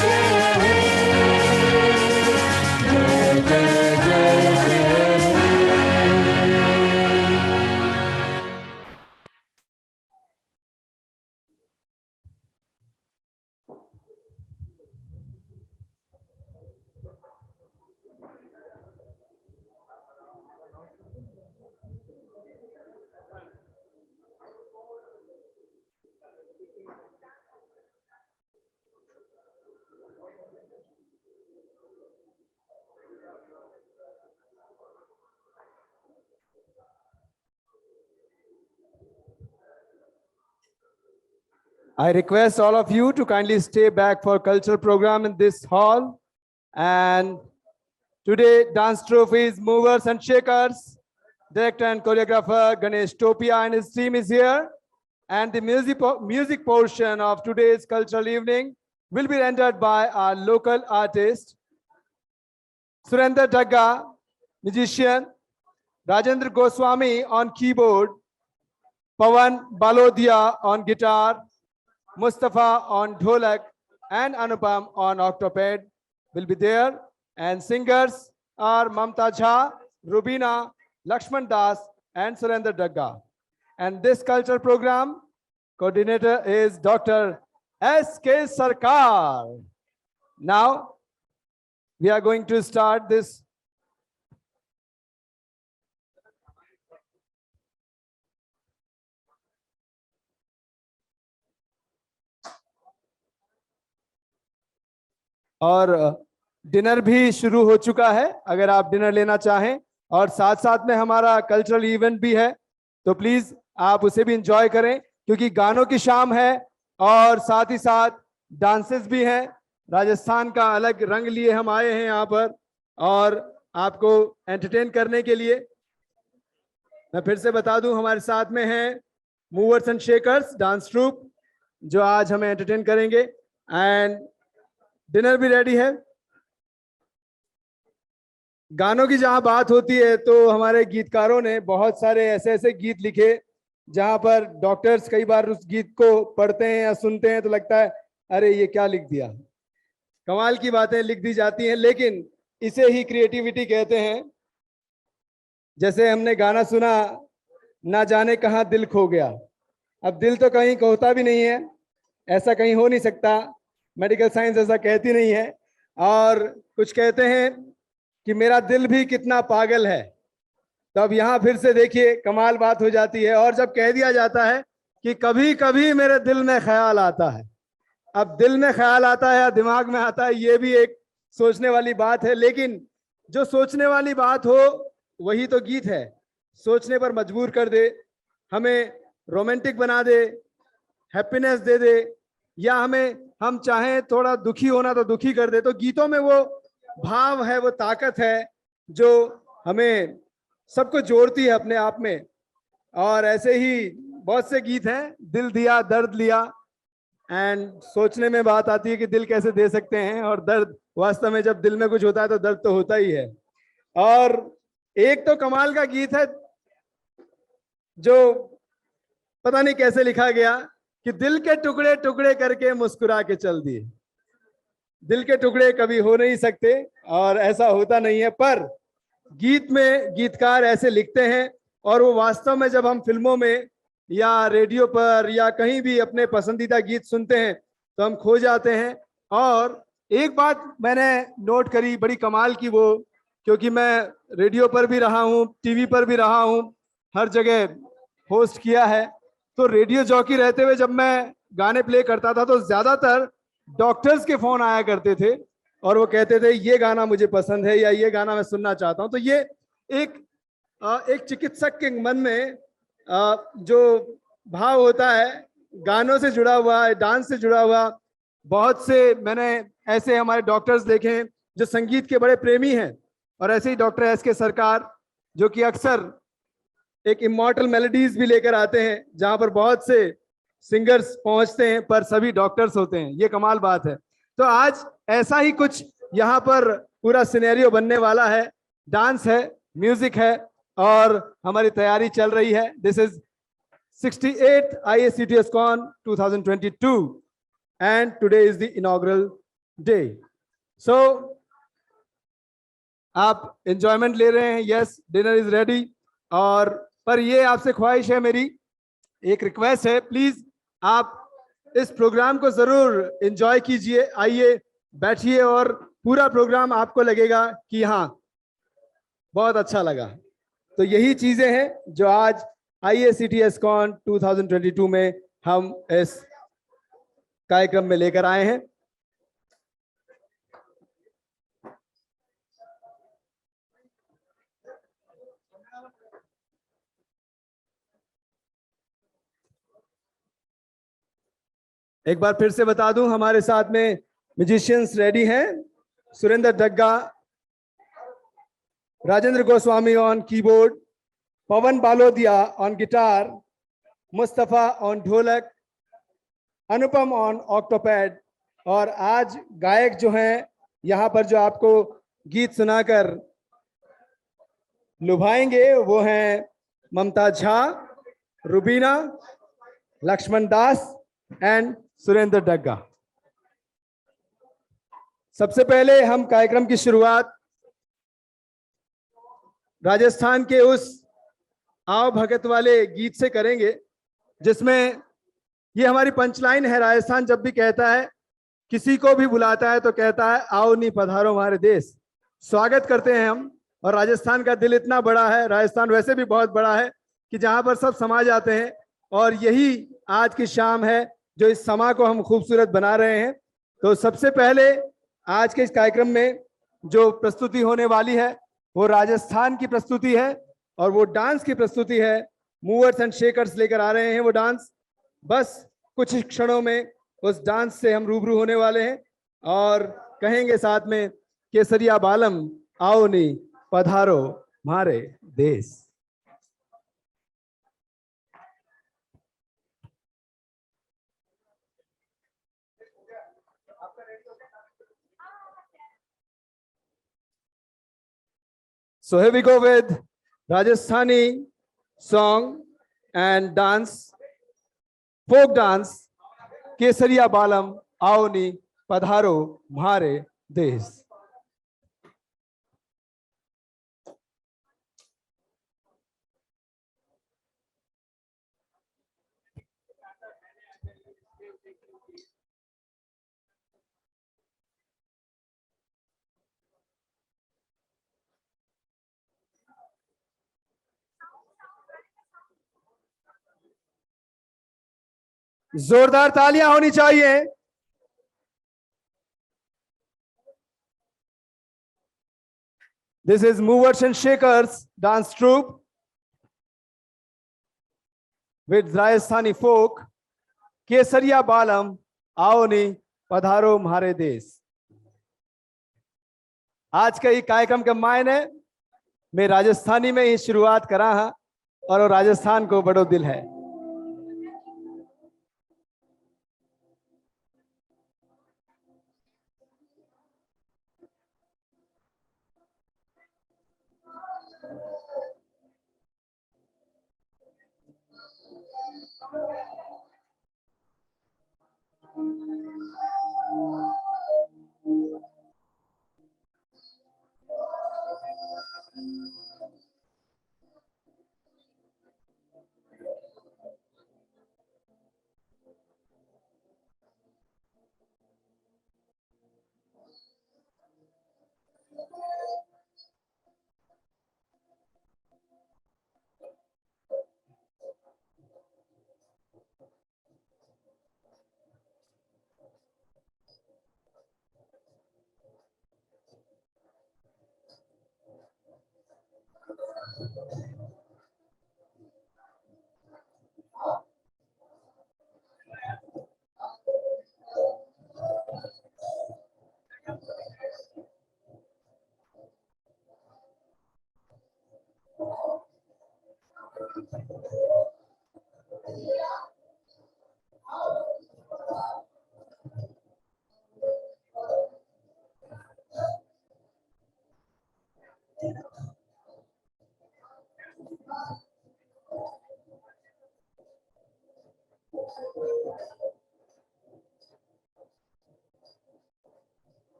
जय हे, जय जय जय जय हे। I request all of you to kindly stay back for cultural program in this hall. And today dance trophies, movers and shakers, director and choreographer Ganesh Topia and his team is here. And the music portion of today's cultural evening will be rendered by our local artist, Surendra Dagga, musician, Rajendra Goswami on keyboard, Pawan Balodia on guitar, Mustafa on dholak, and Anupam on octopad will be there. And singers are Mamta Jha, Rubina, Lakshman Das, and Surendra Dagga. And this cultural program coordinator is Dr. S.K. Sarkar. Now, we are going to start this. और dinner भी शुरू हो चुका है, अगर आप dinner लेना चाहें, और साथ साथ में हमारा कल्चरल इवेंट भी है, तो प्लीज आप उसे भी एंजॉय करें, क्योंकि गानों की शाम है और साथ ही साथ डांसेस भी हैं। राजस्थान का अलग रंग लिए हम आए हैं यहाँ पर और आपको एंटरटेन करने के लिए। मैं फिर से बता दूं, हमारे साथ में हैं movers and shakers dance troupe, जो आज हमें एंटरटेन करेंगे। एंड डिनर भी रेडी है। गानों की जहां बात होती है तो हमारे गीतकारों ने बहुत सारे ऐसे ऐसे गीत लिखे जहां पर डॉक्टर्स कई बार उस गीत को पढ़ते हैं या सुनते हैं तो लगता है अरे ये क्या लिख दिया। कमाल की बातें लिख दी जाती हैं, लेकिन इसे ही क्रिएटिविटी कहते हैं। जैसे हमने गाना सुना, ना जाने कहाँ दिल खो गया। अब दिल तो कहीं खोता भी नहीं है, ऐसा कहीं हो नहीं सकता, मेडिकल साइंस ऐसा कहती नहीं है। और कुछ कहते हैं कि मेरा दिल भी कितना पागल है। तो अब यहाँ फिर से देखिए कमाल बात हो जाती है। और जब कह दिया जाता है कि कभी कभी मेरे दिल में ख्याल आता है, अब दिल में ख्याल आता है या दिमाग में आता है, ये भी एक सोचने वाली बात है। लेकिन जो सोचने वाली बात हो वही तो गीत है। सोचने पर मजबूर कर दे, हमें रोमांटिक बना दे, हैप्पीनेस दे दे, या हम चाहें थोड़ा दुखी होना तो दुखी कर दे। तो गीतों में वो भाव है, वो ताकत है जो हमें सबको जोड़ती है अपने आप में। और ऐसे ही बहुत से गीत हैं, दिल दिया दर्द लिया। एंड सोचने में बात आती है कि दिल कैसे दे सकते हैं, और दर्द वास्तव में जब दिल में कुछ होता है तो दर्द तो होता ही है। और एक तो कमाल का गीत है जो पता नहीं कैसे लिखा गया कि दिल के टुकड़े टुकड़े करके मुस्कुरा के चल दिए। दिल के टुकड़े कभी हो नहीं सकते और ऐसा होता नहीं है, पर गीत में गीतकार ऐसे लिखते हैं और वो वास्तव में जब हम फिल्मों में या रेडियो पर या कहीं भी अपने पसंदीदा गीत सुनते हैं तो हम खो जाते हैं। और एक बात मैंने नोट करी बड़ी कमाल की, वो क्योंकि मैं रेडियो पर भी रहा हूँ, टीवी पर भी रहा हूँ, हर जगह होस्ट किया है, तो रेडियो जॉकी रहते हुए जब मैं गाने प्ले करता था तो ज्यादातर डॉक्टर्स के फोन आया करते थे और वो कहते थे ये गाना मुझे पसंद है या ये गाना मैं सुनना चाहता हूं। तो ये एक चिकित्सक के मन में जो भाव होता है, गानों से जुड़ा हुआ है, डांस से जुड़ा हुआ, बहुत से मैंने ऐसे हमारे डॉक्टर्स देखे हैं जो संगीत के बड़े प्रेमी हैं, और ऐसे ही डॉक्टर एस.के. सरकार जो कि अक्सर एक इमॉर्टल मेलोडीज भी लेकर आते हैं जहां पर बहुत से सिंगर्स पहुंचते हैं पर सभी डॉक्टर्स होते हैं। ये कमाल बात है। तो आज ऐसा ही कुछ यहाँ पर पूरा सिनेरियो बनने वाला है, डांस है, म्यूजिक है और हमारी तैयारी चल रही है। This is 68th IACTSCon 2022 and today is the inaugural day. So आप एंजॉयमेंट ले रहे हैं, यस, डिनर इज रेडी, और पर ये आपसे ख्वाहिश है, मेरी एक रिक्वेस्ट है, प्लीज आप इस प्रोग्राम को जरूर एंजॉय कीजिए। आइए बैठिए और पूरा प्रोग्राम आपको लगेगा कि हाँ बहुत अच्छा लगा। तो यही चीजें हैं जो आज IACTSCon 2022 में हम इस कार्यक्रम में लेकर आए हैं। एक बार फिर से बता दूं, हमारे साथ में म्यूजिशियंस रेडी हैं। Surendra Dagga, Rajendra Goswami on keyboard, Pawan Balodia on guitar, Mustafa on dholak, Anupam on Octopad, और आज गायक जो हैं यहाँ पर जो आपको गीत सुनाकर लुभाएंगे वो हैं ममता झा, रुबीना, लक्ष्मण दास एंड सुरेंद्र डग्गा। सबसे पहले हम कार्यक्रम की शुरुआत राजस्थान के उस आओ भगत वाले गीत से करेंगे जिसमें ये हमारी पंचलाइन है। राजस्थान जब भी कहता है, किसी को भी बुलाता है तो कहता है आओ नी पधारो हमारे देश। स्वागत करते हैं हम, और राजस्थान का दिल इतना बड़ा है, राजस्थान वैसे भी बहुत बड़ा है कि जहां पर सब समा जाते हैं, और यही आज की शाम है जो इस समा को हम खूबसूरत बना रहे हैं। तो सबसे पहले आज के इस कार्यक्रम में जो प्रस्तुति होने वाली है वो राजस्थान की प्रस्तुति है, और वो डांस की प्रस्तुति है। मूवर्स एंड शेकर्स लेकर आ रहे हैं वो डांस। बस कुछ ही क्षणों में उस डांस से हम रूबरू होने वाले हैं और कहेंगे साथ में, केसरिया बालम आओ नी पधारो हमारे देश। So here we go with Rajasthani song and dance, folk dance, Kesariya Balam Aoni Padharo Mhare Desh. जोरदार तालियां होनी चाहिए। This is Movers and Shakers dance troupe with Rajasthani folk, Kesariya Balam Aoni Padharo Mhare Desh। आज का ये कार्यक्रम का मायने मैं राजस्थानी में ही शुरुआत करा हा, और राजस्थान को बड़ो दिल है।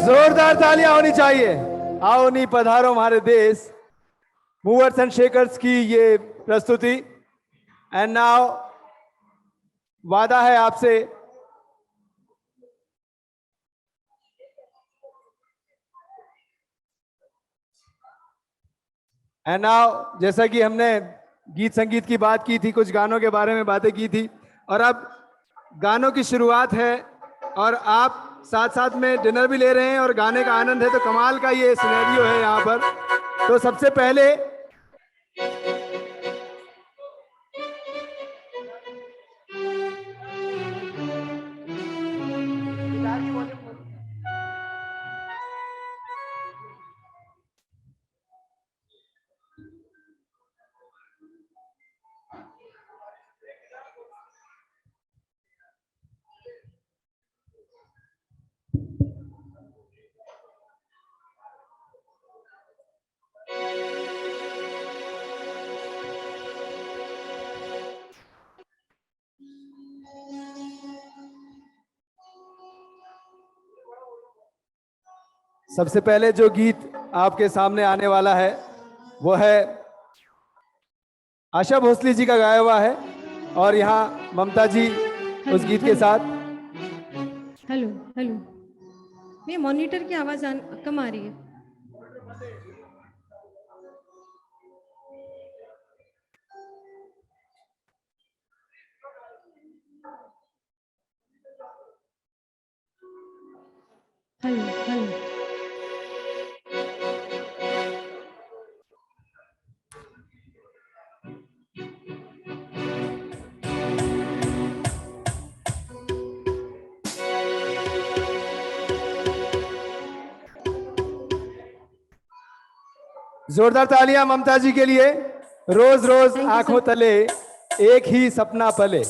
जोरदार तालियां होनी चाहिए। आओ नी पधारो हमारे देश, मूवर्स एंड शेकर्स की ये प्रस्तुति। एंड नाउ वादा है आपसे जैसा कि हमने गीत संगीत की बात की थी, कुछ गानों के बारे में बातें की थी, और अब गानों की शुरुआत है और आप साथ साथ में डिनर भी ले रहे हैं और गाने का आनंद है, तो कमाल का ये सिनेरियो है यहाँ पर। तो सबसे पहले सबसे पहले जो गीत आपके सामने आने वाला है वो है आशा भोसले जी का गाया हुआ है, और यहाँ ममता जी उस गीत के साथ। हेलो हेलो, ये मॉनिटर की आवाज कम आ रही है। हेलो हेलो, जोरदार तालियां ममता जी के लिए। रोज रोज आंखों तले एक ही सपना पले।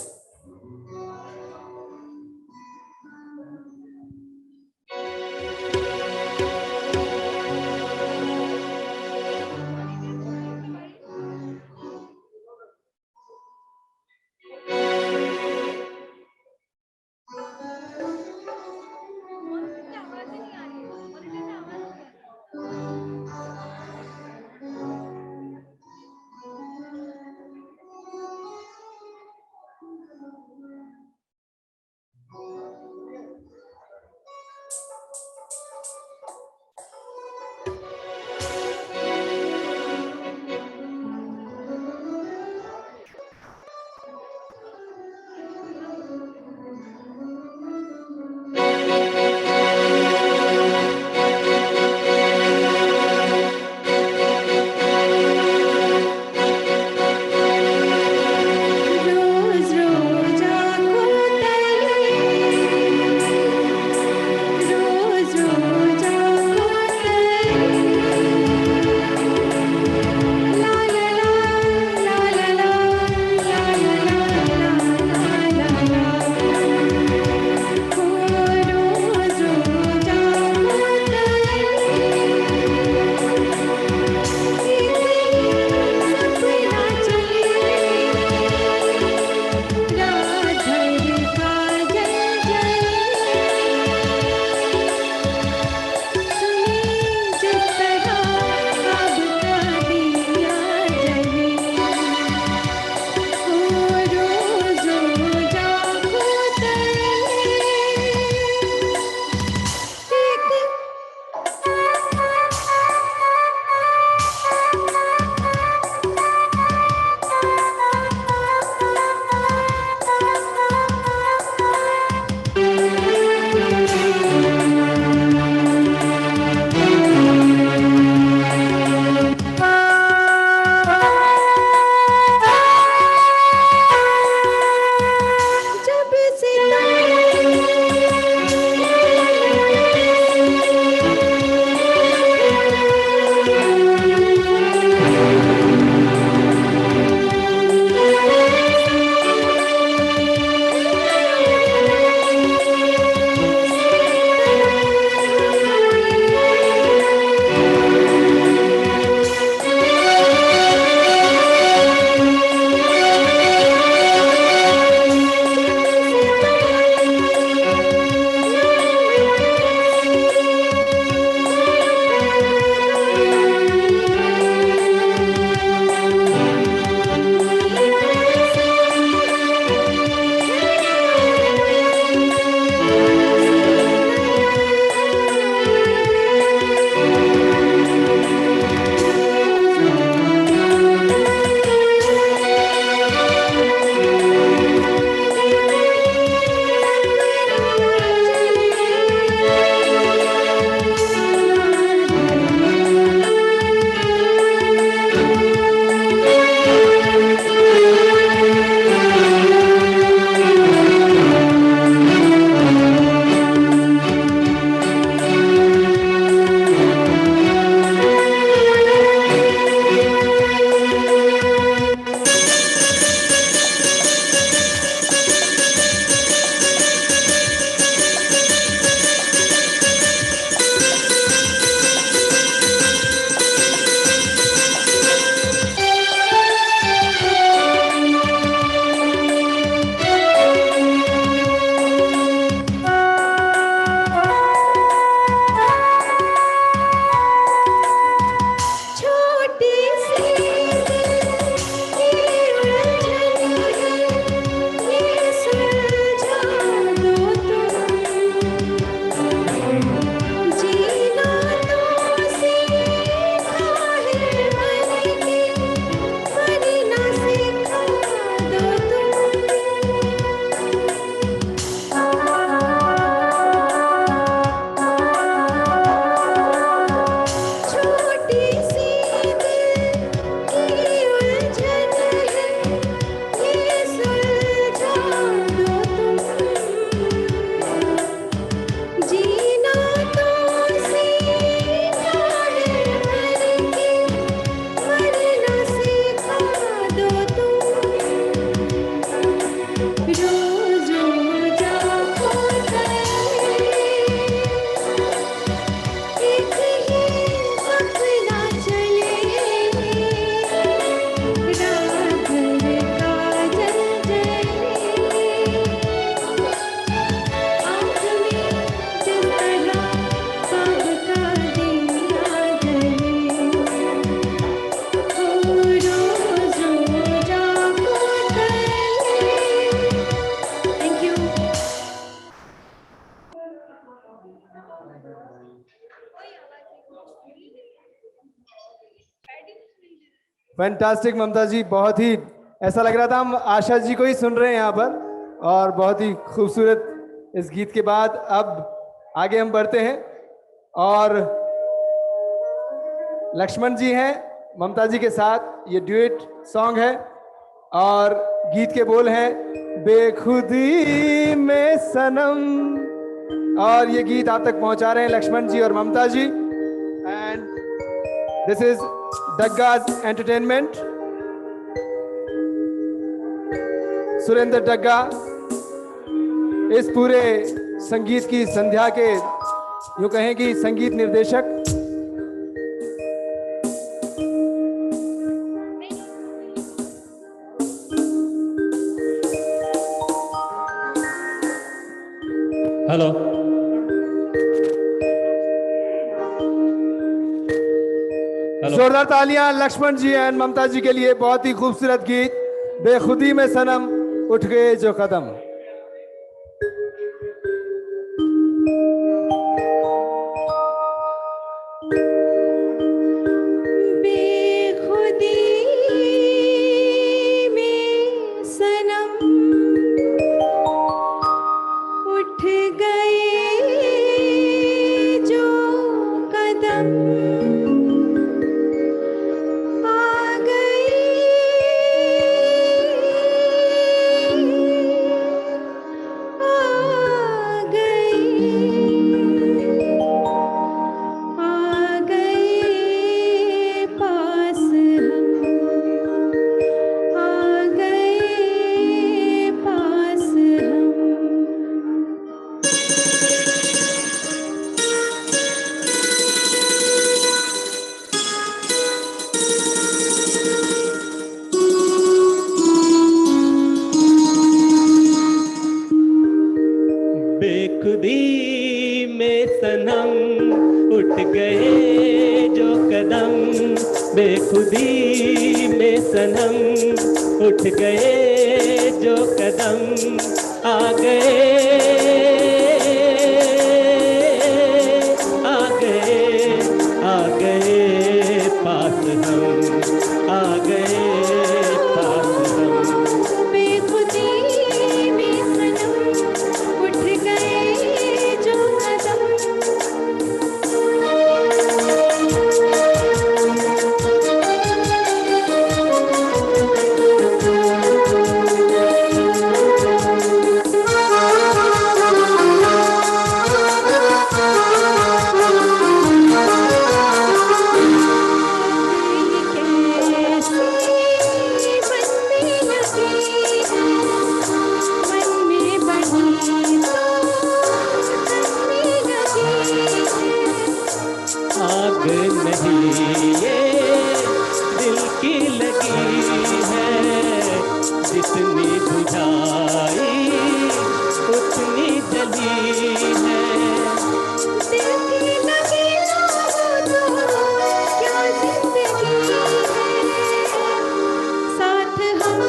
फैंटास्टिक ममता जी, बहुत ही ऐसा लग रहा था हम आशा जी को ही सुन रहे हैं यहाँ पर, और बहुत ही खूबसूरत इस गीत के बाद अब आगे हम बढ़ते हैं और लक्ष्मण जी हैं ममता जी के साथ, ये ड्यूएट सॉन्ग है और गीत के बोल हैं बेखुदी में सनम, और ये गीत आप तक पहुंचा रहे हैं लक्ष्मण जी और Mamta ji. And this is Dagga's entertainment, Surendra Dagga इस पूरे संगीत की संध्या के यूं कहें कि संगीत निर्देशक। हेलो, जोरदार तालियां लक्ष्मण जी एंड ममता जी के लिए। बहुत ही खूबसूरत गीत बेखुदी में सनम, उठ गए जो कदम। बेखुदी में सनम उठ गए जो कदम, आ गए पास हम, आ गए पास हम। बेखुदी में सनम उठ गए जो कदम, बेखुदी में सनम उठ गए जो कदम, आ गए पास हम, आ गए पास हम। बेखुदी में सनम उठ गए जो कदम, आग नहीं ये दिल की लगी है, जितनी बुझाई उतनी जली है। दिल की लगी तो क्या जिंदगी है, साथ हम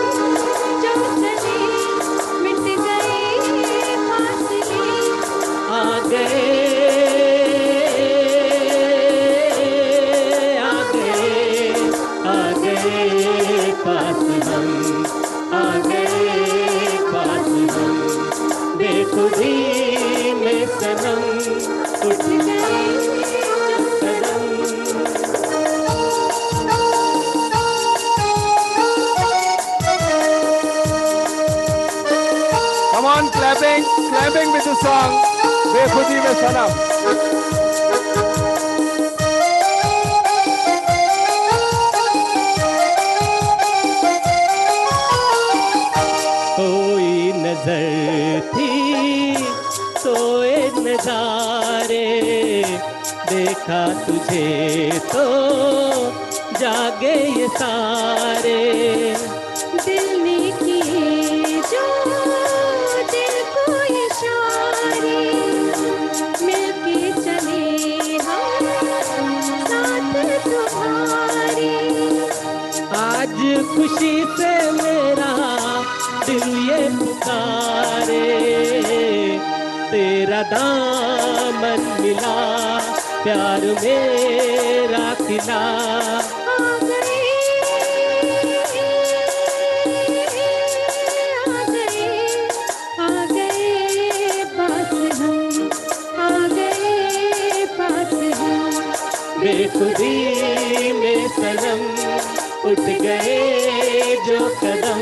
जो चले मिट गए फासले, आ गए पास हम, आ गए पास हम। बेखुदी में सनम उठ गए जो कदम। Come on, clapping with the song बेखुदी में सनम। कोई नजर थी सोए नजारे, देखा तुझे तो जागे ये सारे। दिल ने किए जो दिल को इशारे, मिलके चले हम साथ तुम्हारे। आज खुशी से मेरा दिल ये पुकारे, तेरा दामन मिला प्यार मेरा खिला। आ गए बेखुदी में सनम उठ गए जो कदम।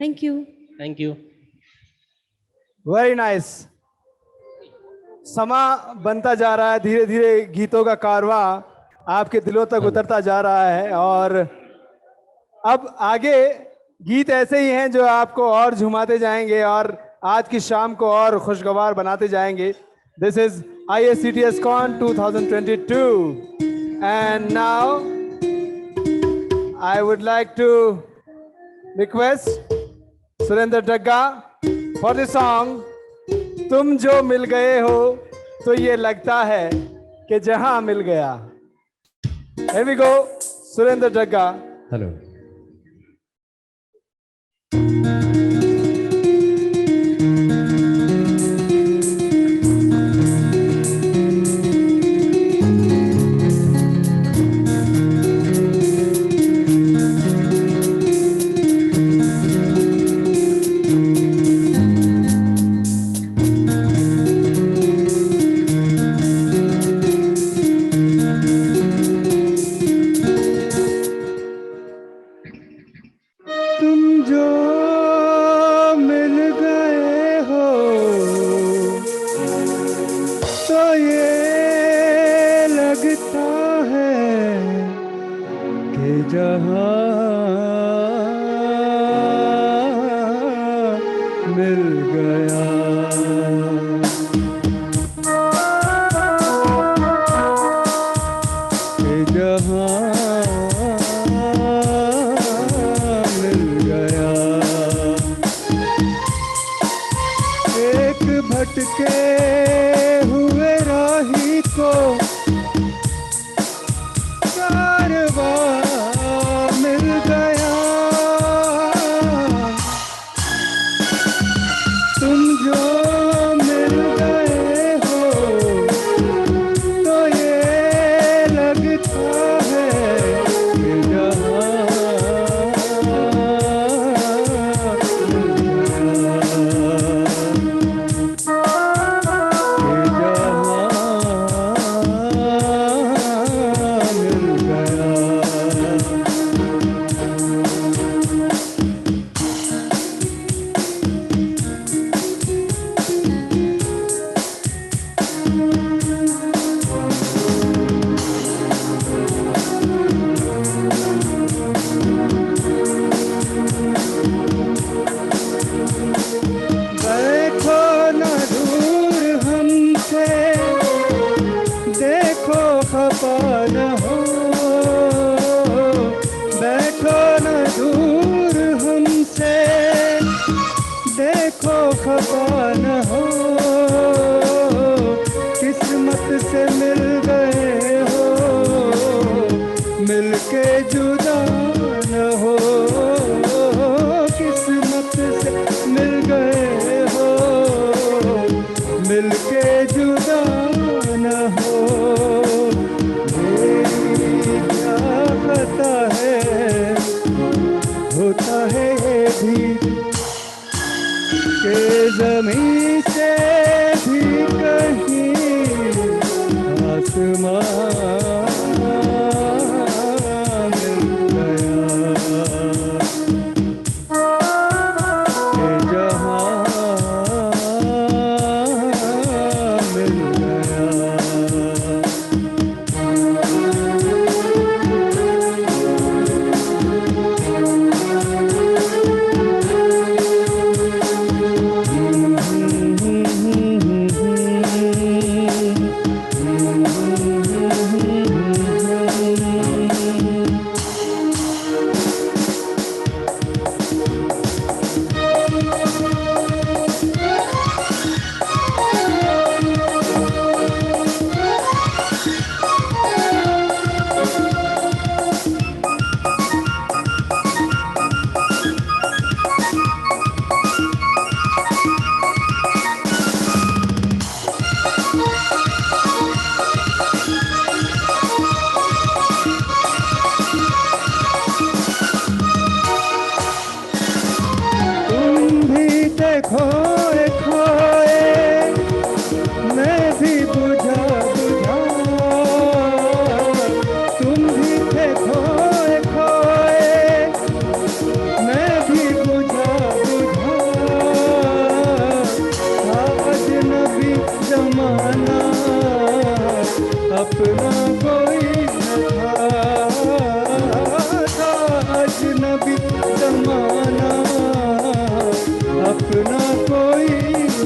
Thank you. Thank you. Very nice. समा बनता जा रहा है, धीरे धीरे गीतों का कारवां आपके दिलों तक उतरता जा रहा है और अब आगे गीत ऐसे ही हैं जो आपको और झुमाते जाएंगे और आज की शाम को और खुशगवार बनाते जाएंगे। This is ISCTS Con 2022 and now I would like to request Surendra Dagga for the song तुम जो मिल गए हो तो ये लगता है कि जहां मिल गया। Here we go, Surendra Dagga. Hello.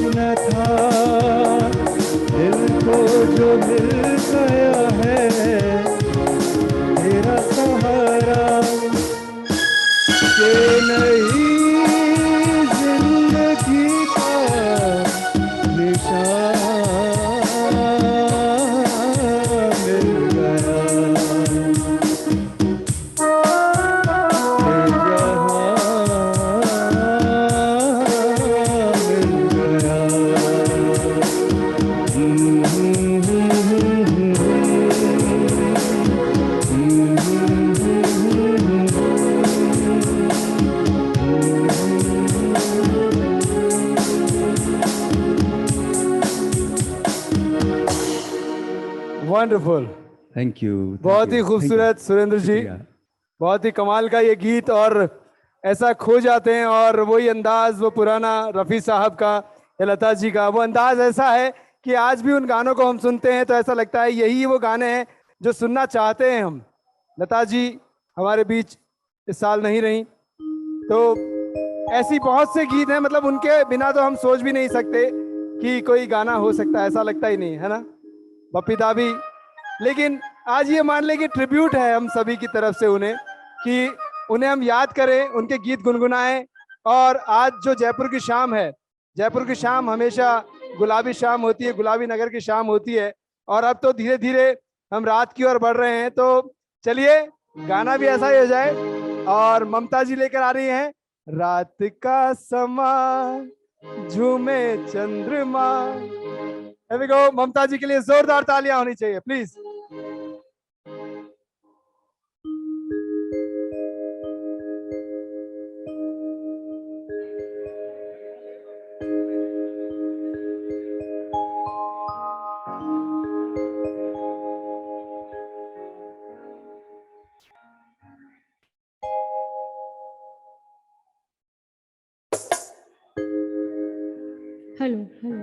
न था, दिल को जो मिल गया है तेरा सहारा, के नई जिंदगी का निशान मिल गया, ये जहां मिल गया। Wonderful, thank you. बहुत ही खूबसूरत सुरेंद्र जी, बहुत ही कमाल का ये गीत, और ऐसा खो जाते हैं, और वही अंदाज वो पुराना रफ़ी साहब का या लता जी का, वो अंदाज ऐसा है कि आज भी उन गानों को हम सुनते हैं तो ऐसा लगता है यही वो गाने हैं जो सुनना चाहते हैं हम। लता जी हमारे बीच इस साल नहीं रही, तो ऐसी बहुत से गीत हैं, मतलब उनके बिना तो हम सोच भी नहीं सकते कि कोई गाना हो सकता है, ऐसा लगता ही नहीं है ना बप्पी दा भी। लेकिन आज ये मान ले कि ट्रिब्यूट है हम सभी की तरफ से उन्हें, कि उन्हें हम याद करें, उनके गीत गुनगुनाएं। और आज जो जयपुर की शाम है, जयपुर की शाम हमेशा गुलाबी शाम होती है, गुलाबी नगर की शाम होती है, और अब तो धीरे धीरे हम रात की ओर बढ़ रहे हैं। तो चलिए गाना भी ऐसा ही हो जाए, और ममता जी लेकर आ रही हैं रात का समा झूमे चंद्रमा। Here we go, ममता जी के लिए जोरदार तालियां होनी चाहिए प्लीज। Hello hello.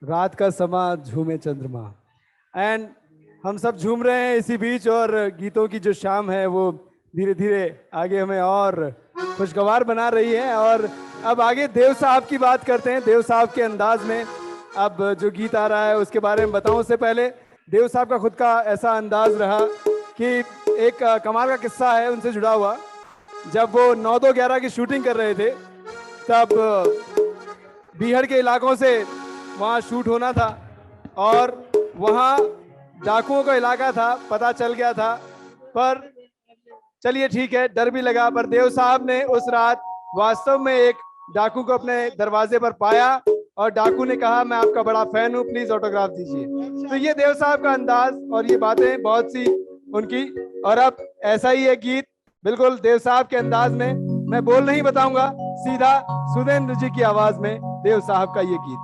रात का समा झूमे चंद्रमा एंड हम सब झूम रहे हैं इसी बीच और गीतों की जो शाम है वो धीरे धीरे आगे हमें और खुशगवार बना रही है। और अब आगे देव साहब की बात करते हैं। देव साहब के अंदाज में अब जो गीत आ रहा है उसके बारे में बताऊं उससे पहले देव साहब का खुद का ऐसा अंदाज रहा कि एक कमाल का किस्सा है उनसे जुड़ा हुआ। जब वो 9-2-11 की शूटिंग कर रहे थे तब बीहड़ के इलाकों से वहाँ शूट होना था और वहाँ डाकुओं का इलाका था, पता चल गया था। पर चलिए ठीक है, डर भी लगा, पर देव साहब ने उस रात वास्तव में एक डाकू को अपने दरवाजे पर पाया और डाकू ने कहा मैं आपका बड़ा फैन हूँ, प्लीज ऑटोग्राफ दीजिए। तो ये देव साहब का अंदाज और ये बातें बहुत सी उनकी। और अब ऐसा ही एक गीत बिल्कुल देव साहब के अंदाज में, मैं बोल नहीं बताऊंगा, सीधा सुधेंद्र जी की आवाज में देव साहब का ये गीत।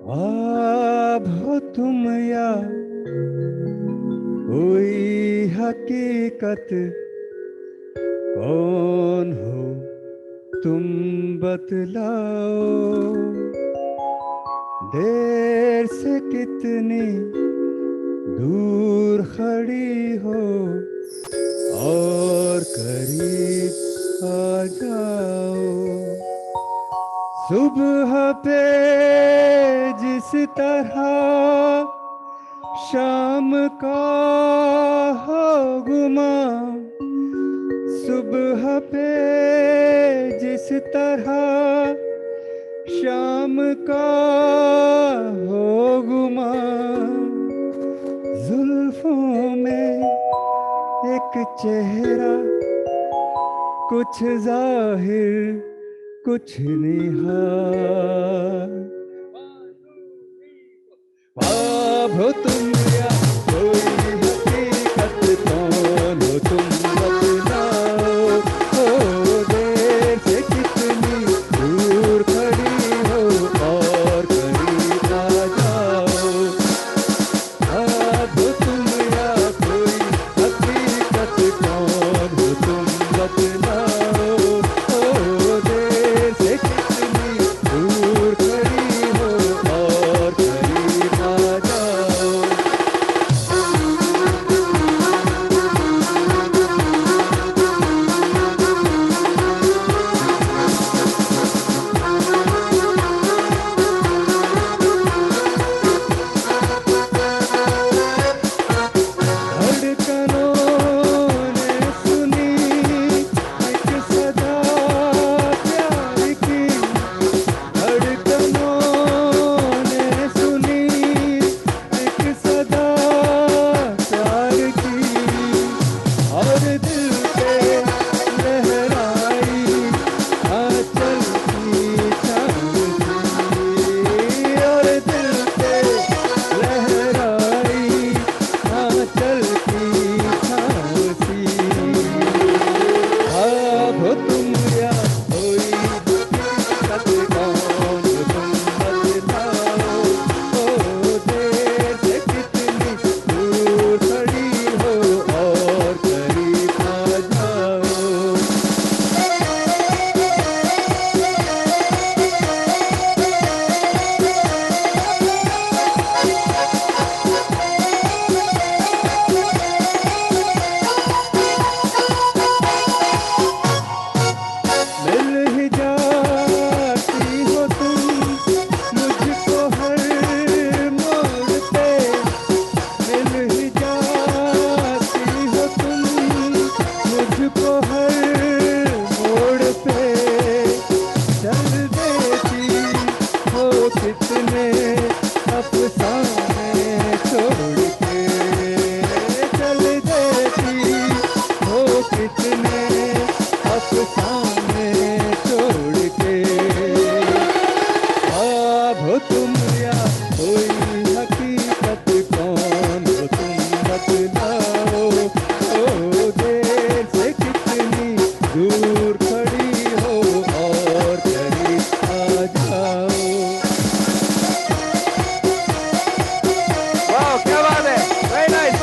ख्वाब हो तुम या कोई हकीकत, कौन हो तुम बतलाओ। देर से कितनी दूर खड़ी हो और करीब आ जाओ। सुबह पे जिस तरह शाम का हो गुमा, सुबह पे जिस तरह शाम का हो गुमा, जुल्फों में एक चेहरा कुछ जाहिर कुछ निहार। ख्वाब हो तुम या कोई हकीकत, कौन हो तुम बतलाओ। हो देर से कितनी दूर खड़ी हो और करीब आ जाओ। ख्वाब हो तुम या कोई हकीकत, कौन हो तुम बतलाओ। हो देर से कितनी दूर खड़ी हो और करीब आ जाओ। धड़कनों ने सुनी एक सदा प्यार की, धड़कनों ने सुनी एक सदा प्यार की, और दिल पे लहराई आंचल की छाँव सी, और दिल पे लहराई आंचल की छाँव सी। ख्वाब हो तुम या कोई हकीकत, कौन हो तुम बतलाओ। हो देर से कितनी दूर खड़ी हो और करीब आ जाओ। मिल ही जाती हो तुम मुझको हर मोड़ पे, मिल ही जाती हो तुम मुझको हर मोड़ पे। चल देती हो कितने अफसाने छोड़ के, चल देती हो कितने अफसाने छोड़ के। ख्वाब हो तुम या कोई हकीकत, कौन हो तुम बतलाओ। ओ देर से कितनी दूर खड़ी हो और करीब आ जाओ। वाह क्या बात है, very nice.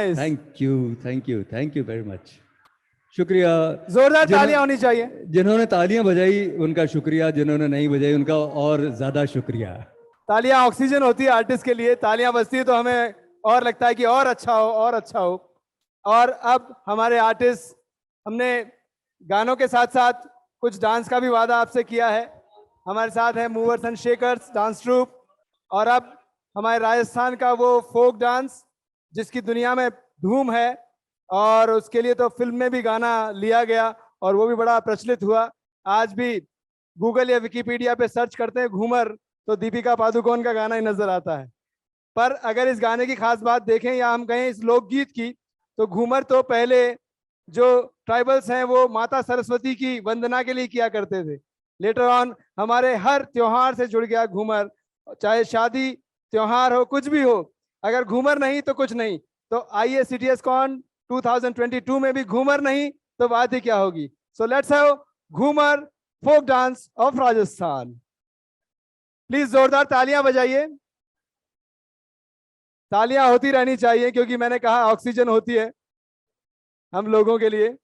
Nice, thank you very much. शुक्रिया। जोरदार तालियां होनी चाहिए। जिन्होंने तालियां बजाई उनका शुक्रिया, जिन्होंने नहीं बजाई उनका और ज्यादा शुक्रिया। तालियां ऑक्सीजन होती है आर्टिस्ट के लिए, तालियां बजती है तो हमें और लगता है कि और अच्छा हो, और अच्छा हो। और अब हमारे आर्टिस्ट, हमने गानों के साथ साथ कुछ डांस का भी वादा आपसे किया है। हमारे साथ है movers and shakers dance troupe, और अब हमारे राजस्थान का वो फोक डांस जिसकी दुनिया में धूम है, और उसके लिए तो फिल्म में भी गाना लिया गया और वो भी बड़ा प्रचलित हुआ। आज भी गूगल या विकिपीडिया पे सर्च करते हैं घूमर तो दीपिका पादुकोण का गाना ही नजर आता है। पर अगर इस गाने की खास बात देखें या हम कहें इस लोकगीत की, तो घूमर तो पहले जो ट्राइबल्स हैं वो माता सरस्वती की वंदना के लिए किया करते थे। लेटर ऑन हमारे हर त्योहार से जुड़ गया घूमर, चाहे शादी त्योहार हो, कुछ भी हो, अगर घूमर नहीं तो कुछ नहीं। तो आइए CTS कॉन 2022 में भी घूमर नहीं तो बात ही क्या होगी। So let's have Ghoomar folk dance of Rajasthan. Please जोरदार तालियां बजाइए। तालियां होती रहनी चाहिए क्योंकि मैंने कहा ऑक्सीजन होती है हम लोगों के लिए।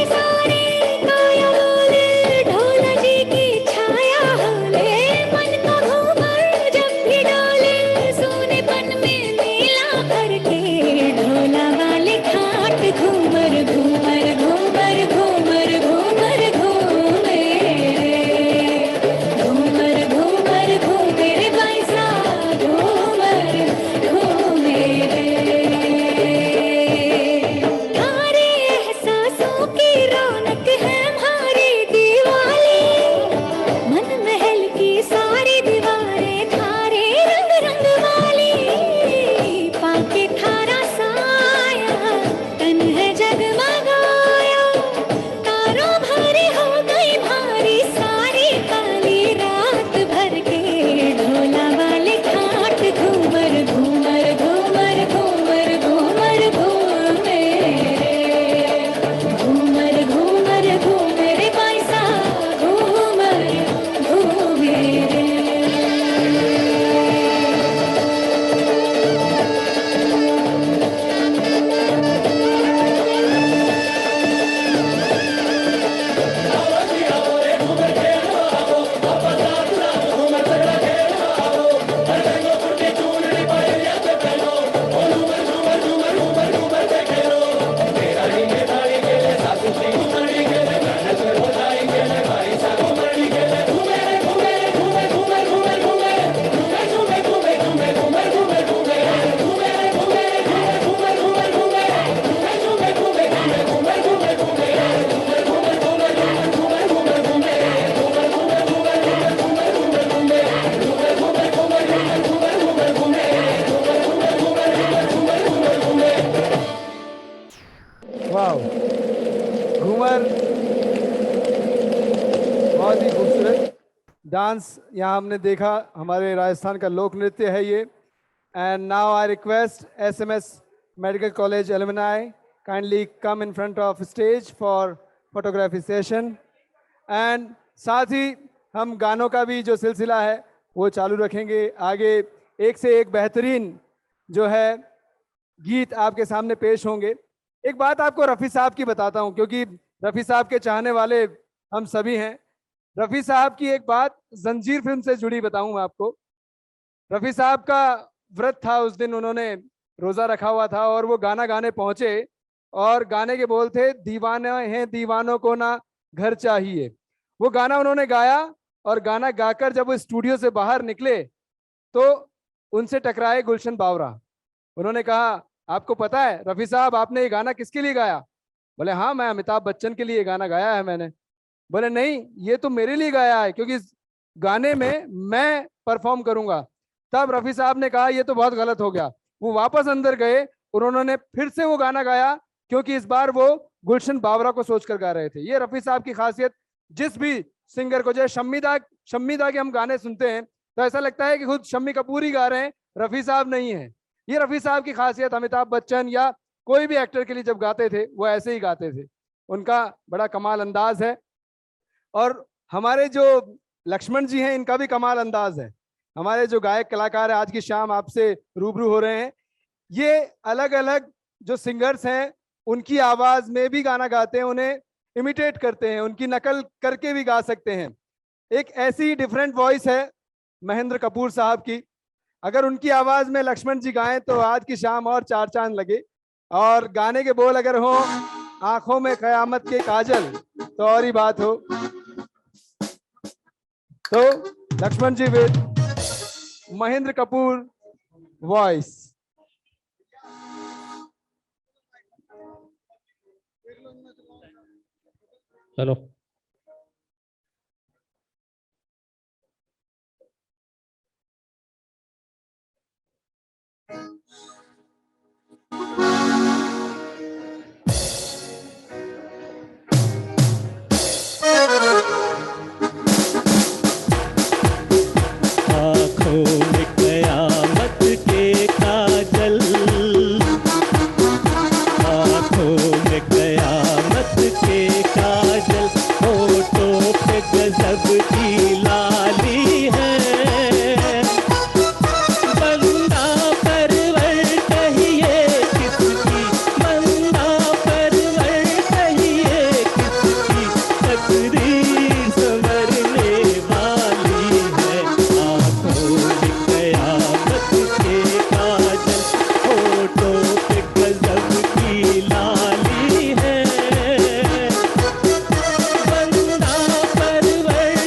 सारे काया बोले बहुत ही खूबसूरत डांस यहाँ हमने देखा, हमारे राजस्थान का लोक नृत्य है ये। And now I request SMS medical college alumni kindly come in front of stage for photography session. And साथ ही हम गानों का भी जो सिलसिला है वो चालू रखेंगे। आगे एक से एक बेहतरीन जो है गीत आपके सामने पेश होंगे। एक बात आपको रफ़ी साहब की बताता हूं, क्योंकि रफ़ी साहब के चाहने वाले हम सभी हैं। रफ़ी साहब की एक बात जंजीर फिल्म से जुड़ी बताऊं मैं आपको। रफ़ी साहब का व्रत था, उस दिन उन्होंने रोजा रखा हुआ था और वो गाना गाने पहुंचे और गाने के बोल थे, दीवाने हैं दीवानों को ना घर चाहिए। वो गाना उन्होंने गाया और गाना गाकर जब वो स्टूडियो से बाहर निकले तो उनसे टकराए गुलशन बावरा। उन्होंने कहा, आपको पता है रफ़ी साहब आपने ये गाना किसके लिए गाया? बोले हाँ, मैं अमिताभ बच्चन के लिए गाना गाया है मैंने। बोले नहीं, ये तो मेरे लिए गाया है क्योंकि इस गाने में मैं परफॉर्म करूंगा। तब रफ़ी साहब ने कहा ये तो बहुत गलत हो गया। वो वापस अंदर गए और उन्होंने फिर से वो गाना गाया, क्योंकि इस बार वो गुलशन बावरा को सोचकर गा रहे थे। ये रफ़ी साहब की खासियत। जिस भी सिंगर को, जैसे शम्मी दा के हम गाने सुनते हैं तो ऐसा लगता है कि खुद शम्मी कपूर ही गा रहे हैं, रफ़ी साहब नहीं है। ये रफ़ी साहब की खासियत। अमिताभ बच्चन या कोई भी एक्टर के लिए जब गाते थे वो ऐसे ही गाते थे। उनका बड़ा कमाल अंदाज है। और हमारे जो लक्ष्मण जी हैं, इनका भी कमाल अंदाज है। हमारे जो गायक कलाकार हैं आज की शाम आपसे रूबरू हो रहे हैं, ये अलग अलग जो सिंगर्स हैं उनकी आवाज में भी गाना गाते हैं, उन्हें इमिटेट करते हैं, उनकी नकल करके भी गा सकते हैं। एक ऐसी डिफरेंट वॉइस है महेंद्र कपूर साहब की। अगर उनकी आवाज में लक्ष्मण जी गाएं तो आज की शाम और चार चांद लगे। और गाने के बोल अगर हो, आंखों में कयामत के काजल, तो और ही बात हो। तो लक्ष्मण जी विद महेंद्र कपूर वॉइस। चलो आँखों में कयामत के काजल, आँखों में कयामत के काजल, होठों पे गजब की लाली है। बंदा परवर कहिए किसकी, बंदा परवर कहिए किसकी, तकदीर संवरने वाली है। आँखों में कयामत के काजल, होठों पे गजब की लाली है। बंदा परवर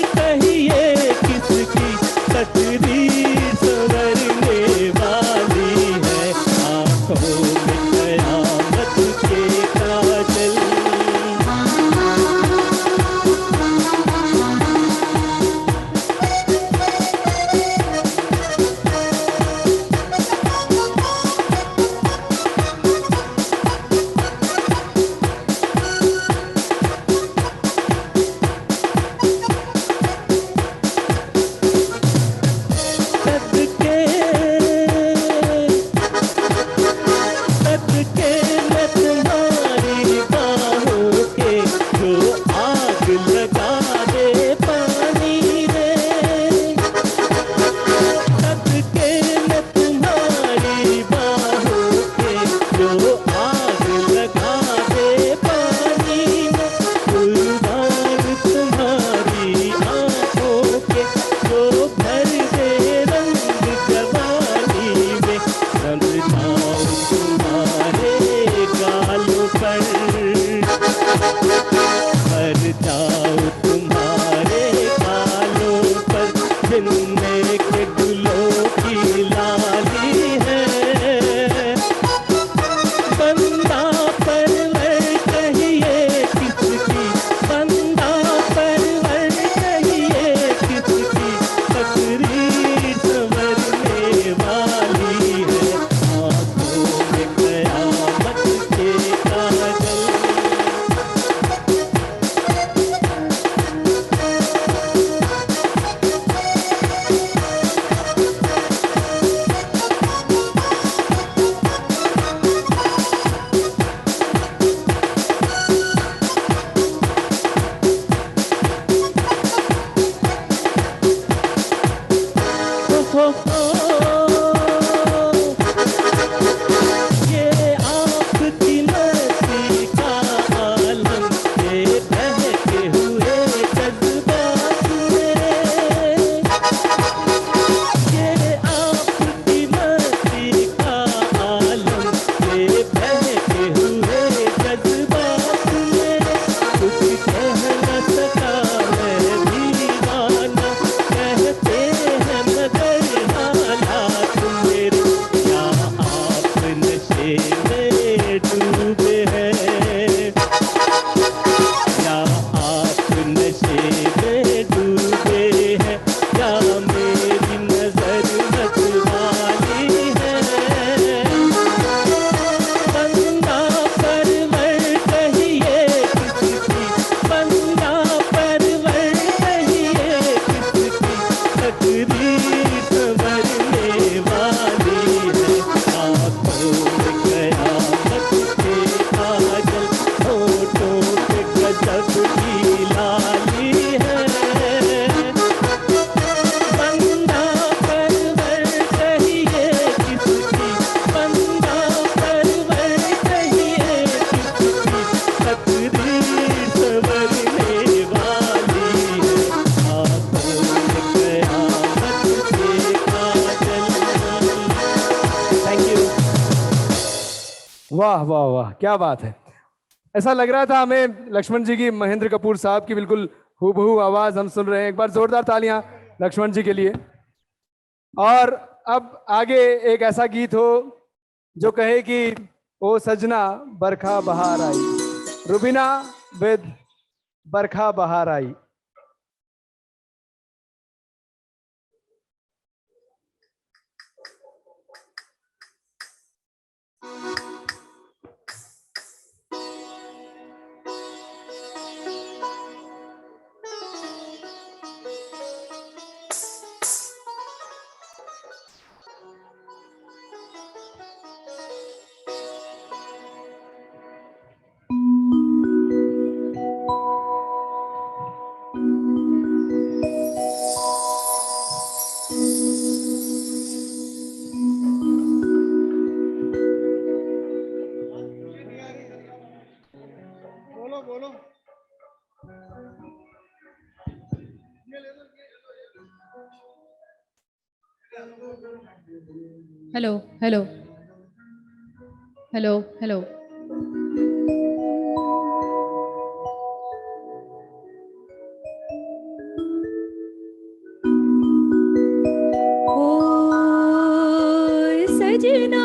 वाह वाह वाह, क्या बात है। ऐसा लग रहा था हमें लक्ष्मण जी की, महेंद्र कपूर साहब की बिल्कुल हूबहू आवाज हम सुन रहे हैं। एक बार जोरदार तालियां लक्ष्मण जी के लिए। और अब आगे एक ऐसा गीत हो जो कहे कि ओ सजना बरखा बहार आई, रुबीना विद बरखा बहार आई। Hello hello hello hello. ओ सजना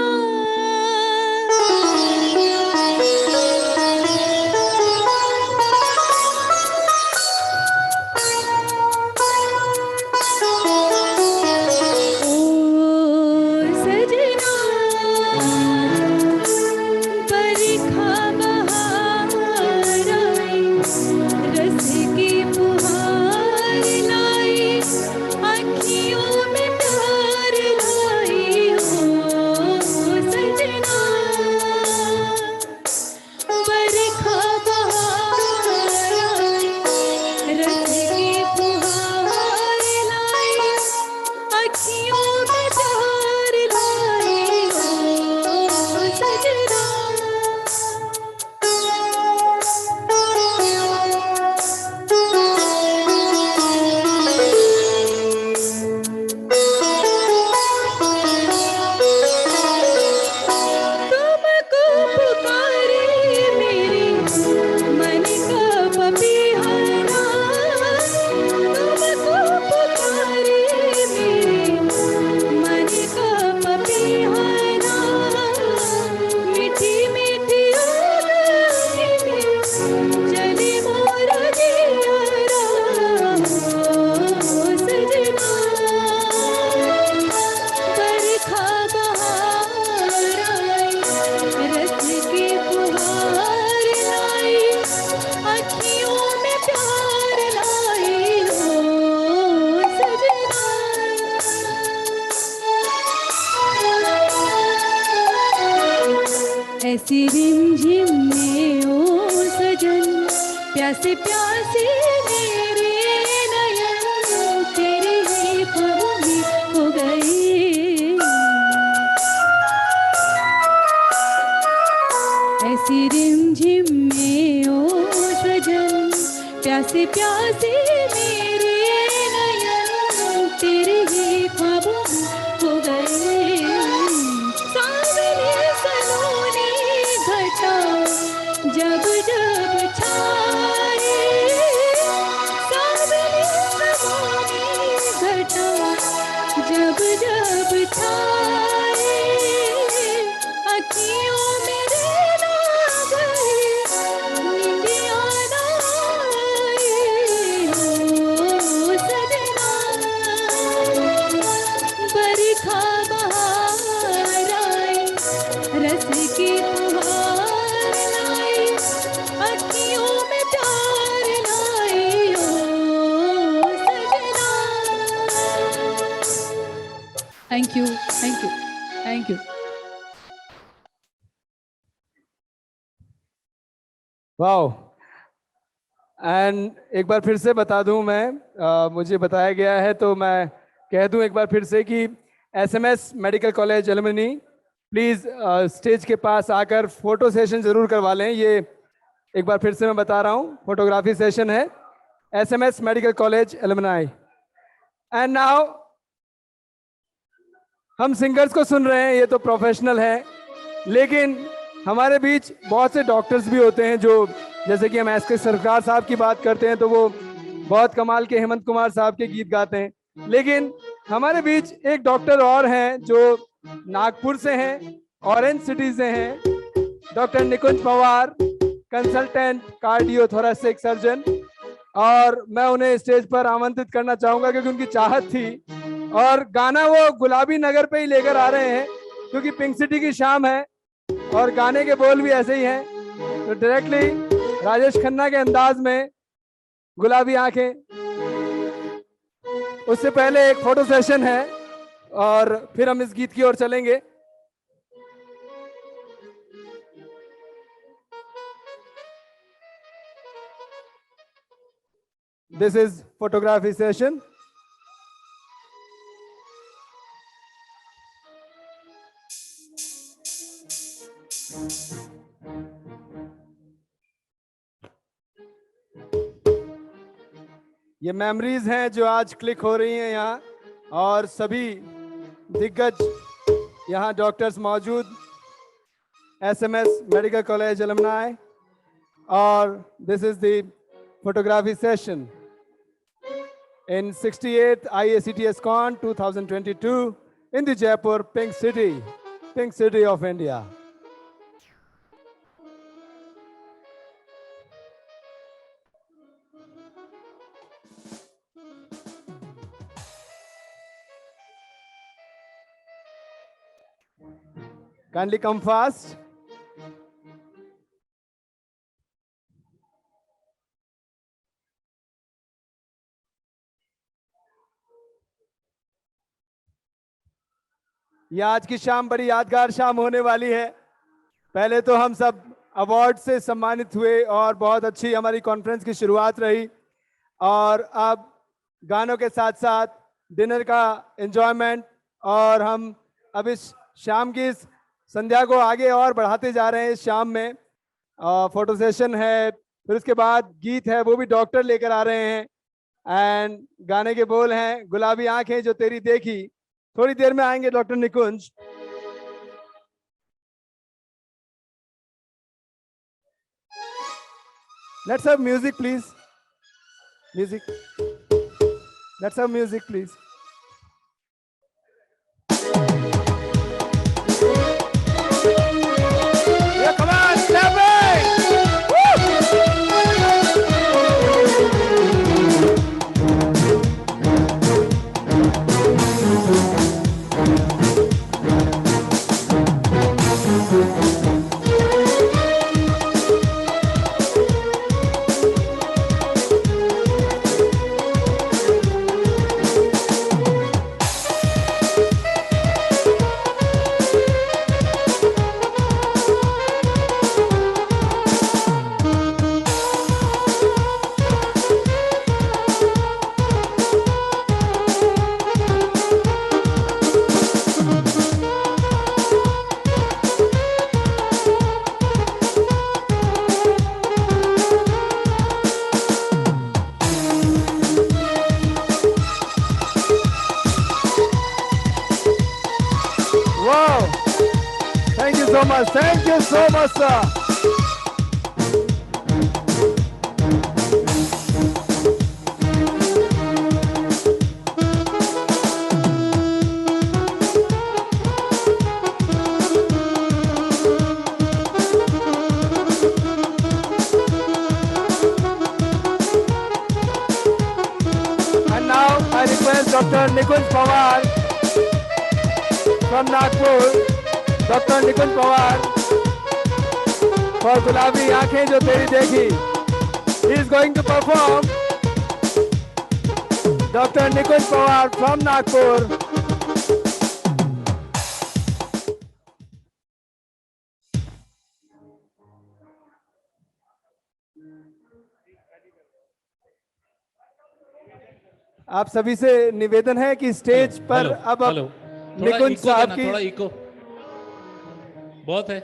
ऐसी रिमझिम में ओ सजन, प्यासे प्यासे मेरे नयन तेरे ही ख्वाबों में हो गए। ऐसी रिमझिम में ओ सजन, प्यासे प्यासे मेरे नयन तेरे ही ख्वाबों में हो गए। जब जब छाए सावली सलोनी घटा, जब जब छाए अखियों में रहना गए, निंदिया ना आए हो सजना। बरखा बहार आई, रस की अखियों में प्यार लाई हो सजना। Thank you thank you thank you. Wow. And एक बार फिर से बता दूं मैं, मुझे बताया गया है तो मैं कह दूं एक बार फिर से कि SMS medical college alumni please stage के पास आकर फोटो सेशन जरूर करवा लें। ये एक बार फिर से मैं बता रहा हूं, फोटोग्राफी सेशन है SMS medical college alumni. And now हम सिंगर्स को सुन रहे हैं, ये तो प्रोफेशनल है, लेकिन हमारे बीच बहुत से डॉक्टर्स भी होते हैं जो, जैसे कि हम एसके सरकार साहब की बात करते हैं तो वो बहुत कमाल के हेमंत कुमार साहब के गीत गाते हैं, लेकिन हमारे बीच एक डॉक्टर और हैं जो नागपुर से हैं, ऑरेंज सिटी से हैं, डॉक्टर निकुंज पवार, कंसल्टेंट कार्डियोथोरेसिक सर्जन। और मैं उन्हें स्टेज पर आमंत्रित करना चाहूंगा क्योंकि उनकी चाहत थी, और गाना वो गुलाबी नगर पे ही लेकर आ रहे हैं क्योंकि पिंक सिटी की शाम है और गाने के बोल भी ऐसे ही हैं। तो डायरेक्टली राजेश खन्ना के अंदाज में गुलाबी आंखें। उससे पहले एक फोटो सेशन है और फिर हम इस गीत की ओर चलेंगे। This is photography session. ये मेमोरीज हैं जो आज क्लिक हो रही हैं यहाँ, और सभी दिग्गज यहाँ डॉक्टर्स मौजूद, एसएमएस मेडिकल कॉलेज alumni, और this is the photography session in 68th IACTS Con 2022 in the Jaipur Pink City of India. Kindly come fast. ये आज की शाम बड़ी यादगार शाम होने वाली है। पहले तो हम सब अवार्ड से सम्मानित हुए और बहुत अच्छी हमारी कॉन्फ्रेंस की शुरुआत रही, और अब गानों के साथ साथ डिनर का एंजॉयमेंट, और हम अब इस शाम की इस संध्या को आगे और बढ़ाते जा रहे हैं। इस शाम में फोटो सेशन है, फिर उसके बाद गीत है, वो भी डॉक्टर लेकर आ रहे हैं, एंड गाने के बोल हैं गुलाबी आंखें जो तेरी देखी। थोड़ी देर में आएंगे doctor Nikunj. Let's have music, please. Music. Let's have music, please. Yeah, come on, step it! Woo! Wow! Thank you so much. Thank you so much, sir. And now I request Dr. Nikunj Pawar from Nagpur, Dr. Nikunj Pawar for Gulabi Aankhein Jo Teri Dekhi. He is going to perform. Dr. Nikunj Pawar from Nagpur. आप सभी से निवेदन है कि stage पर अब निकुंज साहब की थोड़ा इको बहुत है।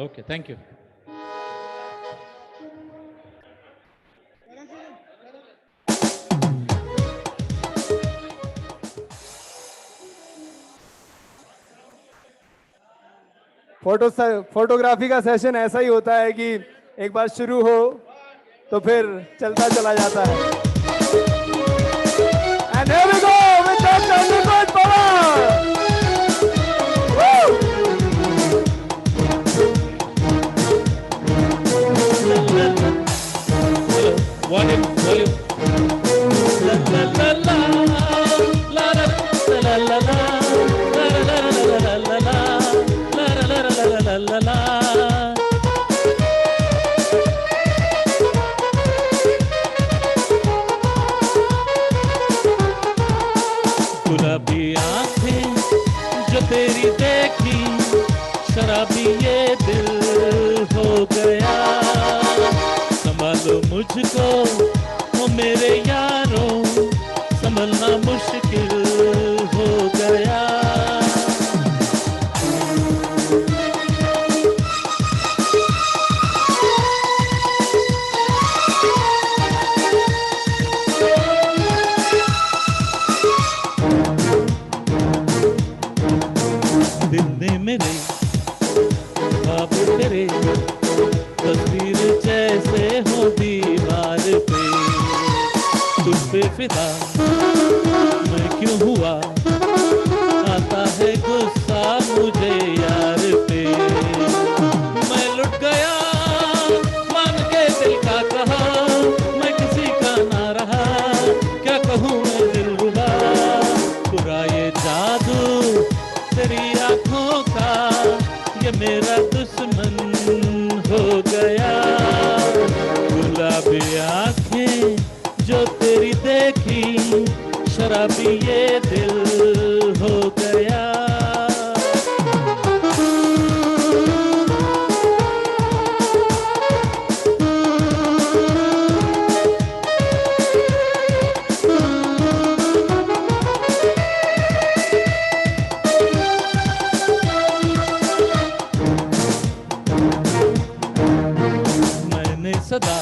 Okay, thank you. फोटोग्राफी का सेशन ऐसा ही होता है कि एक बार शुरू हो तो फिर चलता चला जाता है। And here we go with Dr. Nikuj Pawar. Volume. La la la la la la la la la la la la la. गुलाबी आंखें जो तेरी देखी, शराबी ये दिल हो गया। संभालो मुझको ओ मेरे यारों, संभलना मुश्किल हो गया। दिल ने मेरे ख्वाब तेरे, तस्वीर जैसे हो दीवार पे, तुझ पे फिदा मैं क्यों हुआ, आता है गुस्सा मुझे यार पे। मैं लुट गया मान के दिल का कहा, मैं किसी का ना रहा, क्या कहूँ मैं दिलरुबा। बुरा ये जादू तेरी आँखों का, ये मेरा दुश्मन हो गया। गुलाबी आँखें जो तेरी देखी, शराबी ये दिल हो गया। मैंने सदा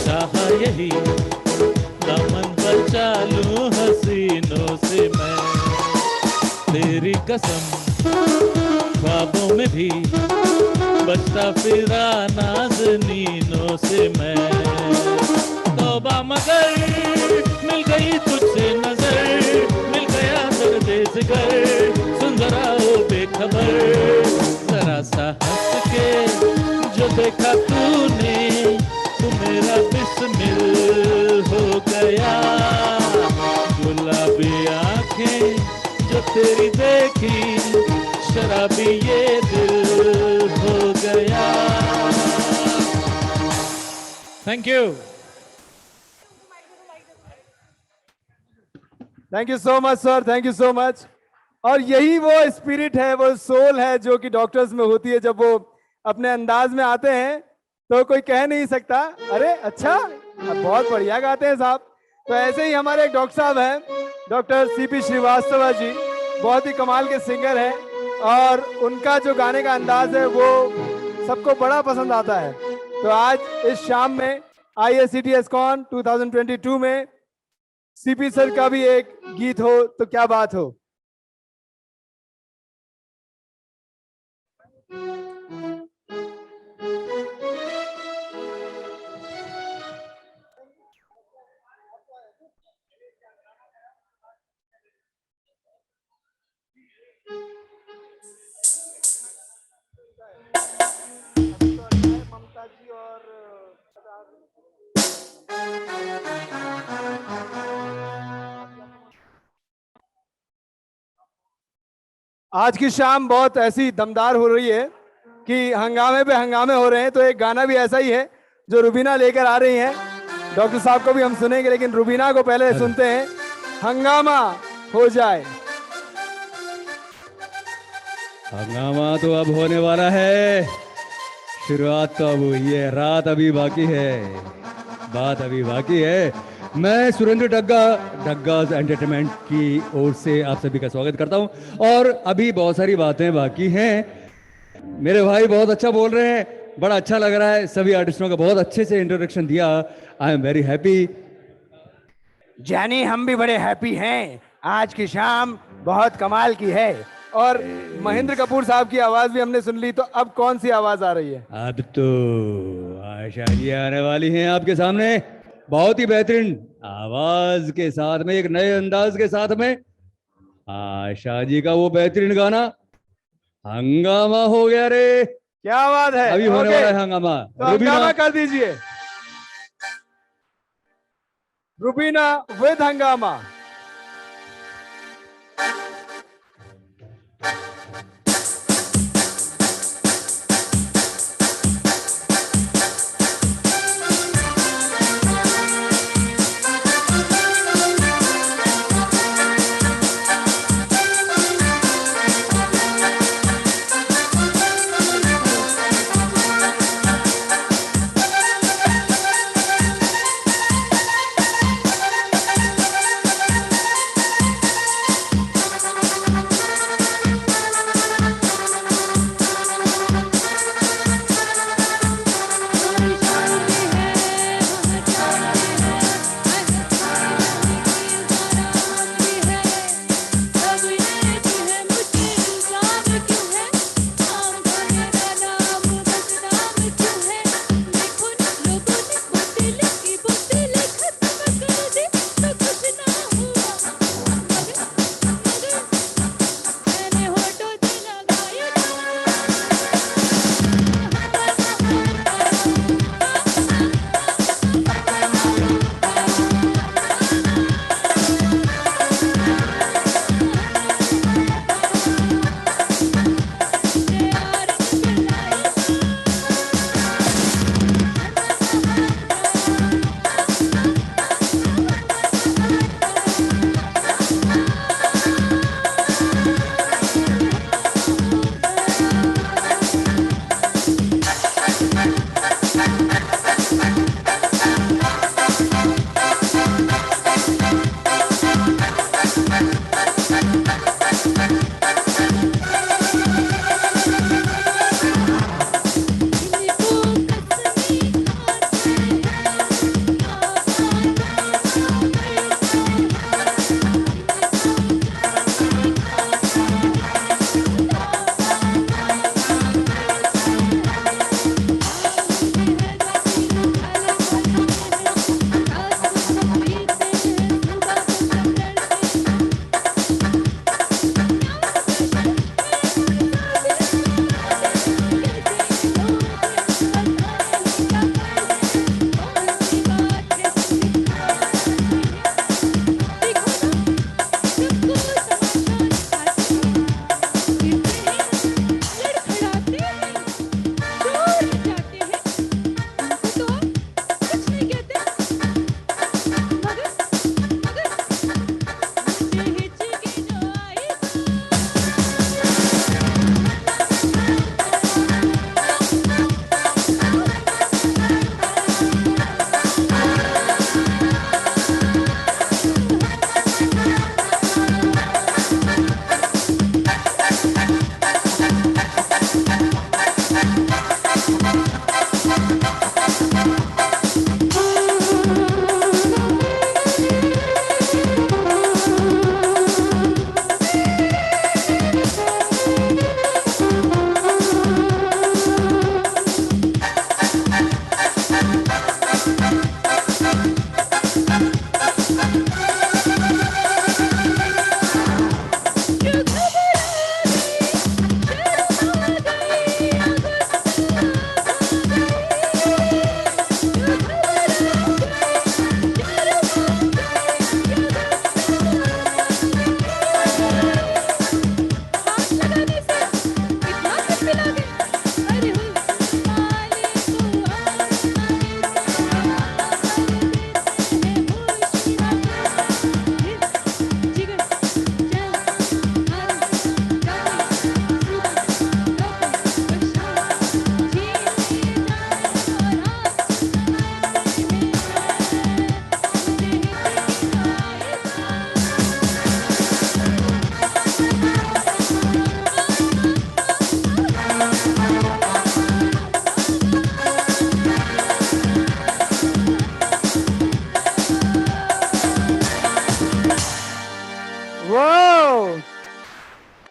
चाहा यही, दामन बचा लूं हसीनों से मैं। तेरी कसम ख्वाबों में भी बचता फिरा नाज़नीनों से मैं। तौबा मगर मिल गई तुझसे नजर, मिल गया दर्द जिगर, सुन जरा ओ बेखबर। जरा सा हंस के जो देखा तूने, तू मेरा बिस्मिल हो गया। गुलाबी आंखें जो तेरी देखी, शराबी ये दिल हो गया। Thank you. Thank you so much sir, thank you so much. और यही वो स्पिरिट है, वो सोल है जो कि डॉक्टर्स में होती है। जब वो अपने अंदाज में आते हैं तो कोई कह नहीं सकता अरे अच्छा बहुत बढ़िया गाते हैं साहब। तो ऐसे ही हमारे एक डॉक्टर साहब हैं, डॉक्टर सीपी श्रीवास्तव जी, बहुत ही कमाल के सिंगर हैं और उनका जो गाने का अंदाज है वो सबको बड़ा पसंद आता है। तो आज इस शाम में IACT एस्कॉन 2022 में सीपी सर का भी एक गीत हो तो क्या बात हो। आज की शाम बहुत ऐसी दमदार हो रही है कि हंगामे पे हंगामे हो रहे हैं। तो एक गाना भी ऐसा ही है जो रुबीना लेकर आ रही हैं। डॉक्टर साहब को भी हम सुनेंगे, लेकिन रुबीना को पहले सुनते हैं। हंगामा हो जाए। हंगामा तो अब होने वाला है, शुरुआत तो अब हुई है, रात अभी बाकी है, बात अभी बाकी है। मैं सुरेंद्र डग्गाज एंटरटेनमेंट की ओर से आप सभी का स्वागत करता हूं और अभी बहुत सारी बातें बाकी हैं। मेरे भाई बहुत अच्छा बोल रहे हैं, बड़ा अच्छा लग रहा है। सभी आर्टिस्टों का बहुत अच्छे से इंट्रोडक्शन दिया। I am very happy. जानी हम भी बड़े हैप्पी हैं। आज की शाम बहुत कमाल की है। और महेंद्र कपूर साहब की आवाज भी हमने सुन ली, तो अब कौन सी आवाज आ रही है? अब तो आशा जी आने वाली हैं आपके सामने बहुत ही बेहतरीन आवाज के साथ में, एक नए अंदाज के साथ में। आशा जी का वो बेहतरीन गाना हंगामा हो गया रे, क्या बात है, अभी होने ओके। वाला है हंगामा। तो हंगामा कर दीजिए, रुबीना विद हंगामा।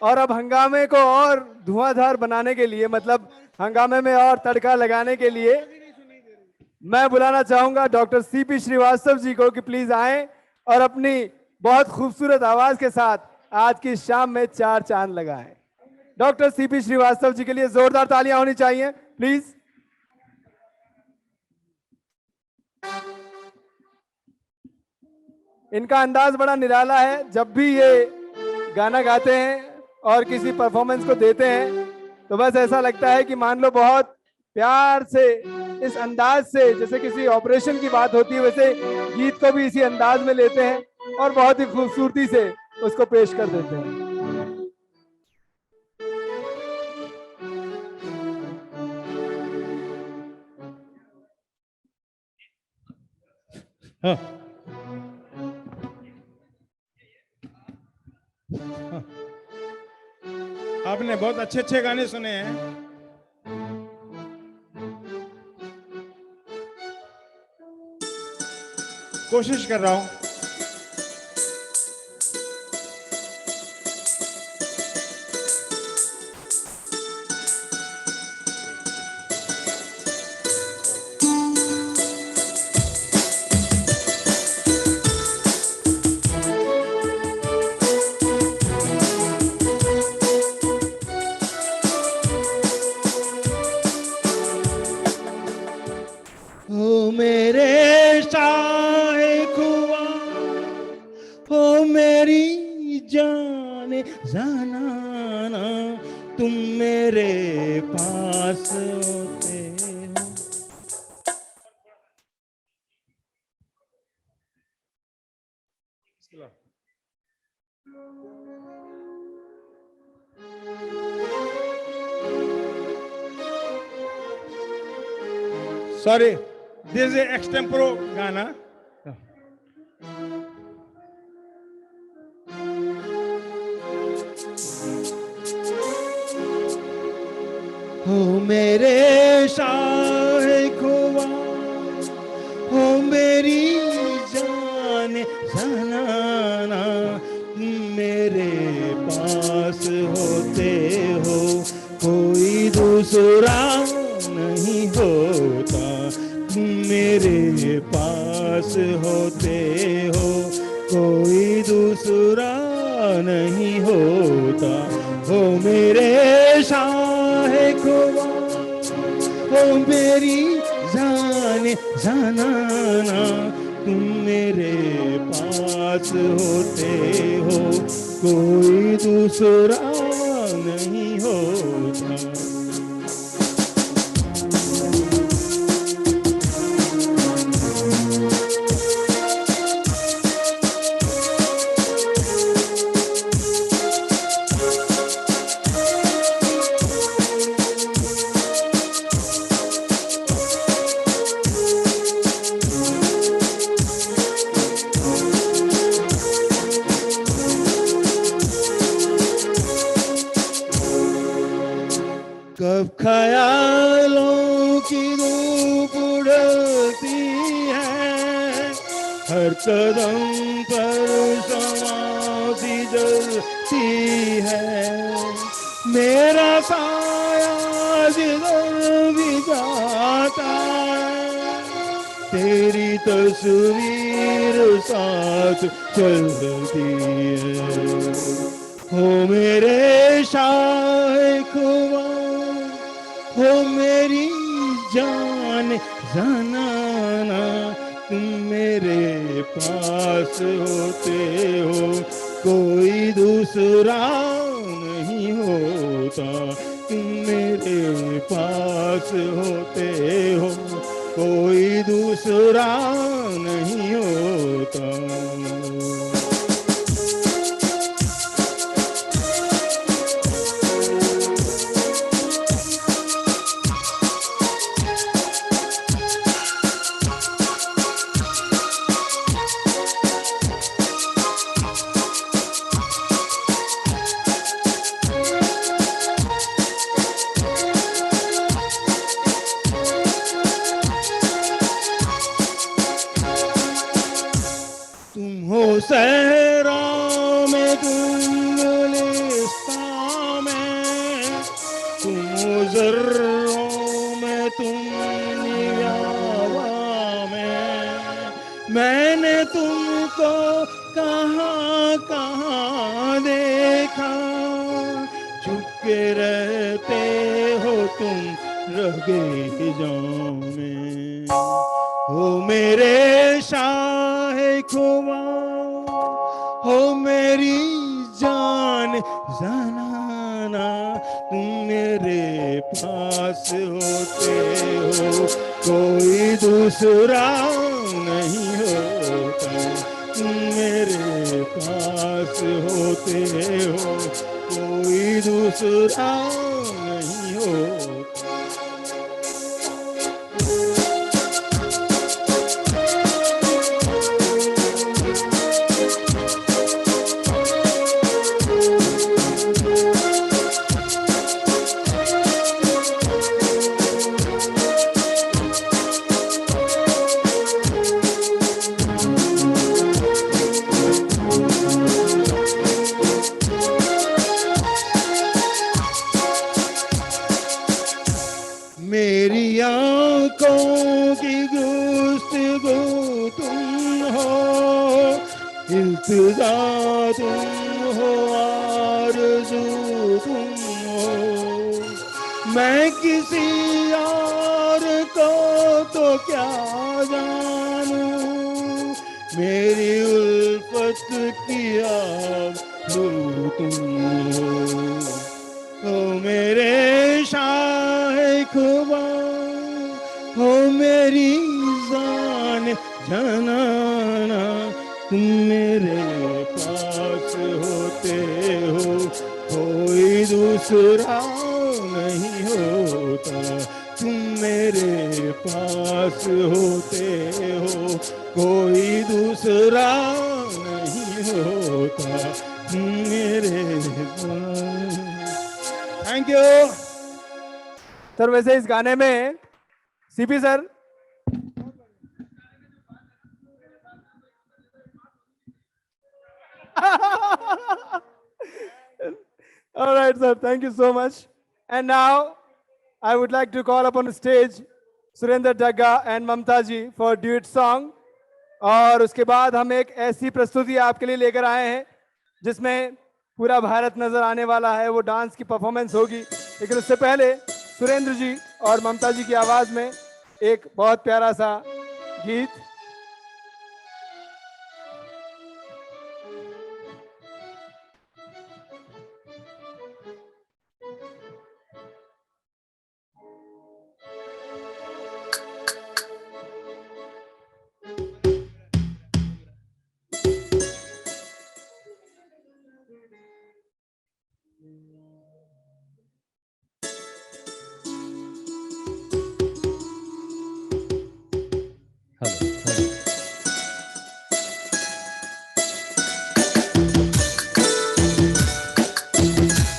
और अब हंगामे को और धुआंधार बनाने के लिए, मतलब हंगामे में और तड़का लगाने के लिए मैं बुलाना चाहूंगा डॉक्टर सीपी श्रीवास्तव जी को कि प्लीज आए और अपनी बहुत खूबसूरत आवाज के साथ आज की शाम में 4 चांद लगाएं। डॉक्टर सीपी श्रीवास्तव जी के लिए जोरदार तालियां होनी चाहिए प्लीज। इनका अंदाज बड़ा निराला है। जब भी ये गाना गाते हैं और किसी परफॉर्मेंस को देते हैं तो बस ऐसा लगता है कि मान लो बहुत प्यार से, इस अंदाज से, जैसे किसी ऑपरेशन की बात होती है वैसे गीत को भी इसी अंदाज में लेते हैं और बहुत ही खूबसूरती से उसको पेश कर देते हैं। हाँ। हाँ। आपने बहुत अच्छे अच्छे गाने सुने हैं। कोशिश कर रहा हूं। ओ मेरे शाहे खुआ, ओ मेरी जाने जाना, तुम मेरे पास होते हो। Sorry, this is an extempore गाना। ओ मेरे शाहे खुआ, ओ मेरी जाने जाना, मेरे पास होते हो, कोई दूसरा नहीं होता, मेरे पास होते हो, कोई दूसरा नहीं होता। हो मेरे शाहे खुआ, हो मेरी जाने जाना, तुम मेरे पास होते हो, कोई दूसरा नहीं होता। कब ख्यालों की धूप उड़ती है, हर कदम पर समाधि जलती है, मेरा साया जिधर भी जाता है, तेरी तस्वीर साथ चलती है। हो मेरे शाहे खुआ, हो मेरी जान जाना, तुम मेरे पास होते हो, कोई दूसरा नहीं होता, तुम मेरे पास होते हो, कोई दूसरा नहीं होता। सहरा में तुम गुलिस्तान को कहाँ कहाँ देखा, चुपके रहते हो तुम रगेजों में। हो मेरे शाह खुदा, हो मेरी जान जनाना, तुम मेरे पास होते हो कोई दूसरा नहीं होता, तुम मेरे पास होते हो कोई दूसरा नहीं होता। मेरी आंखों की गुफ्तगू तुम हो, इल्तिजा तुम हो, आरज़ू तुम हो। मैं किसी और को तो क्या जानूं, मेरी उल्फत की आबरू तुम हो मेरे शाह खुदा, हो मेरी जान जनाना, तुम मेरे पास होते हो कोई दूसरा नहीं होता, तुम मेरे पास होते हो कोई दूसरा नहीं होता, तुम मेरे पास। Thank you sir. वैसे इस गाने में CP sir all right sir, thank you so much. And now I would like to call upon the stage Surendra Dagga and Mamta ji for duet song. और उसके बाद हम एक ऐसी प्रस्तुति आपके लिए लेकर आए हैं जिसमें पूरा भारत नजर आने वाला है, वो डांस की परफॉर्मेंस होगी। लेकिन उससे पहले सुरेंद्र जी और ममता जी की आवाज में एक बहुत प्यारा सा गीत।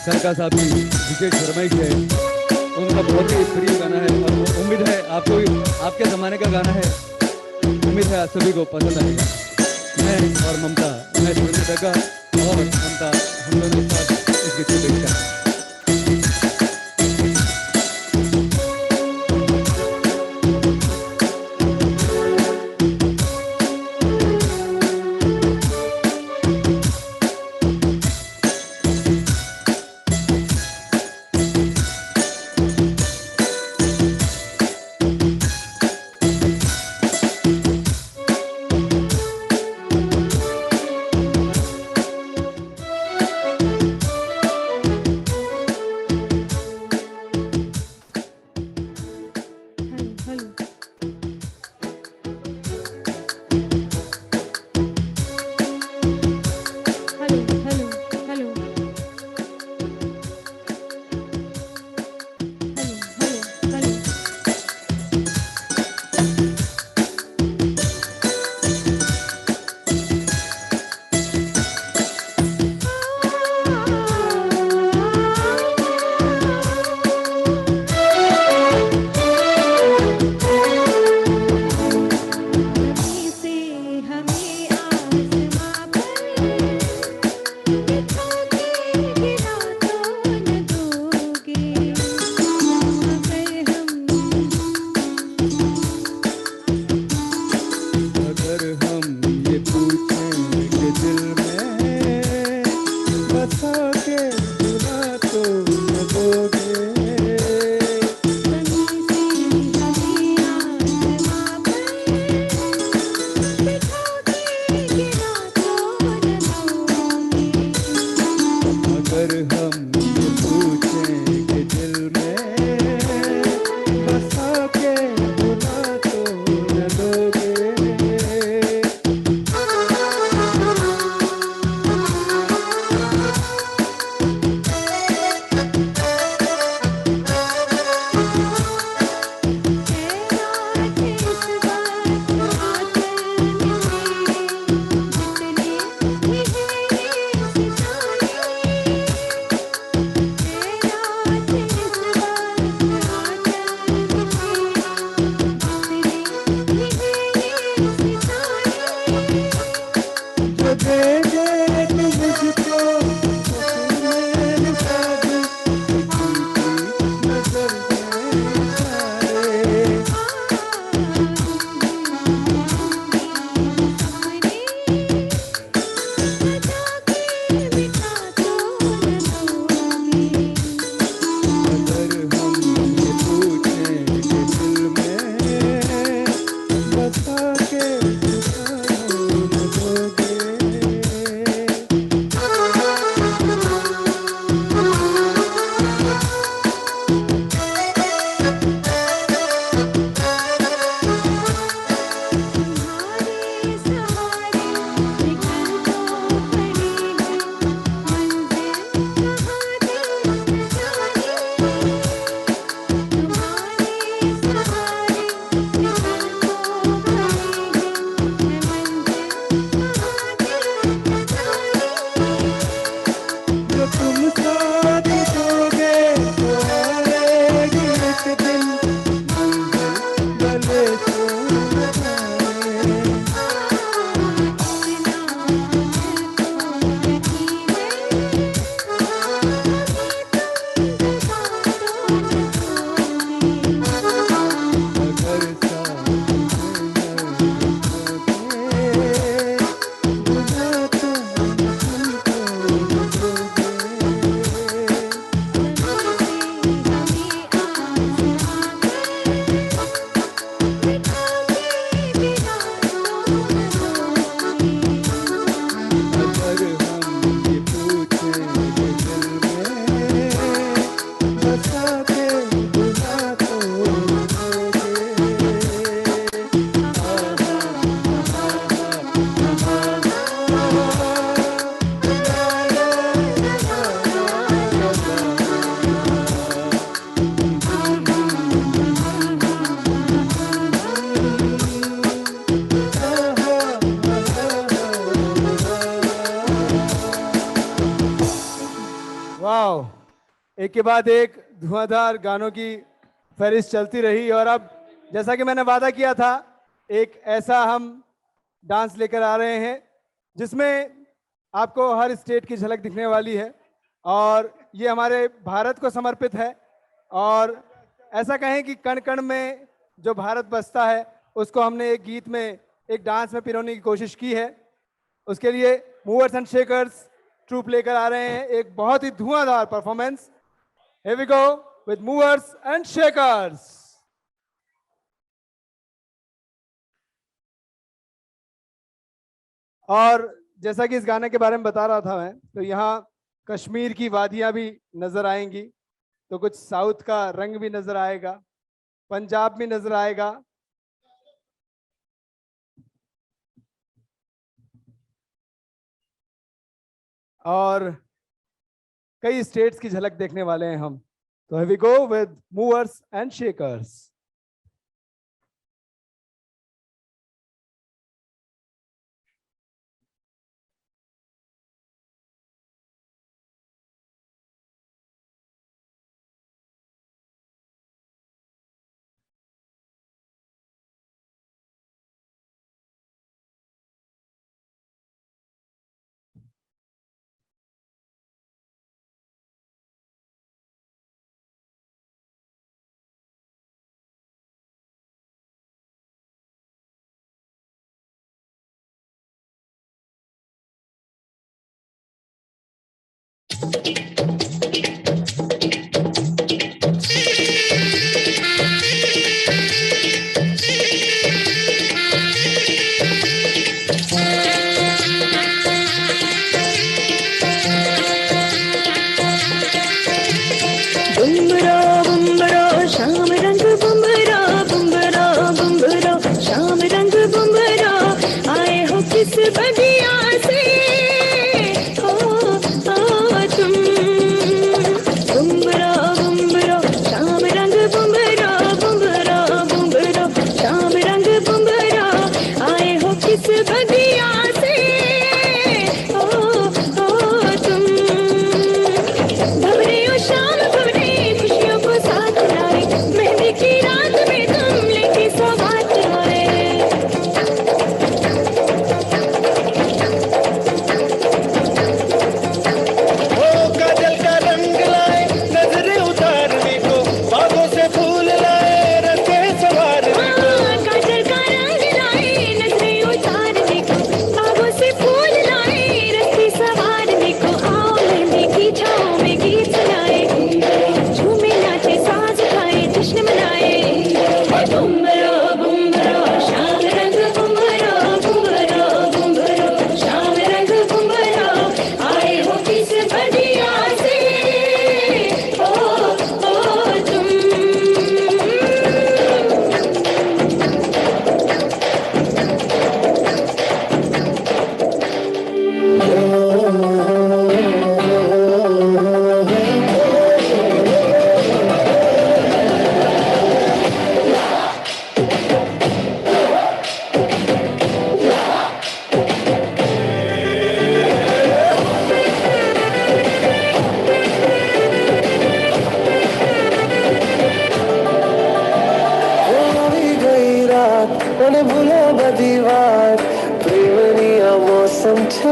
सरका साहब की विशेष फरमाइश है, उनका बहुत ही प्रिय गाना है और वो उम्मीद है आपको आपके ज़माने का गाना है, उम्मीद है आप सभी को पसंद आएगा। मैं और ममता, मैं सुरेंद्र डग्गा और ममता, हम दोनों एक साथ इस गीत को पेश करते हैं। अगर हम ये पूछें कि दिल में बसा के भुला तो न दोगे। जो दे दे तू मुझको तो फिर मेरे साथ नजर में सारे। अगर हम ये पूछें कि दिल में बसा के ठिकानों न दोगे। जो तुम साथ दोगे तो आएगी एक दिन मंजिल गले से न जाए। अगर साथ में बुला तो तुमको न दोगे। अगर हम ये पूछें कि दिल में बसा के भुला तो न वाह, एक के बाद एक धुआंधार गानों की फहरिस्त चलती रही और अब जैसा कि मैंने वादा किया था एक ऐसा हम डांस लेकर आ रहे हैं जिसमें आपको हर स्टेट की झलक दिखने वाली है और ये हमारे भारत को समर्पित है और ऐसा कहें कि कण कण में जो भारत बसता है उसको हमने एक गीत में एक डांस में पिरोने की कोशिश की है। उसके लिए मूवर्स एंड शेकर्स ट्रूप लेकर आ रहे हैं एक बहुत ही धुआंधार performance. Here we go with movers and shakers. और जैसा कि इस गाने के बारे में बता रहा था मैं, तो यहाँ कश्मीर की वादियां भी नजर आएंगी, तो कुछ साउथ का रंग भी नजर आएगा, पंजाब भी नजर आएगा। और कई स्टेट्स की झलक देखने वाले हैं हम। तो here we go with movers and shakers.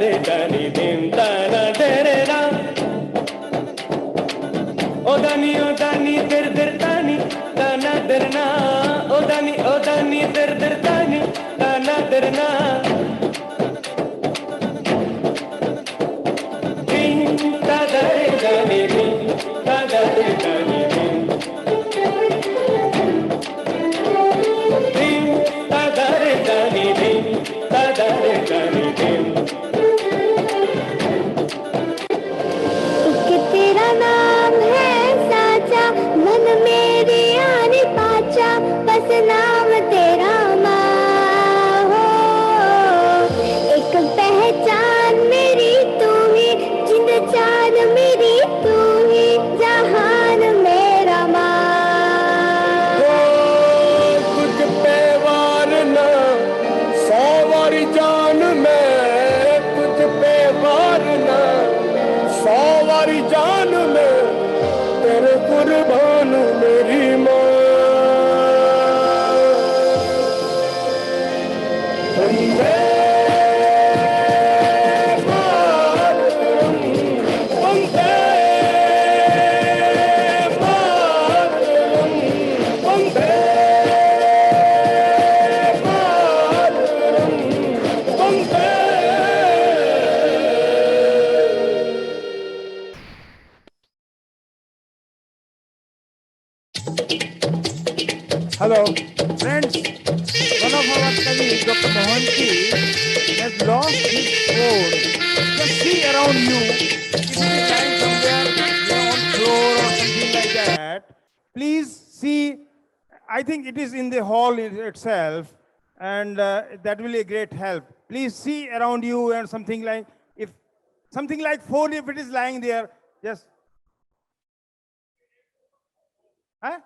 re da ni dim da na de re na. O da ni dir dir da ni da na dir na. O da ni dir dir da ni da na dir na. Dim da da re da ni dim da da re da ni dim. Dim da da re da ni dim da da re da ni dim. तेरा नाम है साचा मन मेरे आने पाचा बस नाम तेरा माँ हो एक पहचान मेरी तू ही जिंद जान मेरी तू ही जहान मेरा माँ कुछ पे वार ना सौ वारी जान में कुछ पे वार ना सौ वारी जान में तेरे कुर्बान मेरी माँ वंदे मातरम वंदे मातरम वंदे मातरम वंदे. Hello, friends. One of our colleagues, Dr. Mohanty, has lost his phone. Just see around you. If it is lying somewhere on floor or something like that, please see. I think it is in the hall itself, and that will be a great help. Please see around you and something like phone, if it is lying there, just. Huh?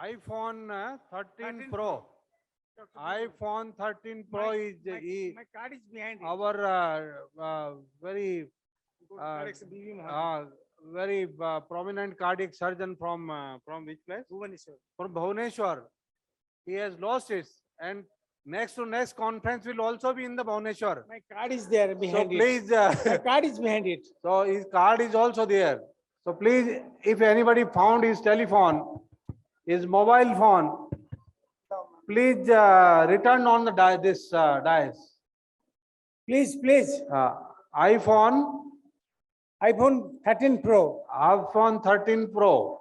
iPhone 13 Pro. iPhone 13 Pro is My card is behind it. our very very prominent cardiac surgeon from which place? Bhubaneswar. From Bhubaneswar. He has lost it, and next conference will also be in the Bhubaneswar. My card is there So behind it. please, My card is behind it. so his card is also there. So please, if anybody found his telephone, his mobile phone, please return on the dais. Please. iPhone 13 Pro. iPhone 13 Pro.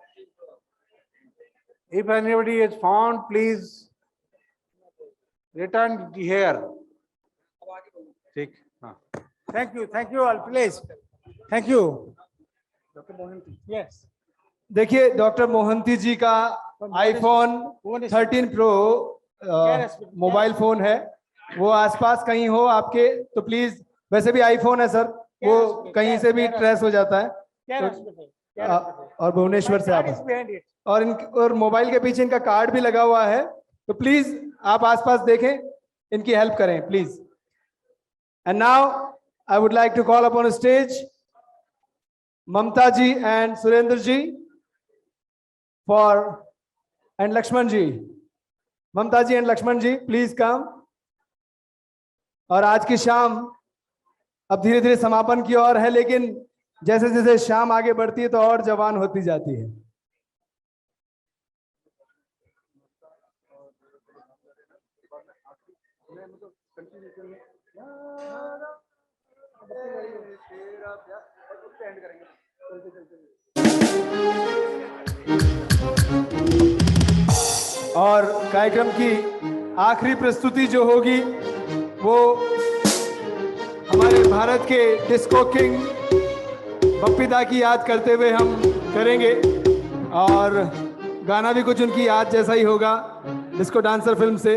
If anybody is found, please return here. ठीक, हाँ. Thank you all, please. Thank you. Dr. Mohanty. Yes. देखिए doctor Mohanty जी का iPhone 13 pro mobile phone है, वो आसपास कहीं हो आपके तो प्लीज, वैसे भी आईफोन है सर, वो कहीं से भी ट्रेस हो जाता है और भुवनेश्वर से आप और मोबाइल के पीछे इनका कार्ड भी लगा हुआ है, तो प्लीज आप आसपास देखें, इनकी हेल्प करें please. And now I would like to call upon stage Mamta ji and Surendra ji and Lakshman ji. Mamta ji and Lakshman ji, please come. और आज की शाम अब धीरे धीरे समापन की ओर है, लेकिन जैसे जैसे शाम आगे बढ़ती है तो और जवान होती जाती है. और कार्यक्रम की आखिरी प्रस्तुति जो होगी वो हमारे भारत के डिस्को किंग बप्पीदा की याद करते हुए हम करेंगे, और गाना भी कुछ उनकी याद जैसा ही होगा, डिस्को डांसर फिल्म से.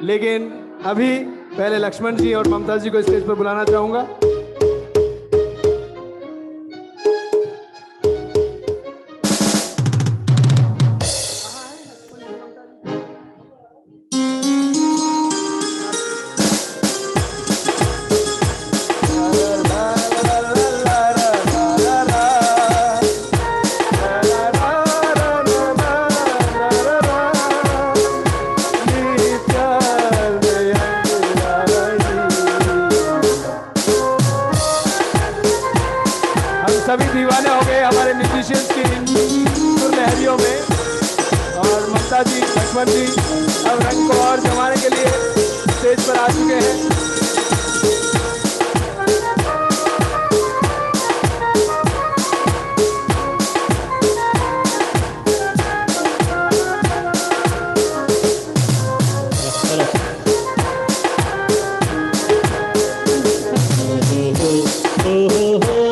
लेकिन अभी पहले लक्ष्मण जी और ममता जी को स्टेज पर बुलाना चाहूंगा. सभी दीवाने हो गए हमारे म्यूजिशियंस की सुर लहरियों में। और ममता जी, लक्ष्मण जी अब रंग को और जमाने के लिए स्टेज पर आ चुके हैं। ये देश के दिल में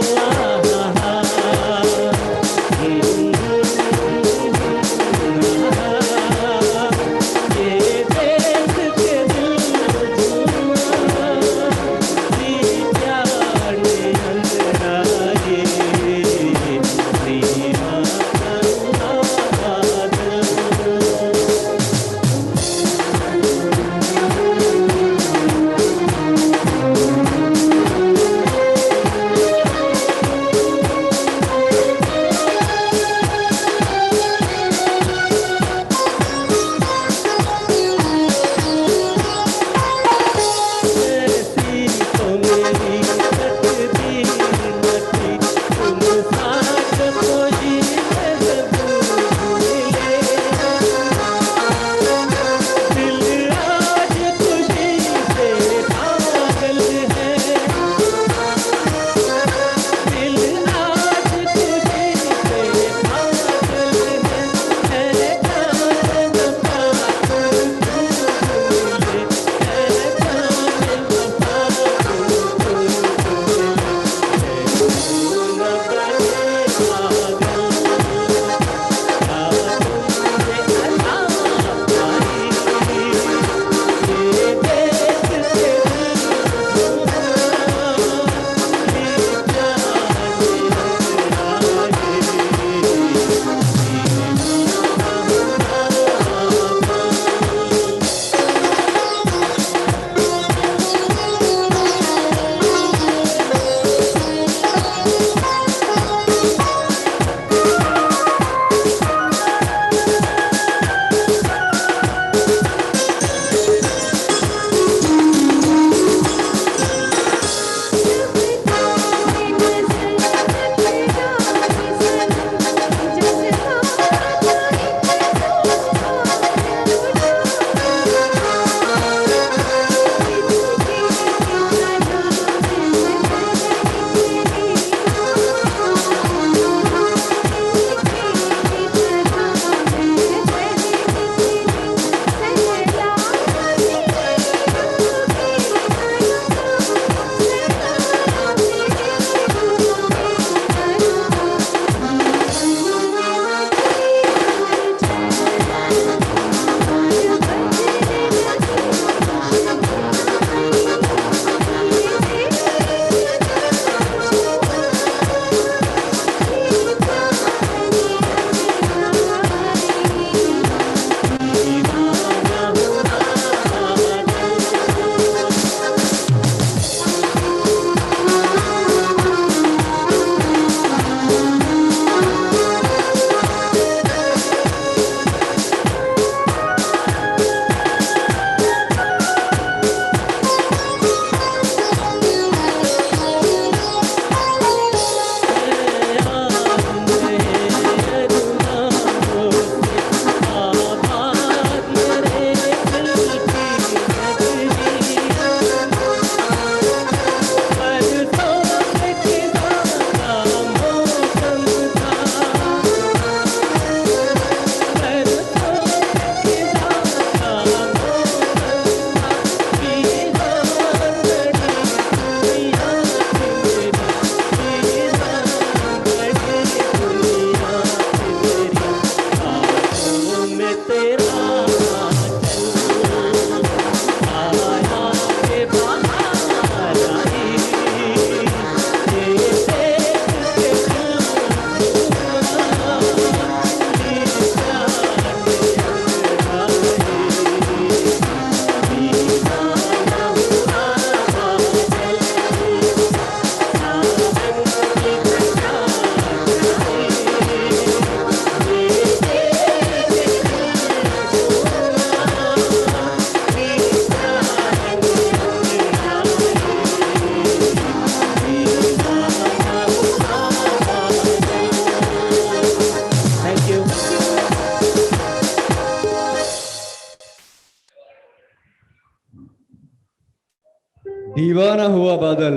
दीवाना हुआ बादल,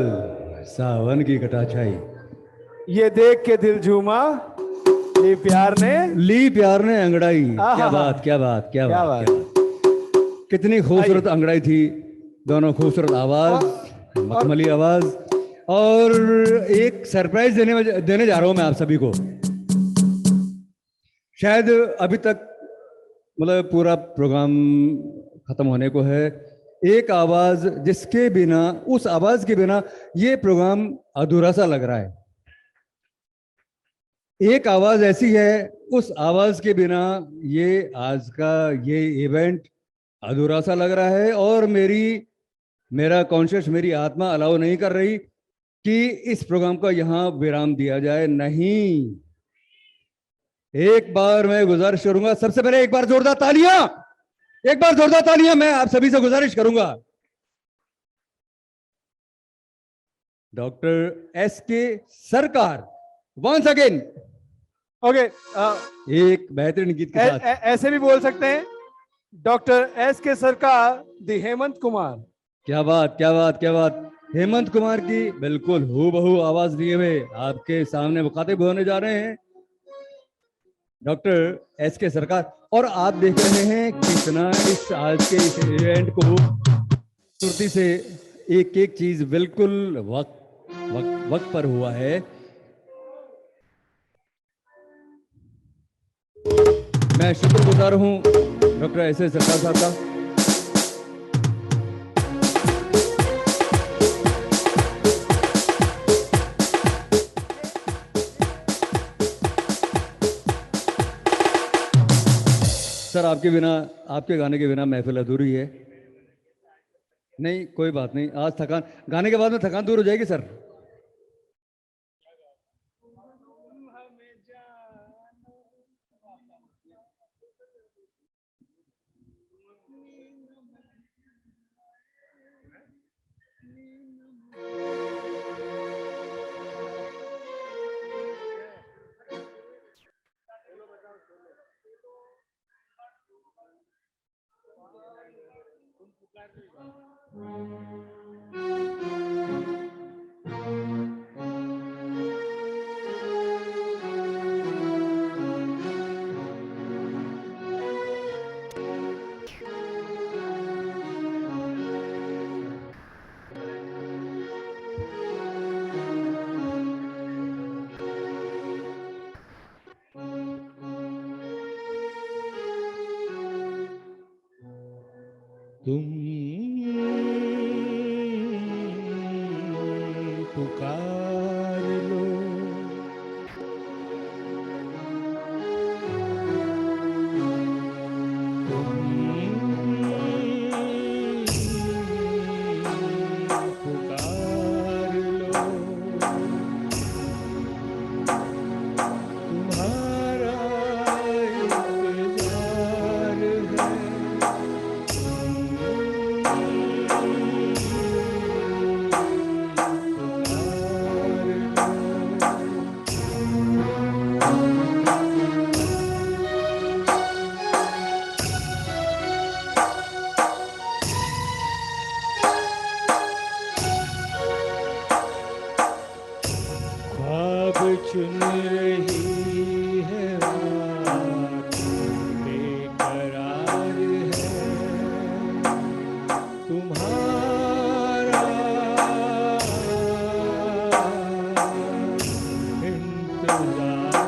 सावन की कटाछाई। ये देख के दिल झूमा, ये प्यार ने ली प्यार ने अंगड़ाई। क्या आहा। बात, क्या बात, क्या क्या बात, क्या बात। कितनी खूबसूरत अंगड़ाई थी, दोनों खूबसूरत आवाज, मखमली आवाज। और एक सरप्राइज देने जा रहा हूं मैं आप सभी को। शायद अभी तक मतलब पूरा प्रोग्राम खत्म होने को है। एक आवाज जिसके बिना, उस आवाज के बिना ये प्रोग्राम अधूरा सा लग रहा है। एक आवाज ऐसी है, उस आवाज के बिना ये आज का ये इवेंट अधूरा सा लग रहा है। और मेरा कॉन्शियस, मेरी आत्मा अलाउ नहीं कर रही कि इस प्रोग्राम का यहां विराम दिया जाए। नहीं, एक बार मैं गुजारिश करूंगा, सबसे पहले एक बार जोरदार तालियां, एक बार जोरदार तालियां मैं आप सभी से गुजारिश करूंगा। डॉक्टर एसके सरकार वंस अगेन। ओके, एक बेहतरीन गीत के साथ। ऐसे भी बोल सकते हैं, डॉक्टर एसके सरकार दी हेमंत कुमार। क्या बात, क्या बात, क्या बात। हेमंत कुमार की बिल्कुल हूबहू आवाज लिए हुए आपके सामने मुखातिब होने जा रहे हैं डॉक्टर एसके सरकार। और आप देख रहे हैं कितना इस आज के इस इवेंट को खूबसूरती से एक एक चीज बिल्कुल वक्त पर हुआ है। मैं शुक्रगुजार हूं डॉक्टर एसके सरकार साहब का। सर, आपके बिना, आपके गाने के बिना महफिल अधूरी है। नहीं, कोई बात नहीं। आज थकान, गाने के बाद में थकान दूर हो जाएगी सर। तुम पुकार लो, पुकार लो, तुम्हारा इंतजार है। ख्वाब चुन रही है रात, बेकरार है तुम्हारा इंतजार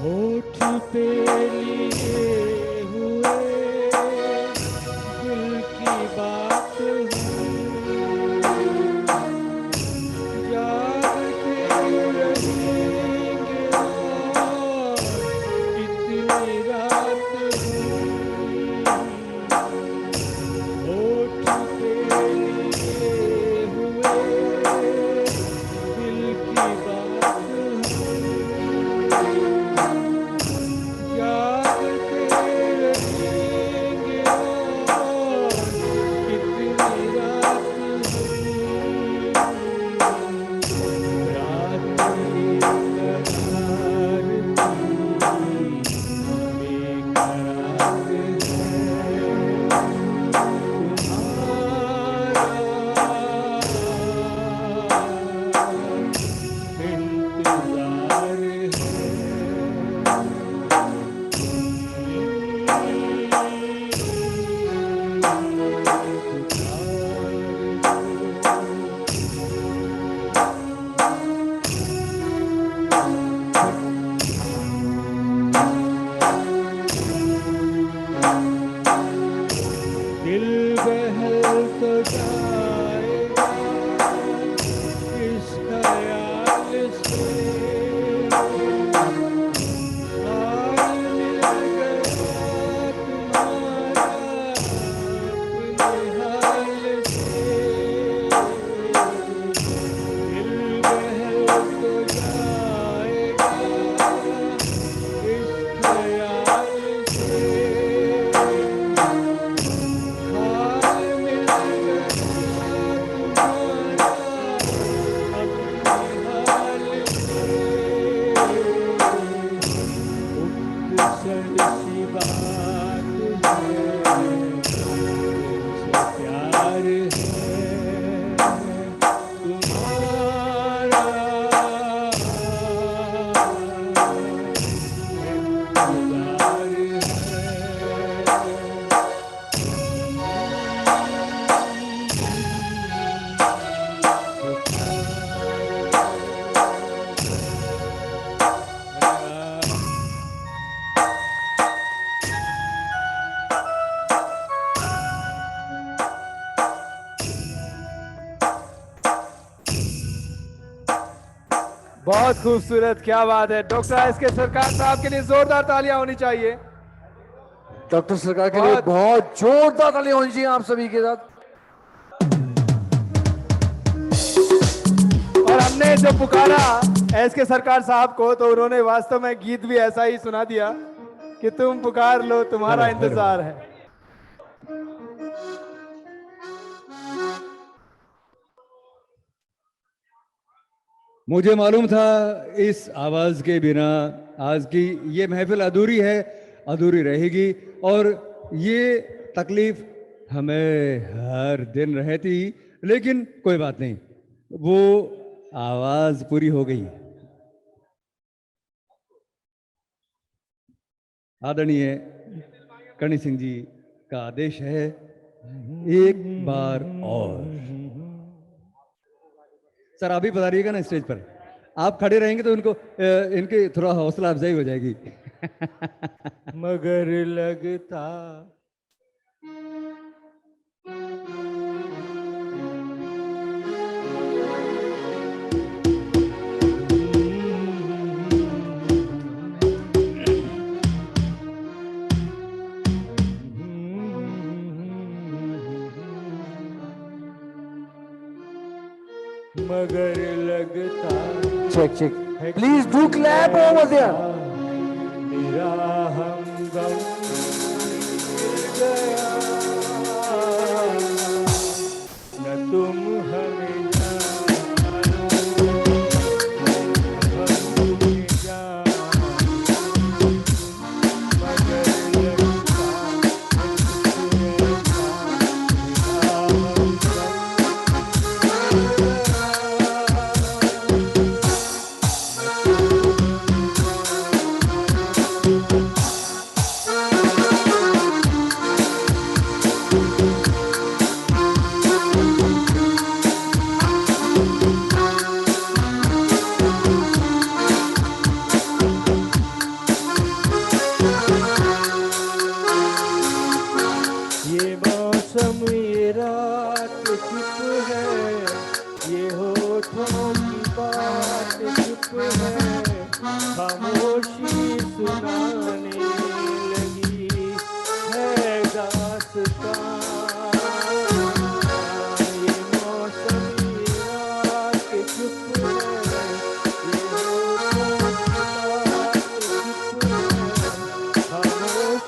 होठ पे लिए हुए दिल की बात जागते रहेंगे और कितनी रात होठ पे लिए हुए दिल की बात बहुत खूबसूरत, क्या बात है। Doctor S K. सरकार साहब के लिए जोरदार तालियां होनी चाहिए। डॉक्टर सरकार के लिए बहुत जोरदार तालियां होनी चाहिए आप सभी के साथ। और हमने जो पुकारा एस.के. सरकार साहब को, तो उन्होंने वास्तव में गीत भी ऐसा ही सुना दिया कि तुम पुकार लो, तुम्हारा इंतजार है। मुझे मालूम था इस आवाज के बिना आज की ये महफिल अधूरी है, अधूरी रहेगी, और ये तकलीफ हमें हर दिन रहती, लेकिन कोई बात नहीं, वो आवाज पूरी हो गई। आदरणीय कर्णी सिंह जी का आदेश है, एक बार और। सर आप भी पधारिएगा ना स्टेज पर। आप खड़े रहेंगे तो उनको इनके थोड़ा हौसला अफजाई हो जाएगी। मगर लगता मगर लगता Check, check. Please do clap over there. मेरा हमगम गया, न तुम हमें जानो, हम तुम्हें जानो, मगर लगता मेरा हमगम ये मौसम ये रात चुप है, ये होठों की बात चुप है, खामोशी सुनाने लगी है दास्तां। ये मौसम ये रात चुप है, ये होठों की बात चुप है, खामोशी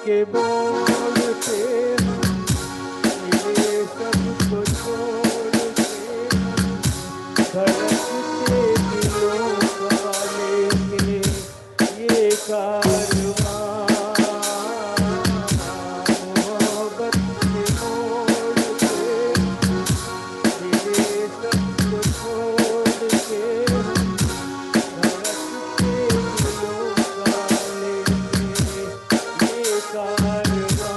के बोल पे ये सबको छोड़ के धड़कते दिलों का लेके ये कारवां, मोहब्बत के मोड़ पे ये सबको छोड़ के धड़कते दिलों का लेके ये कारवां।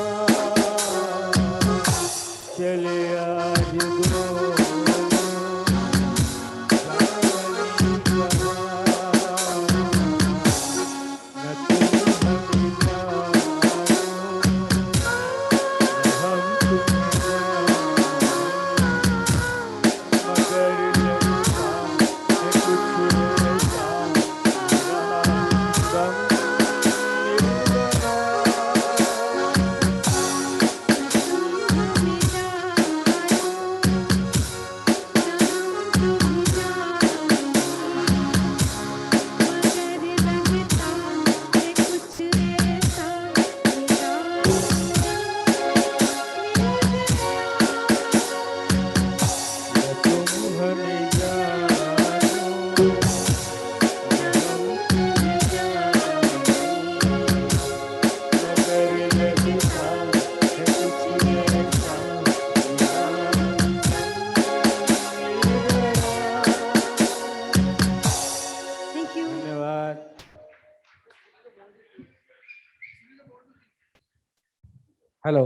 हेलो,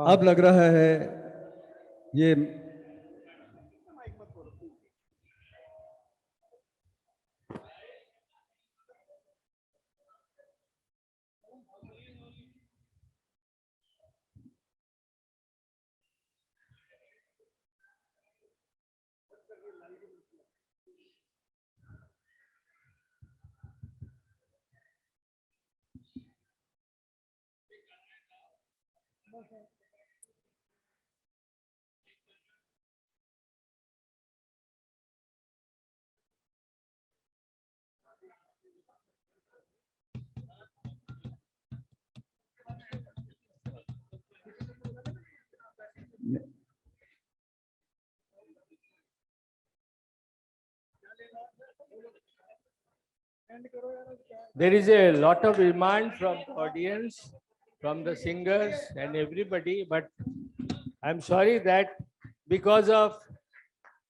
अब लग रहा है ये There is a lot of demand from the audience, from the singers and everybody, but I'm sorry that because of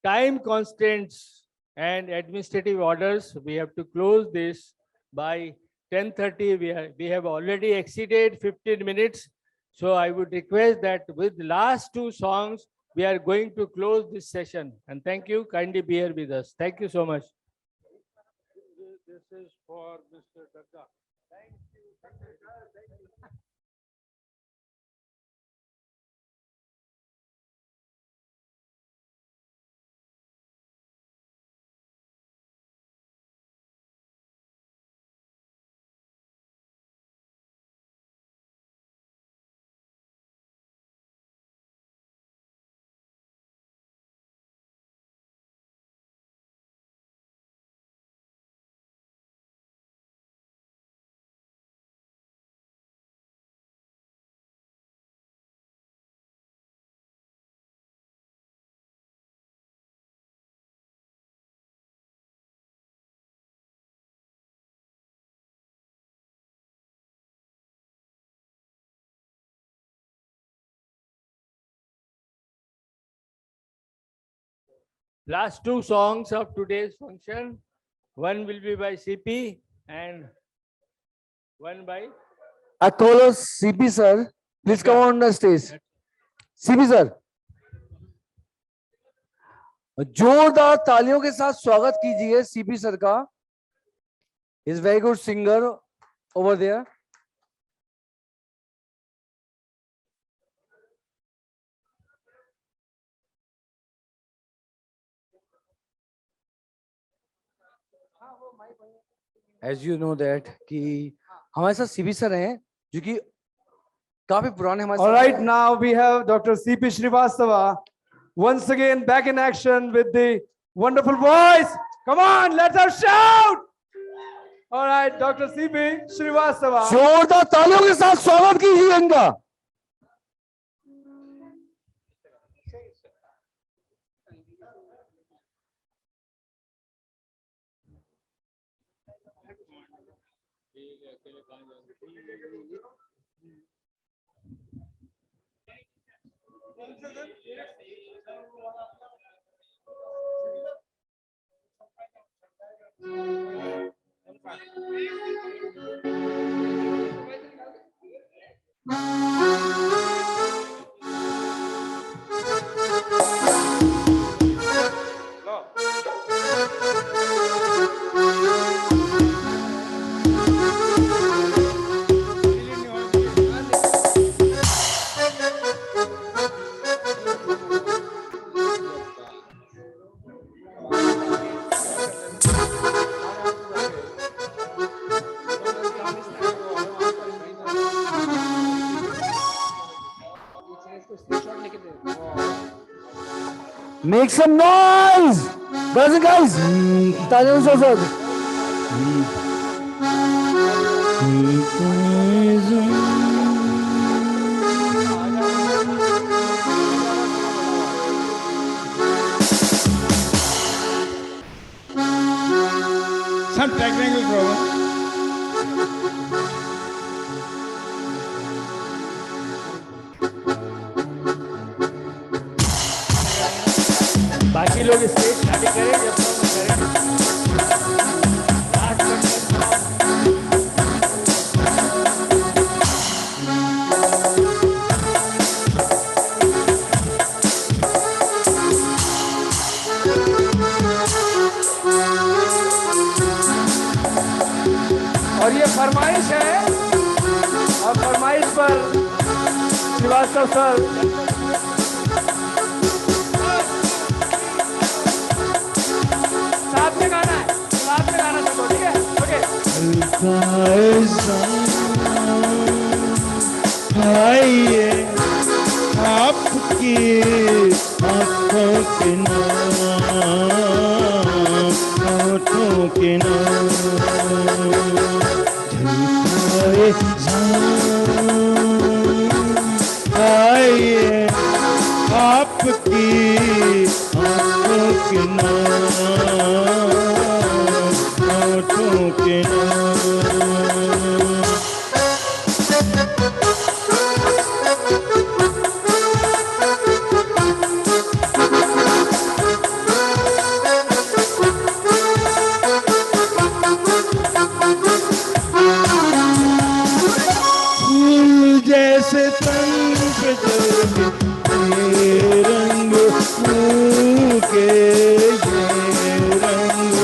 time constraints and administrative orders, we have to close this by 10:30. We have already exceeded 15 minutes. So I would request that with last two songs, we are going to close this session. And thank you, kindly bear with us. Thank you so much. This is for Mr. Dagga. Thank you. Last two songs of today's function. One will be by CP and one by Atholos CP sir, please come on the stage. CP sir. जोरदार तालियों के साथ स्वागत कीजिए CP sir का. Is very good singer over there. As you know that कि हमारे साथ सीपी सर हैं जो कि काफी पुराने हमारे. All right, now we have Dr. C.P. Srivastava once again back in action with the wonderful voice. Come on, let us shout! All right, Dr. C.P. Srivastava. जोरदार तालियों के साथ स्वागत कीजिए इनका. Make some noise, brothers and guys. तालियों से स्वागत. some technical problem. बाकी लोग स्टेज खाली करें जब हम करें. Last श्रीवास्तव सर, साथ में गाना है, साथ में गाना सबको, ठीक है? ओके। आइए आपकी आंखों के नाम, होठों के नाम, झलकाए आइए आपकी आंखों के नाम, होठों के नाम। जैसे तन पे चले ये रंग के, ये रंग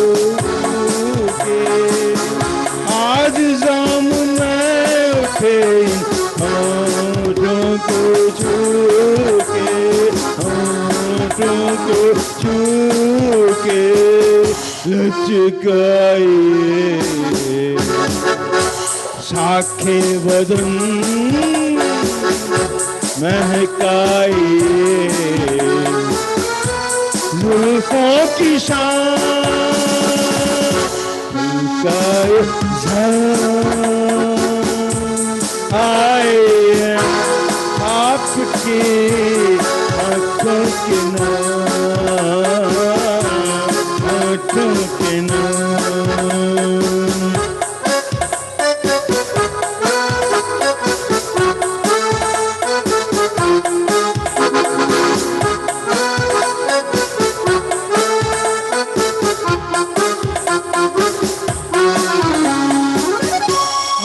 के, आज सामने उठे होठों को छू के, होठों को छू के लचकाए साखे बदन महकाए जुल्फों की शान, महकाए आए आपकी आंखों के नाम, होठों के नाम।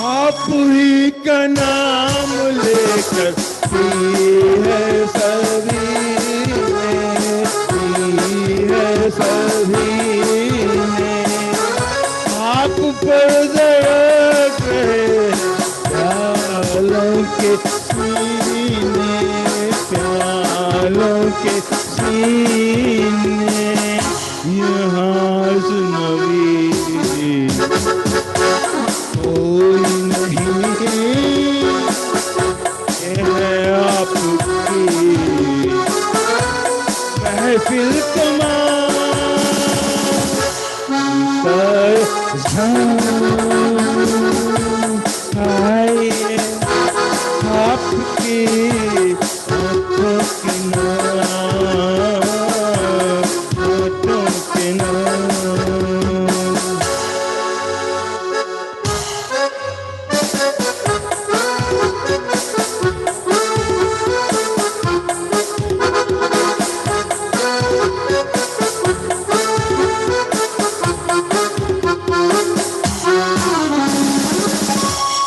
आप ही का नाम लेकर पी है सभी ने, पी है सभी ने, आप पर दरक रहे प्यालों के सीने, प्यालों के सीने, यहाँ नवी कोई नहीं है आपकी महफिल आइए आपकी आंखों के नाम, होठों के नाम।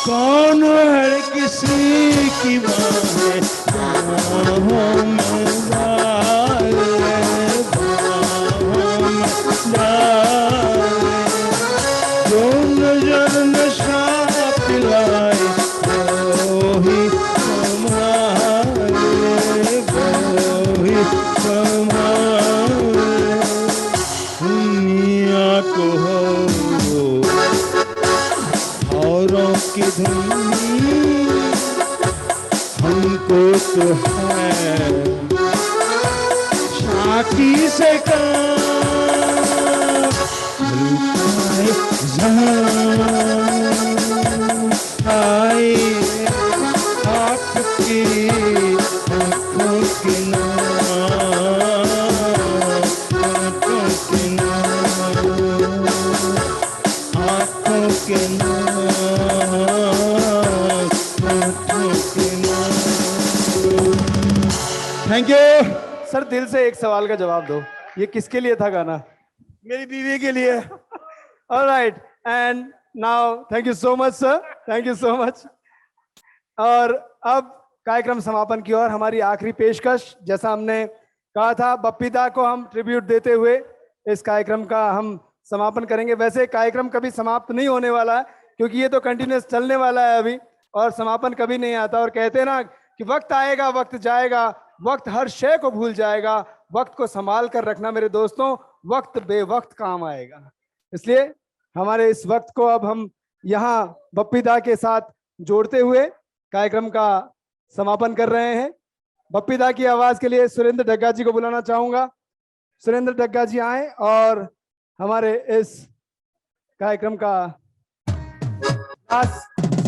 कौन हर किसी की बाहें बाहों में डाले, बाहों में डाले, जो नजर नशा पिलाए वो ही संभाले, वो ही संभाले, दुनिया को हो औरों की धुन, हमको तो है शाकी से काम, झलकाए आए आपकी आंखों के नाम, आंखों के नाम, आंखों के थैंक यू सर। दिल से एक सवाल का जवाब दो, ये किसके लिए था गाना? मेरी बीवी के लिए। Alright, and now thank you so much sir, thank you so much. और अब कार्यक्रम समापन की ओर हमारी आखिरी पेशकश, जैसा हमने कहा था बप्पीदा को हम ट्रिब्यूट देते हुए इस कार्यक्रम का हम समापन करेंगे। वैसे कार्यक्रम कभी समाप्त नहीं होने वाला है क्योंकि ये तो कंटिन्यूस चलने वाला है अभी, और समापन कभी नहीं आता। और कहते हैं ना कि वक्त आएगा, वक्त जाएगा, वक्त हर शय को भूल जाएगा, वक्त को संभाल कर रखना मेरे दोस्तों, वक्त बेवक्त काम आएगा। इसलिए हमारे इस वक्त को अब हम यहाँ बप्पीदा के साथ जोड़ते हुए कार्यक्रम का समापन कर रहे हैं। बप्पीदा की आवाज के लिए सुरेंद्र डग्गा जी को बुलाना चाहूंगा। सुरेंद्र डग्गा जी आए और हमारे इस कार्यक्रम का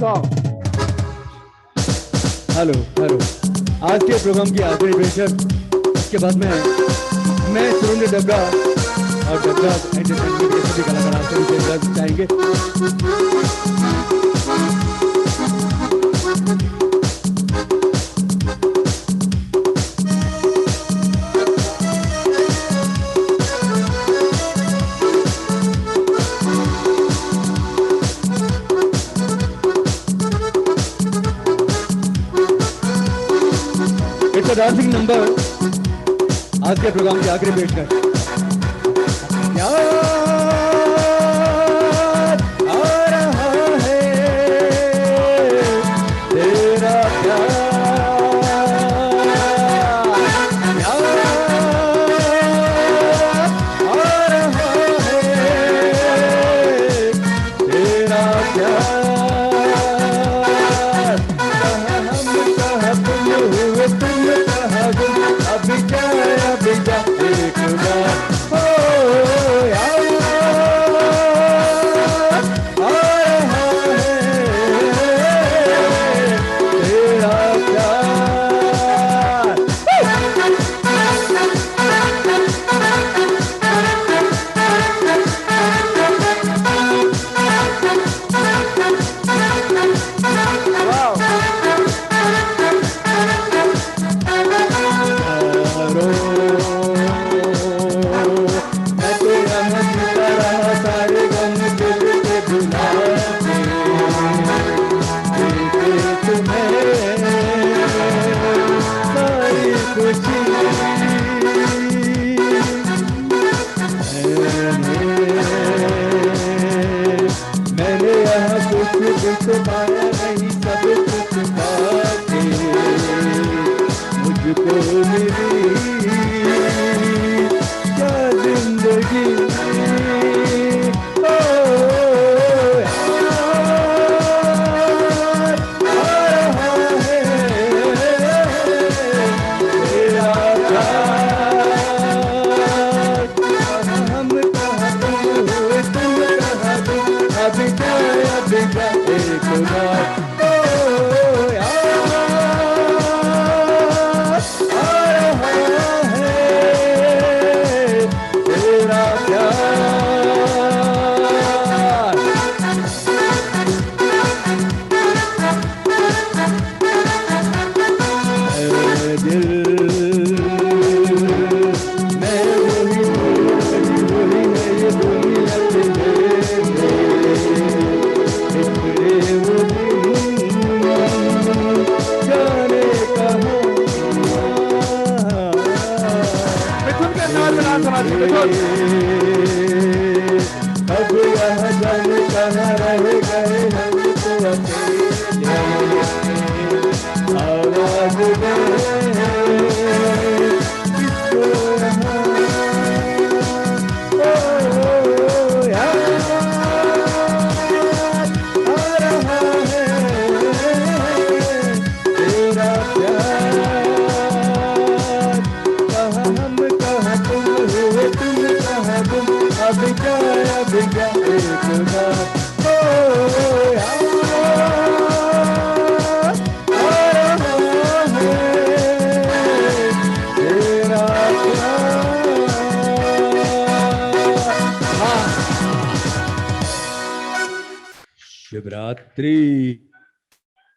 सॉन्ग। हेलो हेलो, आज के प्रोग्राम की आखिरी पेशर, इसके बाद मैं सुरेंद्र डग्गा और डग्गा एंटरटेनमेंट के सभी कलाकार आपसे विशेष चाहेंगे। इट्स अ डांसिंग नंबर, आज के प्रोग्राम की आखिरी पेशकश। अब यह जन कहाँ रह गए हम तो अकेले, आवाज दे किसको यहाँ, ओ याद आ रहा है तेरा प्यार, कहाँ हम कहाँ तुम हुए, तुम कहाँ तुम, अब क्या एक बार, ओ याद आ रहा है तेरा प्यार। शिवरात्रि।